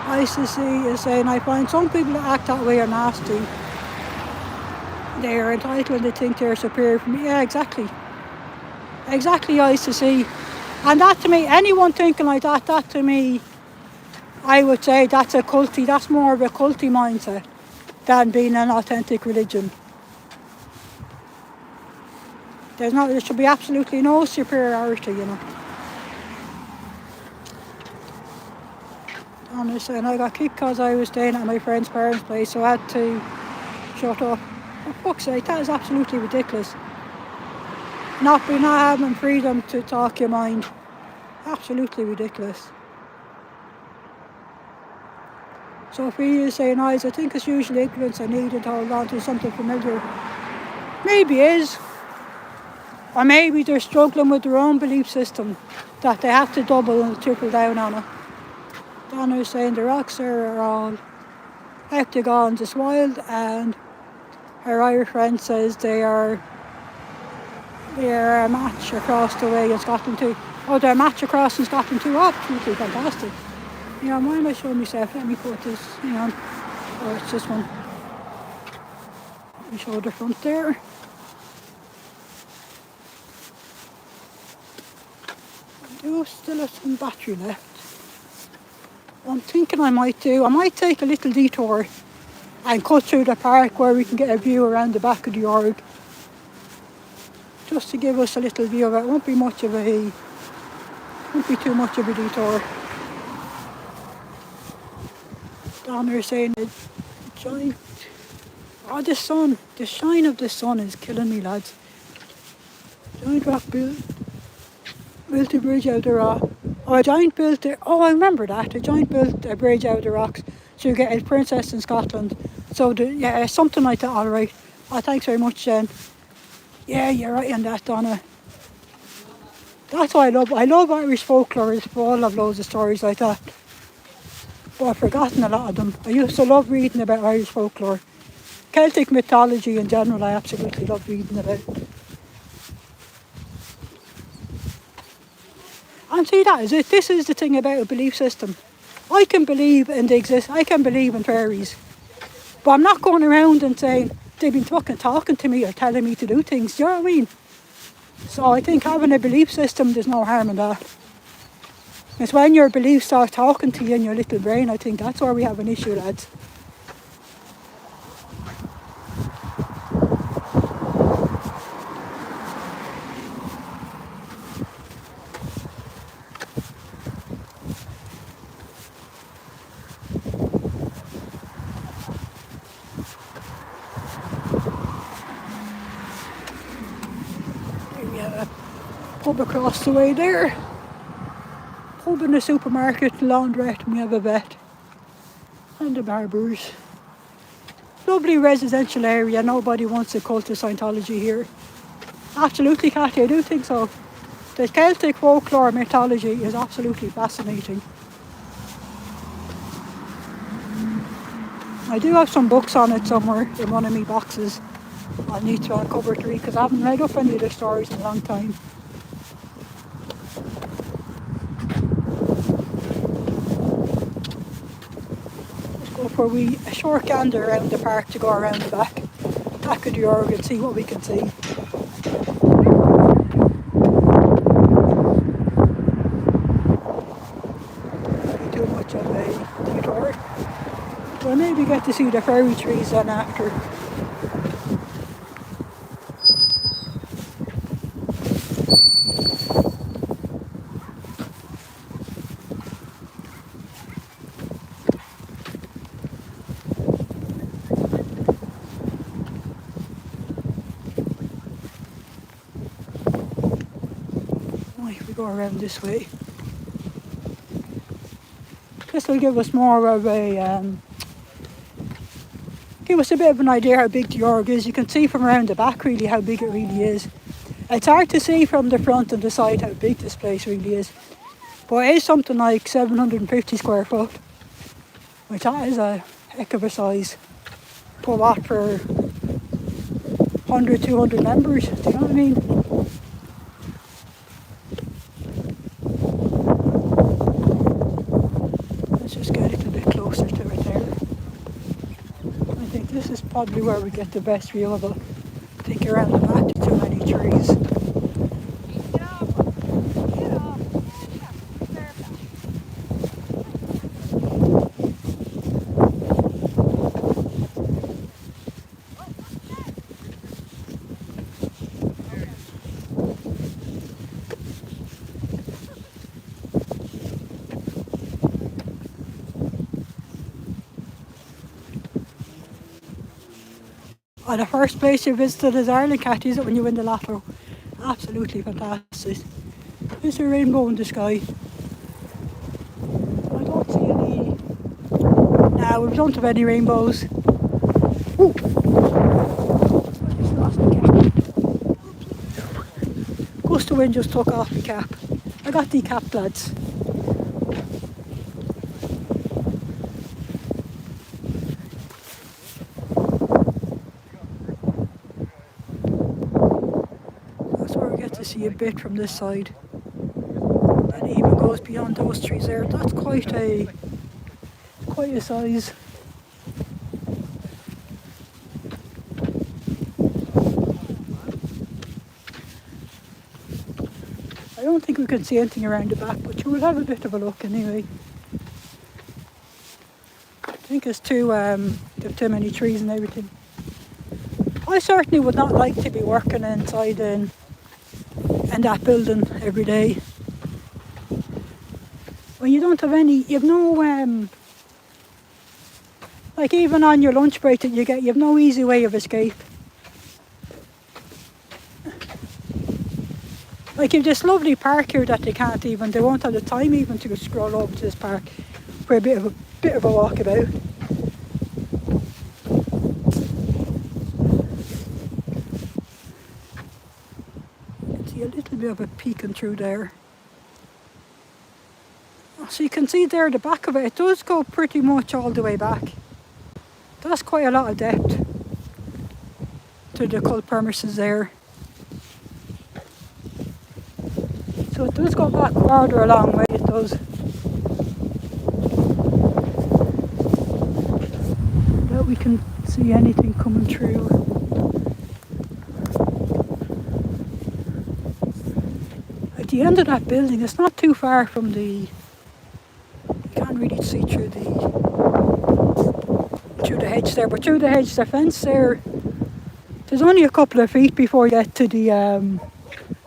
ICC is saying, I find some people that act that way are nasty. They are entitled and they think they're superior from me. Yeah, exactly. Exactly, ICC. And that to me, anyone thinking like that to me, I would say that's more of a culty mindset than being an authentic religion. There should be absolutely no superiority, you know. Honestly, and I got kicked because I was staying at my friend's parents' place, so I had to shut up. For fuck's sake, that is absolutely ridiculous. Not having freedom to talk your mind. Absolutely ridiculous. So for you saying eyes, I think it's usually ignorance I needed to hold on to something familiar. Maybe is. Or maybe they're struggling with their own belief system that they have to double and triple down on it. Donna is saying the rocks are all hectagons, it's wild, and her Irish friend says they are a match across the way in Scotland too. Oh, they're a match across in Scotland too. Oh, absolutely fantastic. Yeah, why am I showing myself? Let me put this, hang on. Oh, it's this one. Let me show the front there. I do still have some battery left. I'm thinking I might take a little detour and cut through the park where we can get a view around the back of the org. Just to give us a little view of it. It won't be too much of a detour. Down there saying the giant. Oh, the sun. The shine of the sun is killing me, lads. Giant rock built a bridge out of the rock. Oh, a giant built it. Oh, I remember that. A giant built a bridge out of the rocks to get a princess in Scotland. So, yeah, something like that, alright. Oh, thanks very much, Jen. Yeah, you're right on that, Donna. That's what I love. I love Irish folklore. It's full of loads of stories like that. But I've forgotten a lot of them. I used to love reading about Irish folklore. Celtic mythology in general, I absolutely love reading about. And see, that is it. This is the thing about a belief system. I can believe in I can believe in fairies. But I'm not going around and saying they've been fucking talking to me or telling me to do things. Do you know what I mean? So I think having a belief system, there's no harm in that. It's when your beliefs start talking to you in your little brain, I think that's where we have an issue, lads. We have a pub across the way there. Pub in the supermarket, laundrette, and we have a vet. And the barbers. Lovely residential area, nobody wants a cult of Scientology here. Absolutely, Cathy, I do think so. The Celtic folklore mythology is absolutely fascinating. I do have some books on it somewhere in one of my boxes. I'll need to uncover to read because I haven't read up any of the stories in a long time. Go for a short gander around the park to go around the back of the org and see what we can see. Not too much of a detour. We'll maybe get to see the fairy trees then after. Go around this way. This will give us more of a give us a bit of an idea how big the org is. You can see from around the back really how big it really is. It's hard to see from the front and the side how big this place really is, but it is something like 750 square foot, which that is a heck of a size. For what, for 100, 200 members, do you know what I mean? Probably where we get the best view of it. I think around the back there's too many trees. Oh, the first place you visited is Ireland, Cathy, is it, when you win the lotto? Absolutely fantastic. There's a rainbow in the sky. I don't see any. No, we don't have any rainbows. Ooh. I just lost my cap. Gust of wind just took off my cap. I got the cap, lads. See a bit from this side, and it even goes beyond those trees there. That's quite a size. I don't think we can see anything around the back, but you will have a bit of a look anyway. I think it's too many trees and everything. I certainly would not like to be working inside in that building every day. When you don't have any, you have no Like even on your lunch break that you get, you have no easy way of escape. Like you've this lovely park here that they won't have the time even to scroll over to this park for a bit of a walkabout. You can see a little bit of a peeking through there. So you can see there the back of it, it does go pretty much all the way back. That's quite a lot of depth to the cult premises there. So it does go back farther a long way, it does. But we can see anything coming through. At the end of that building, it's not too far from the... You can't really see through the hedge there, but through the hedge, the fence there, there's only a couple of feet before you get to the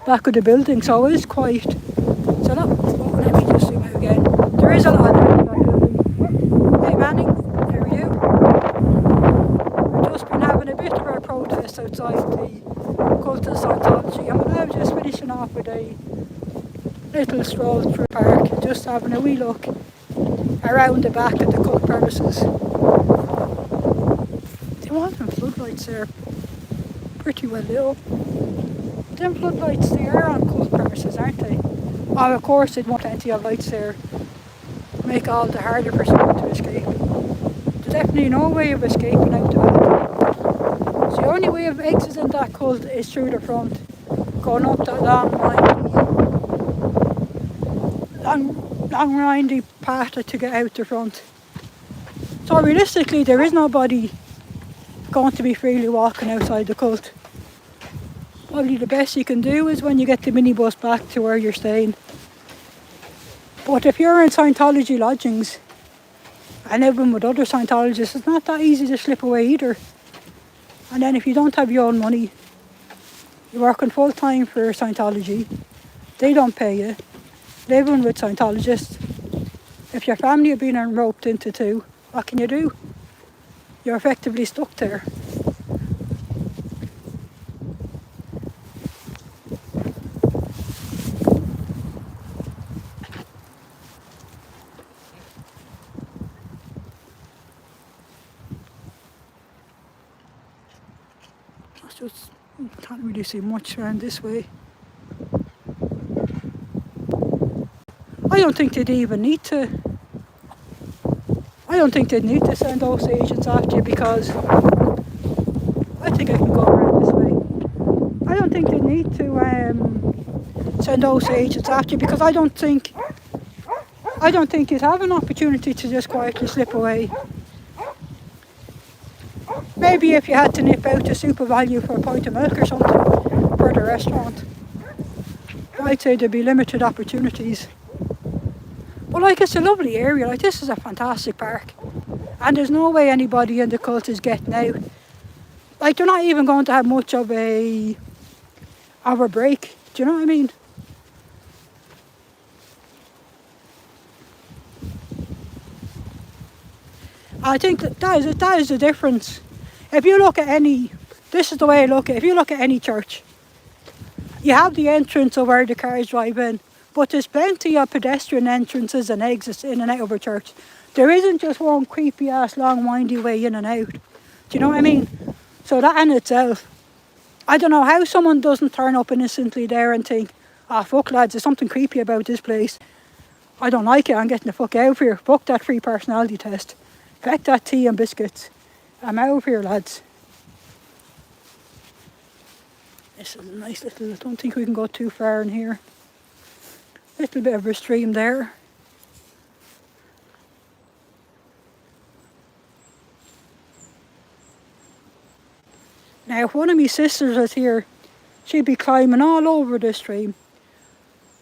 back of the building, so it is quite... So that, let me just zoom out again. There is a lot of that building. Hey Manning, how are you? We've just been having a bit of a protest outside the cult of Scientology, and we're now just finishing off with a little stroll through the park, just having a wee look around the back of the cult premises. They want them floodlights there, pretty well lit up. Them floodlights, they are on cult premises, aren't they? Oh, of course they'd want plenty of lights there. Make all the harder for someone to escape. There's definitely no way of escaping out the back. So the only way of exiting that cult is through the front, going up that long windy path to get out the front. So realistically, there is nobody going to be freely walking outside the cult. Probably the best you can do is when you get the minibus back to where you're staying. But if you're in Scientology lodgings and living with other Scientologists, it's not that easy to slip away either. And then if you don't have your own money, you're working full time for Scientology, they don't pay you, living with Scientologists. If your family are being roped into too, what can you do? You're effectively stuck there. Just can't really see much around this way. I don't think they'd even need to. I don't think they'd need to send those agents after you, because I think I can go around this way. I don't think they'd need to send those agents after you, because I don't think you'd have an opportunity to just quietly slip away. Maybe if you had to nip out to Super Value for a pint of milk or something for the restaurant. I'd say there'd be limited opportunities. But like, it's a lovely area, like this is a fantastic park. And there's no way anybody in the cult is getting out. Like they're not even going to have much of a break. Do you know what I mean? I think that is the difference. If you look at this is the way I look at it, if you look at any church, you have the entrance of where the cars drive in, but there's plenty of pedestrian entrances and exits in and out of a church. There isn't just one creepy ass long windy way in and out. Do you know what I mean? So that in itself, I don't know how someone doesn't turn up innocently there and think, ah, fuck lads, there's something creepy about this place. I don't like it, I'm getting the fuck out of here. Fuck that free personality test. Feck that tea and biscuits. I'm out of here, lads. This is a nice little, I don't think we can go too far in here. Little bit of a stream there. Now if one of my sisters was here, she'd be climbing all over the stream.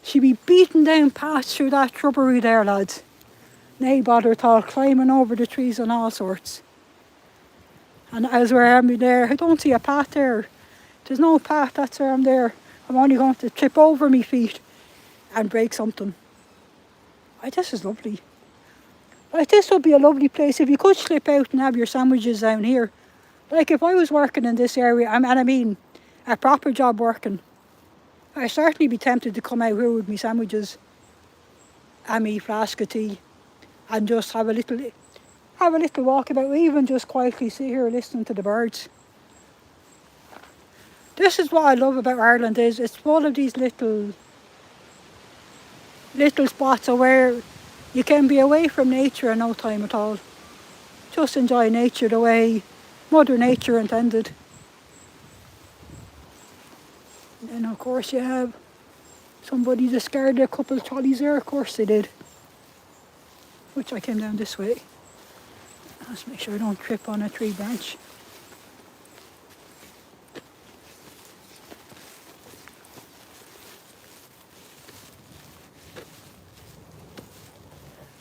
She'd be beating down paths through that shrubbery there, lads. Nae bother at all, climbing over the trees and all sorts. And as we're having there, I don't see a path there. There's no path, that's where I'm there. I'm only going to trip over my feet and break something. This is lovely. Like, this would be a lovely place if you could slip out and have your sandwiches down here. Like, if I was working in this area, and I mean a proper job working, I'd certainly be tempted to come out here with me sandwiches and me flask of tea and just have a little walk about, even just quietly sit here listening to the birds. This is what I love about Ireland, is it's full of these little spots where you can be away from nature in no time at all. Just enjoy nature the way Mother Nature intended. And then of course you have somebody discarded a couple of trolleys there, of course they did. Which I came down this way. Let's make sure I don't trip on a tree branch.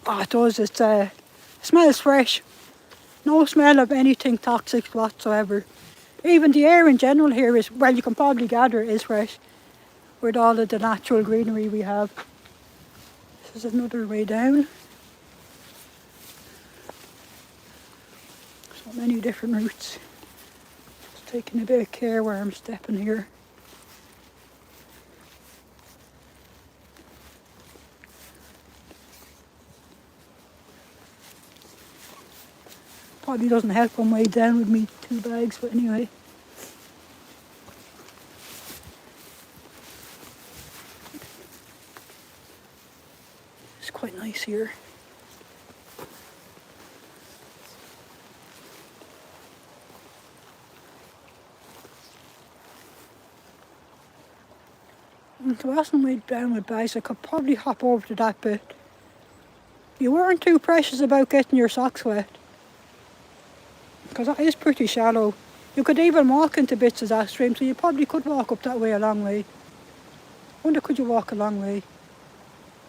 Oh, it does. It smells fresh. No smell of anything toxic whatsoever. Even the air in general here is, well, you can probably gather it is fresh with all of the natural greenery we have. This is another way down. So many different routes. Just taking a bit of care where I'm stepping here. Probably doesn't help on way down with me 2 bags, but anyway. It's quite nice here. If I wasn't weighed down with bags, I could probably hop over to that bit. You weren't too precious about getting your socks wet, because that is pretty shallow. You could even walk into bits of that stream, so you probably could walk up that way a long way. Wonder, could you walk a long way?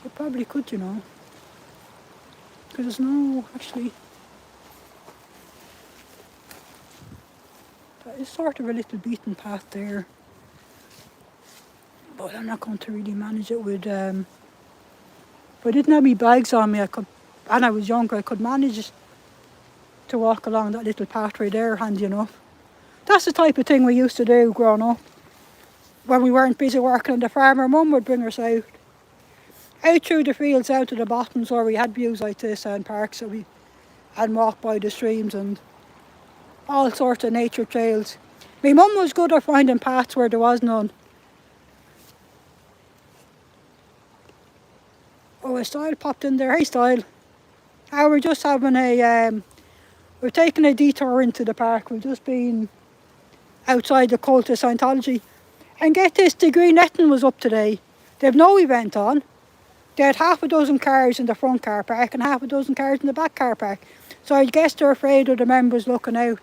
You probably could, you know. Because there's no, actually... That is sort of a little beaten path there. But I'm not going to really manage it with... If I didn't have my bags on me, and I was younger, I could manage to walk along that little pathway there, handy enough. That's the type of thing we used to do growing up. When we weren't busy working on the farm, our mum would bring us out through the fields, out to the bottoms where we had views like this, and parks that we and walk by the streams and all sorts of nature trails. My mum was good at finding paths where there was none. Oh, a Style popped in there. Hey, Style. We're just having we're taking a detour into the park. We've just been outside the cult of Scientology. And get this, the green netting was up today. They've no event on. They had half a dozen cars in the front car park and half a dozen cars in the back car park. So I guess they're afraid of the members looking out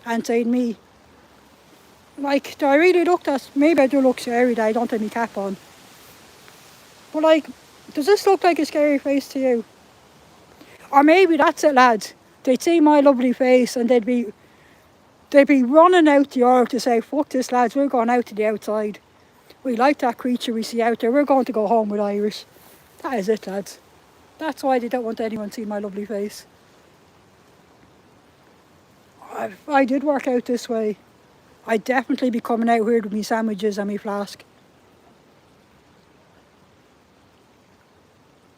and saying me. Like, do I really look that? Maybe I do look scary that I don't have my cap on. But like, does this look like a scary face to you? Or maybe that's it, lads. They'd see my lovely face and they'd be running out the yard to say, fuck this, lads, we're going out to the outside. We like that creature we see out there. We're going to go home with Iris. That is it, lads. That's why they don't want anyone to see my lovely face. If I did work out this way, I'd definitely be coming out here with me sandwiches and me flask.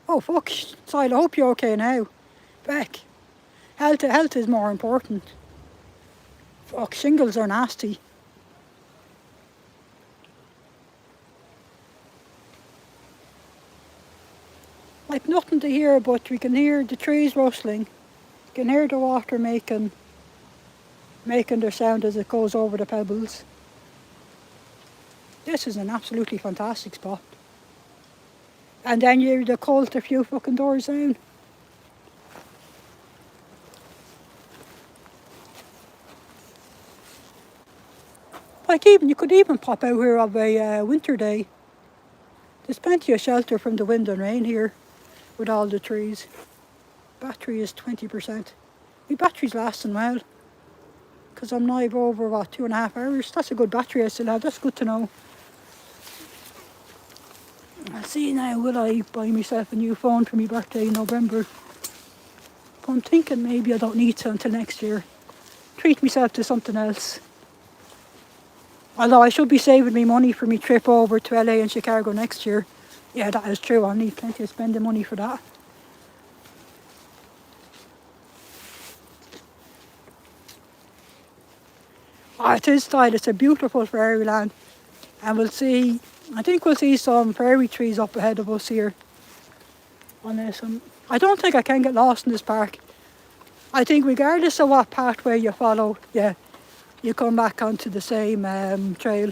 Oh, fuck. Sile, I hope you're okay now. Beck. Health is more important. Fuck, shingles are nasty. Like nothing to hear, but we can hear the trees rustling. You can hear the water making their sound as it goes over the pebbles. This is an absolutely fantastic spot. And then you're the cult a few fucking doors down. Like you could even pop out here of a winter day. There's plenty of shelter from the wind and rain here with all the trees. Battery is 20%. My battery's lasting well. Because I'm now over, 2.5 hours. That's a good battery I still have. That's good to know. I'll see now, will I buy myself a new phone for my birthday in November? But I'm thinking maybe I don't need to until next year. Treat myself to something else. Although I should be saving me money for my trip over to LA and Chicago next year. Yeah, that is true. I'll need plenty of spending money for that. Oh, it is style. It's a beautiful prairie land. And I think we'll see some prairie trees up ahead of us here. I don't think I can get lost in this park. I think regardless of what pathway you follow, yeah, you come back onto the same trail.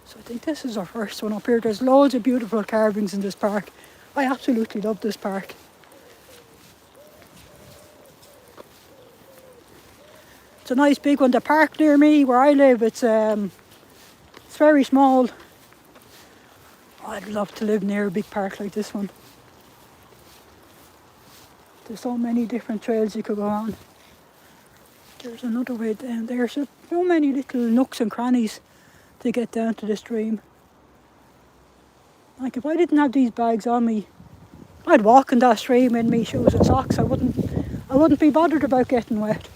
So I think this is our first one up here. There's loads of beautiful carvings in this park. I absolutely love this park. It's a nice big one. The park near me, where I live, it's very small. I'd love to live near a big park like this one. There's so many different trails you could go on. There's another way down there. So many little nooks and crannies to get down to the stream. Like if I didn't have these bags on me, I'd walk in that stream in me shoes and socks. I wouldn't be bothered about getting wet.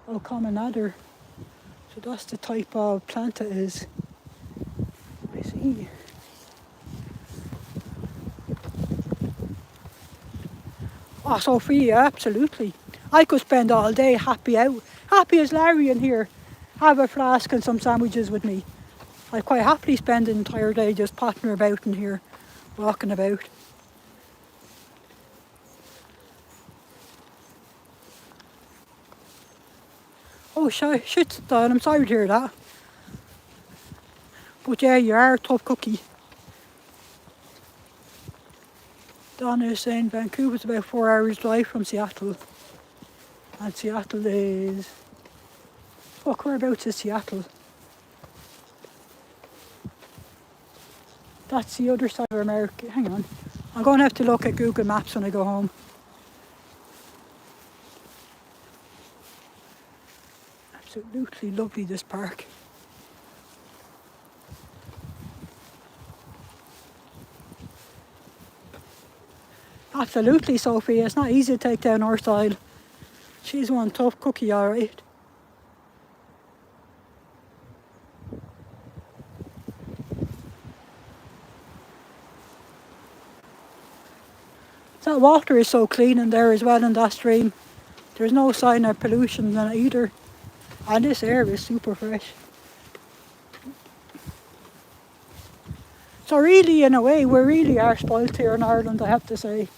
Oh, common adder. So that's the type of plant it is. I see. Oh, Sophia, absolutely. I could spend all day happy as Larry in here. Have a flask and some sandwiches with me. I'd quite happily spend the entire day just pottering about in here, walking about. Oh shit, Don, I'm sorry to hear that. But yeah, you are a tough cookie. Donna is saying Vancouver's about 4 hours drive from Seattle. And Seattle is... Fuck, whereabouts is Seattle? That's the other side of America. Hang on. I'm going to have to look at Google Maps when I go home. Absolutely lovely, this park. Absolutely, Sophie. It's not easy to take down her style. She's one tough cookie, alright. That water is so clean in there as well in that stream. There's no sign of pollution in it either. And this air is super fresh. So really, in a way, we really are spoilt here in Ireland, I have to say.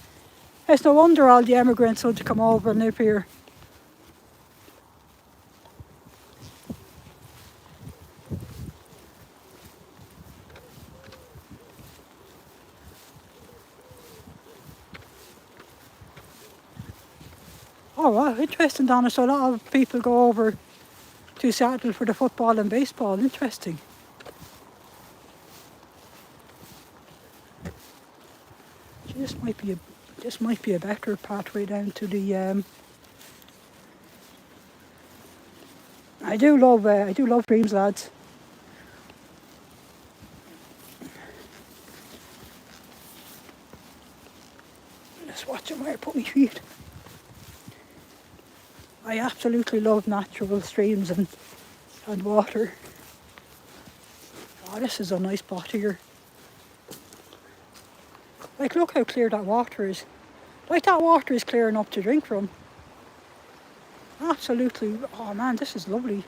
It's no wonder all the emigrants want to come over and live here. Oh wow, interesting, Donna. So a lot of people go over to Seattle for the football and baseball. Interesting. This might be a better pathway down to the I do love dreams, lads. Just watching where I put my feet. I absolutely love natural streams and water. Oh, this is a nice spot here. Like, look how clear that water is. Like, that water is clear enough to drink from. Absolutely. Oh man, this is lovely.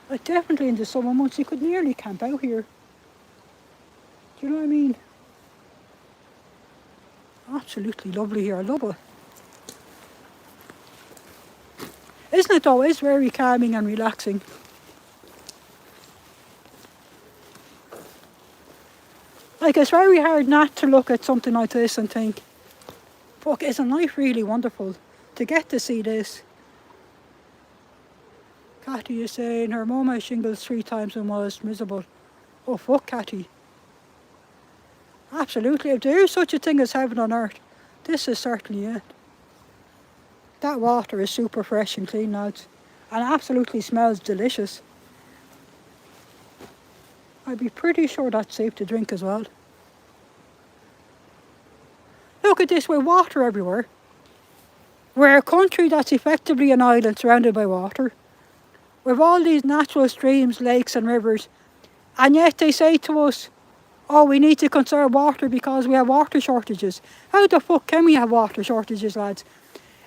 Like, definitely in the summer months you could nearly camp out here. Do you know what I mean? Absolutely lovely here. I love it. Isn't it though? It's very calming and relaxing. Like, it's very hard not to look at something like this and think, fuck, isn't life really wonderful to get to see this? Catty is saying her mum has shingles 3 times and was miserable. Oh fuck, Catty. Absolutely, if there is such a thing as heaven on earth, this is certainly it. That water is super fresh and clean, lads, and absolutely smells delicious. I'd be pretty sure that's safe to drink as well. Look at this, with water everywhere. We're a country that's effectively an island surrounded by water. With all these natural streams, lakes and rivers. And yet they say to us, oh, we need to conserve water because we have water shortages. How the fuck can we have water shortages, lads?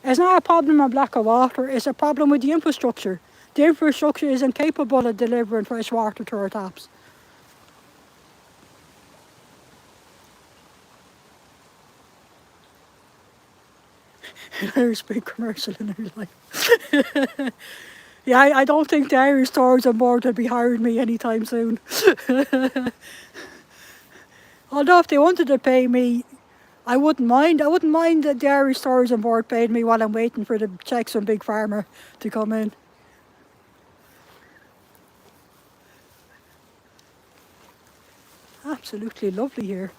It's not a problem of lack of water, it's a problem with the infrastructure. The infrastructure is incapable of delivering fresh water to our taps. There's a big commercial in her life. Yeah, I don't think the Irish Stores on Board will be hiring me anytime soon. Although if they wanted to pay me, I wouldn't mind. I wouldn't mind that the Irish Stores on Board paid me while I'm waiting for the checks from Big Pharma to come in. Absolutely lovely here.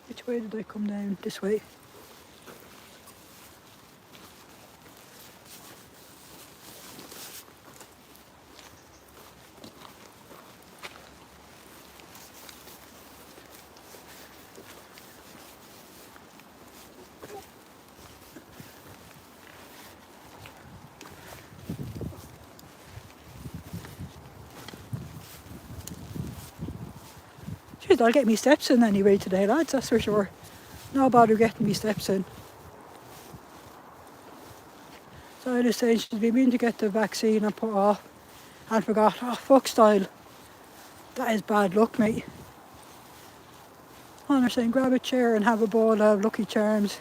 Which way did I come down? This way. Jeez, I'll get me steps in anyway today, lads, that's for sure. No bother getting me steps in. So I just said she'd be meaning to get the vaccine and put off and forgot. Oh, fuck style. That is bad luck, mate. Oh, they're saying grab a chair and have a bowl of Lucky Charms.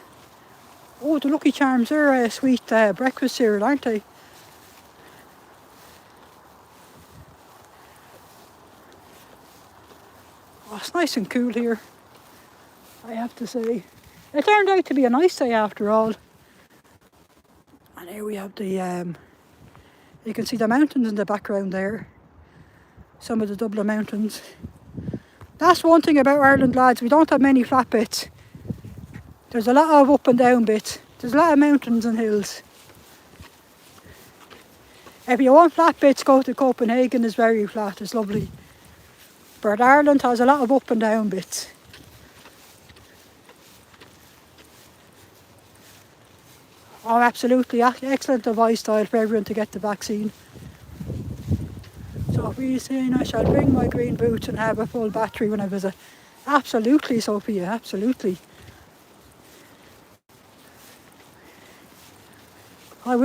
Oh, the Lucky Charms are a sweet breakfast cereal, aren't they? Oh, it's nice and cool here, I have to say. It turned out to be a nice day after all. And here we have the, you can see the mountains in the background there. Some of the Dublin mountains. That's one thing about Ireland, lads, we don't have many flat bits. There's a lot of up and down bits. There's a lot of mountains and hills. If you want flat bits, go to Copenhagen, it's very flat, it's lovely. But Ireland has a lot of up and down bits. Oh, absolutely, excellent advice style for everyone to get the vaccine. So we're saying I shall bring my green boots and have a full battery when I visit. Absolutely, Sophia, absolutely. I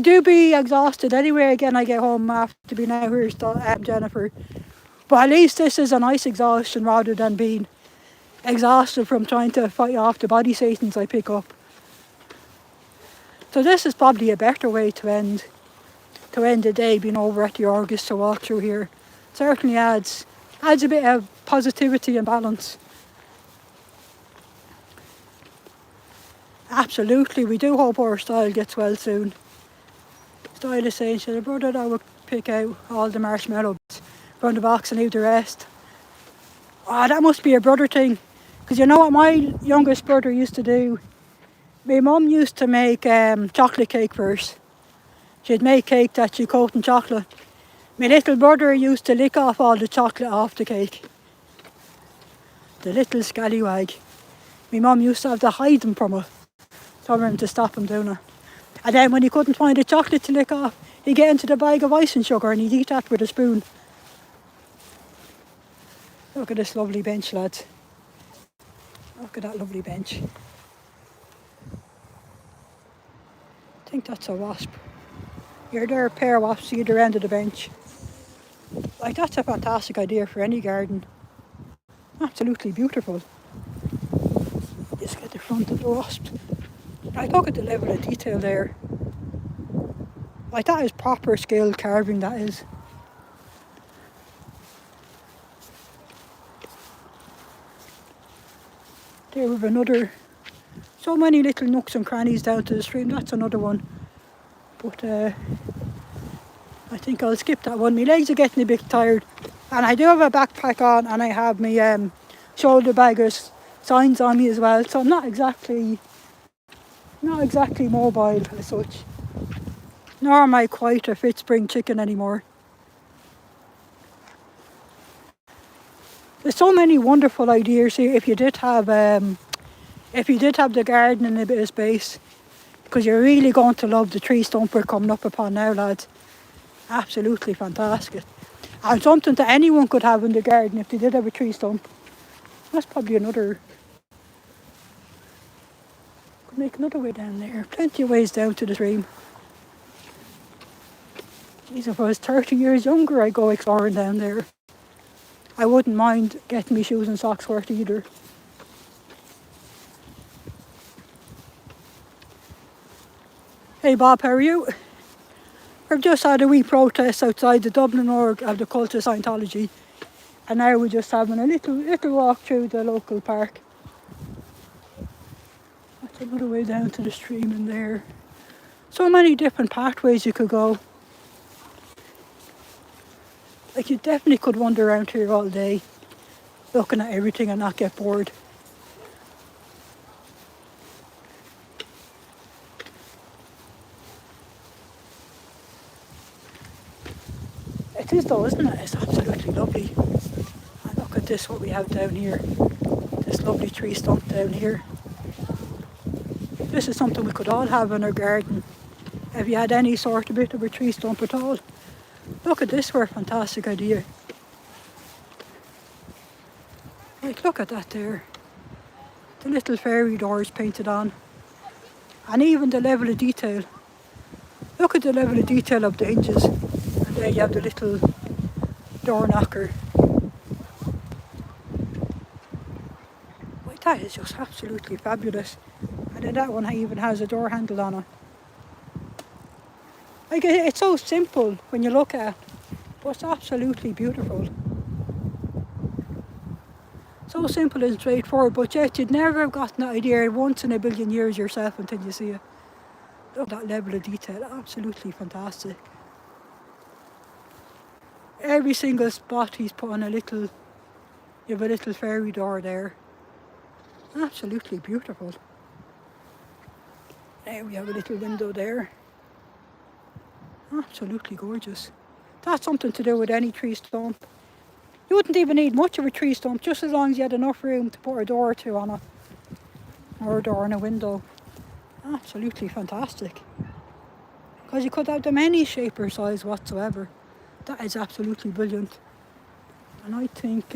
do be exhausted anyway again I get home after being out here, Jennifer. But at least this is a nice exhaustion rather than being exhausted from trying to fight off the body satans I pick up. So this is probably a better way to end the day, being over at the Argus to walk through here. Certainly adds a bit of positivity and balance. Absolutely, we do hope our style gets well soon. Style is saying, should a brother that would pick out all the marshmallows from the box and leave the rest? Oh, that must be a brother thing. Because you know what my youngest brother used to do? My mum used to make chocolate cake first. She'd make cake that she'd coat in chocolate. My little brother used to lick off all the chocolate off the cake. The little scallywag. My mum used to have to hide them from him to stop him doing it. And then when he couldn't find the chocolate to lick off, he'd get into the bag of icing sugar and he'd eat that with a spoon. Look at this lovely bench, lads. Look at that lovely bench. I think that's a wasp. You're there, a pair of wasps either end of the bench. Like, that's a fantastic idea for any garden. Absolutely beautiful. Just get the front of the wasp. Like, look at the level of detail there. Like, that is proper skilled carving, that is. There we have another. So many little nooks and crannies down to the stream. That's another one. But I think I'll skip that one. My legs are getting a bit tired. And I do have a backpack on and I have my shoulder baggers signs on me as well. So I'm not exactly mobile as such. Nor am I quite a fit spring chicken anymore. There's so many wonderful ideas here if you did have the garden and a bit of space, because you're really going to love the tree stump we're coming up upon now, lads. Absolutely fantastic. And something that anyone could have in the garden if they did have a tree stump. That's probably another... Could make another way down there. Plenty of ways down to the stream. Jeez, if I was 30 years younger, I'd go exploring down there. I wouldn't mind getting me shoes and socks for it either. Hey Bob, how are you? We've just had a wee protest outside the Dublin org of the cult of Scientology, and now we're just having a little walk through the local park. That's another way down to the stream in there. So many different pathways you could go. Like, you definitely could wander around here all day, looking at everything and not get bored. It is though, isn't it? It's absolutely lovely. And look at this, what we have down here. This lovely tree stump down here. This is something we could all have in our garden if you had any sort of bit of a tree stump at all. Look at this for a fantastic idea. Like, look at that there. The little fairy doors painted on. And even the level of detail. Look at the level of detail of the hinges. And there you have the little door knocker. Like, that is just absolutely fabulous. And then that one even has a door handle on it. Like, it's so simple when you look at it, but it's absolutely beautiful. So simple and straightforward, but yet you'd never have gotten that idea once in a billion years yourself until you see it. Look at that level of detail, absolutely fantastic. Every single spot he's put on you have a little fairy door there. Absolutely beautiful. There we have a little window there. Absolutely gorgeous. That's something to do with any tree stump. You wouldn't even need much of a tree stump, just as long as you had enough room to put a door or two on it. Or a door and a window. Absolutely fantastic. Because you could have them any shape or size whatsoever. That is absolutely brilliant. And I think,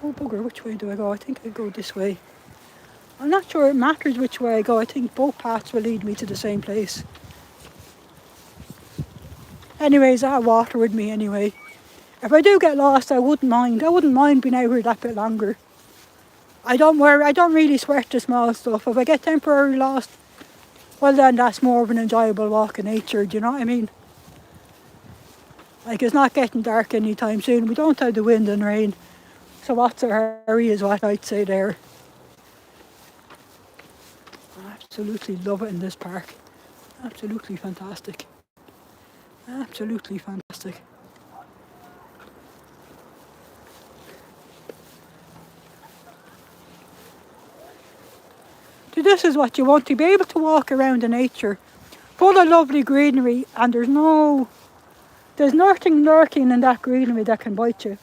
oh bugger, which way do I go? I think I go this way. I'm not sure it matters which way I go. I think both paths will lead me to the same place. Anyways, I have water with me anyway. If I do get lost, I wouldn't mind. I wouldn't mind being out here that bit longer. I don't really sweat the small stuff. If I get temporarily lost, well then that's more of an enjoyable walk in nature, do you know what I mean? Like, it's not getting dark anytime soon. We don't have the wind and rain. So what's a hurry is what I'd say there. I absolutely love it in this park. Absolutely fantastic. Absolutely fantastic. So this is what you want, to be able to walk around in nature, full of lovely greenery, and there's nothing lurking in that greenery that can bite you.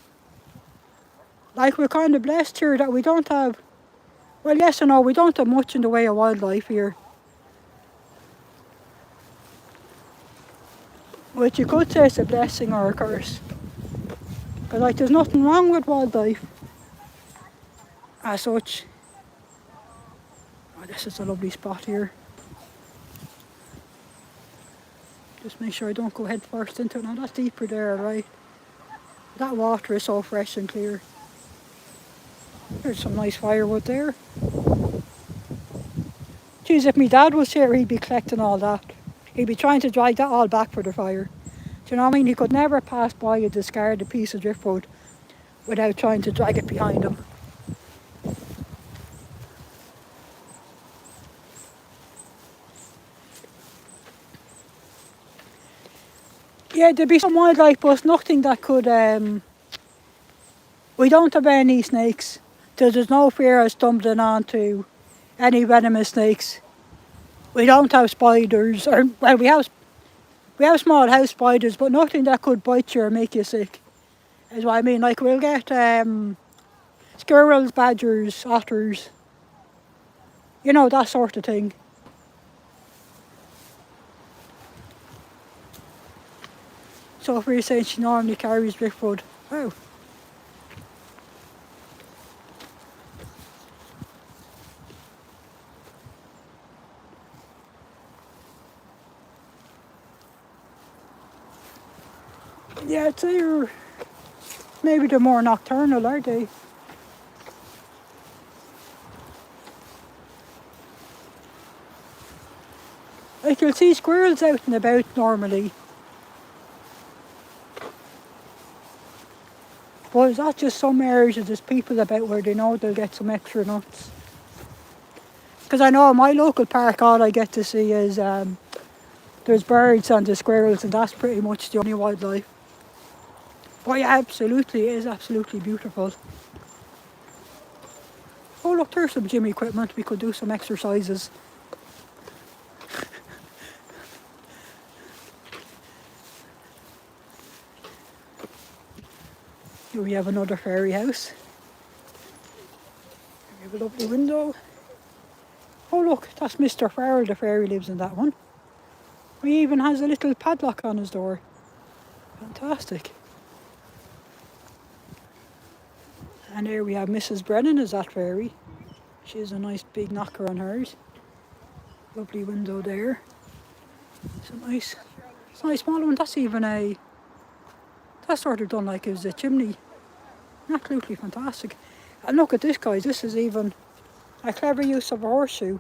Like, we're kind of blessed here that we don't have, well, yes and no, we don't have much in the way of wildlife here. Which you could say is a blessing or a curse. Because, like, there's nothing wrong with wildlife as such. Oh, this is a lovely spot here. Just make sure I don't go head first into it. Now that's deeper there, right? That water is so fresh and clear. There's some nice firewood there. Geez, if my dad was here, he'd be collecting all that. He'd be trying to drag that all back for the fire. Do you know what I mean? He could never pass by a discarded piece of driftwood without trying to drag it behind him. Yeah, there'd be some wildlife, but nothing that could... we don't have any snakes. There's no fear of stumbling onto any venomous snakes. We don't have spiders, or well, we have small house spiders, but nothing that could bite you or make you sick. is what I mean. Like we'll get squirrels, badgers, otters, you know, that sort of thing. So if we're saying she normally carries driftwood, wow. Yeah, I'd say maybe they're more nocturnal, are they? Like you'll see squirrels out and about normally. But it's not just some areas, there's people about where they know they'll get some extra nuts. Because I know in my local park all I get to see is there's birds and the squirrels, and that's pretty much the only wildlife. But yeah, absolutely, it is absolutely beautiful. Oh look, there's some gym equipment, we could do some exercises. Here we have another fairy house. We have a lovely window. Oh look, that's Mr. Farrell, the fairy lives in that one. He even has a little padlock on his door. Fantastic. And here we have Mrs. Brennan is that fairy. She has a nice big knocker on hers. Lovely window there. It's a nice small one. That's even that's sort of done like it was a chimney. Absolutely fantastic. And look at this, guys. This is even a clever use of a horseshoe.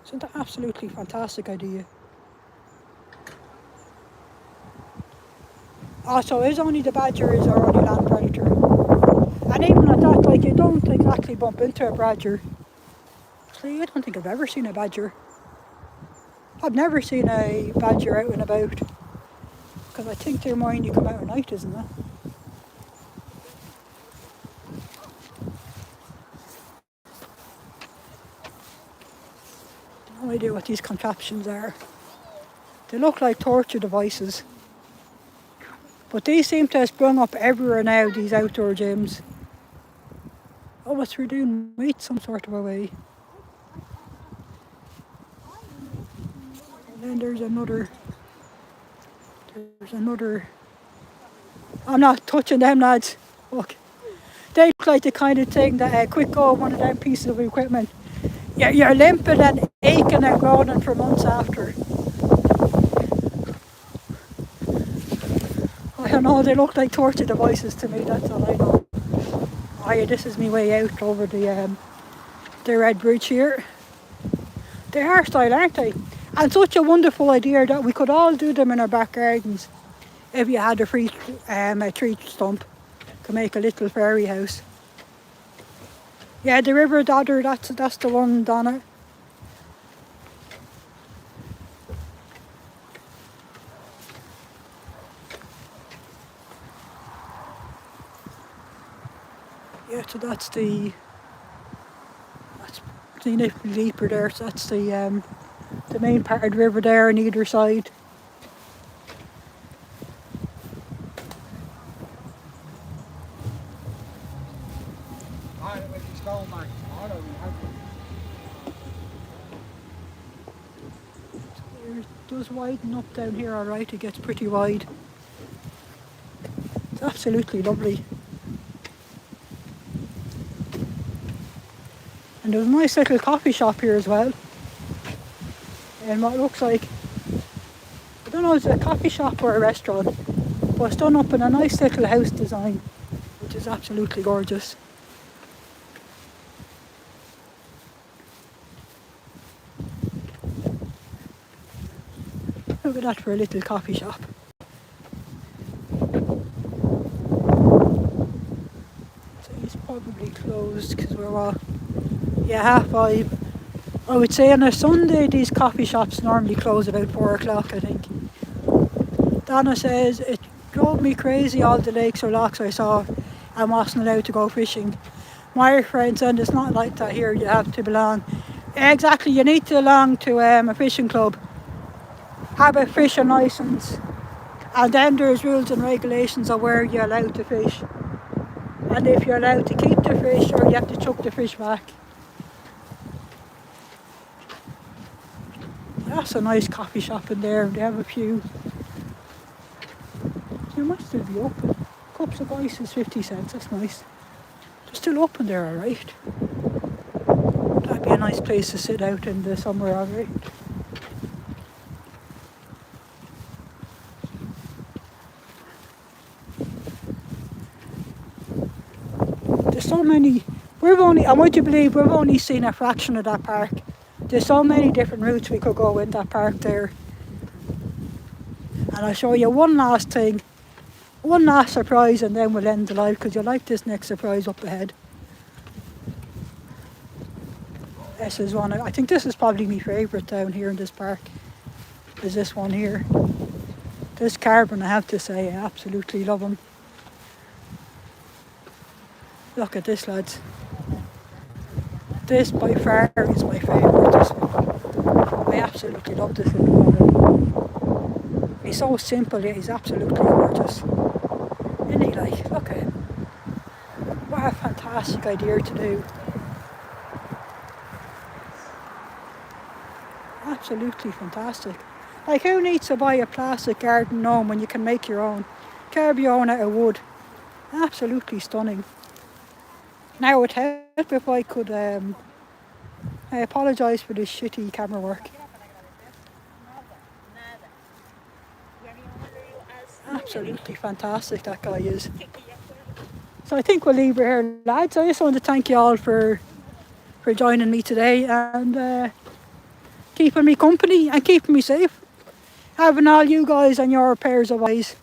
Isn't that absolutely fantastic idea? Also, is only the badger is our only land predator. And even at that, like, you don't exactly bump into a badger. See, I don't think I've ever seen a badger. I've never seen a badger out and about. Because I think they're more when you come out at night, isn't it? No idea what these contraptions are. They look like torture devices. But these seem to have sprung up everywhere now, these outdoor gyms. Oh, what's we're doing weight some sort of a way. And then there's another. I'm not touching them, lads. Look. They look like the kind of thing that quick go one of them pieces of equipment. You're limping and aching and groaning for months after. I don't know, they look like torture devices to me, that's all I know. Oh yeah, this is my way out over the Red Bridge here. They are style, aren't they? And such a wonderful idea that we could all do them in our back gardens. If you had a free a tree stump to make a little fairy house. Yeah, the river dodder, that's the one, Donna. Yeah, so that's the nipple deeper there, so that's the main part of the river there on either side. It does widen up down here alright, it gets pretty wide. It's absolutely lovely. And there's a nice little coffee shop here as well. And what looks like, I don't know if it's a coffee shop or a restaurant, but it's done up in a nice little house design, which is absolutely gorgeous. Look at that for a little coffee shop. So he's probably closed because we're all, 5:30. I would say on a Sunday these coffee shops normally close about 4 o'clock, I think. Donna says it drove me crazy all the lakes or locks I saw and wasn't allowed to go fishing. My friend said it's not like that here, you have to belong. Exactly, you need to belong to a fishing club, have a fishing licence, And then there's rules and regulations of where you're allowed to fish. And if you're allowed to keep the fish or you have to chuck the fish back. That's a nice coffee shop in there. They have a few. They might still be open. Cups of ice is 50 cents. That's nice. They're still open there, alright. That'd be a nice place to sit out in the summer, alright. There's so many. I want you to believe we've only seen a fraction of that park. There's so many different routes we could go in that park there. And I'll show you one last thing. One last surprise and then we'll end the live because you'll like this next surprise up ahead. This is one, I think this is probably my favourite down here in this park. Is this one here. This carbon, I have to say, I absolutely love him. Look at this, lads. This by far is my favourite, this one. I absolutely love this little one. He's so simple yet he's absolutely gorgeous. Isn't he, like, look at him. What a fantastic idea to do. Absolutely fantastic. Like, who needs to buy a plastic garden gnome when you can make your own? Carve your own out of wood. Absolutely stunning. Now it would help if I could, I apologise for this shitty camera work. Absolutely fantastic that guy is. So I think we'll leave it here, lads. I just want to thank you all for joining me today and keeping me company and keeping me safe. Having all you guys and your pairs of eyes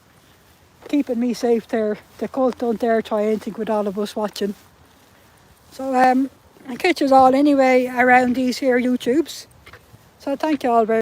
keeping me safe there. The cult don't dare try anything with all of us watching. So I catch us all anyway around these here YouTubes. So thank you all very much.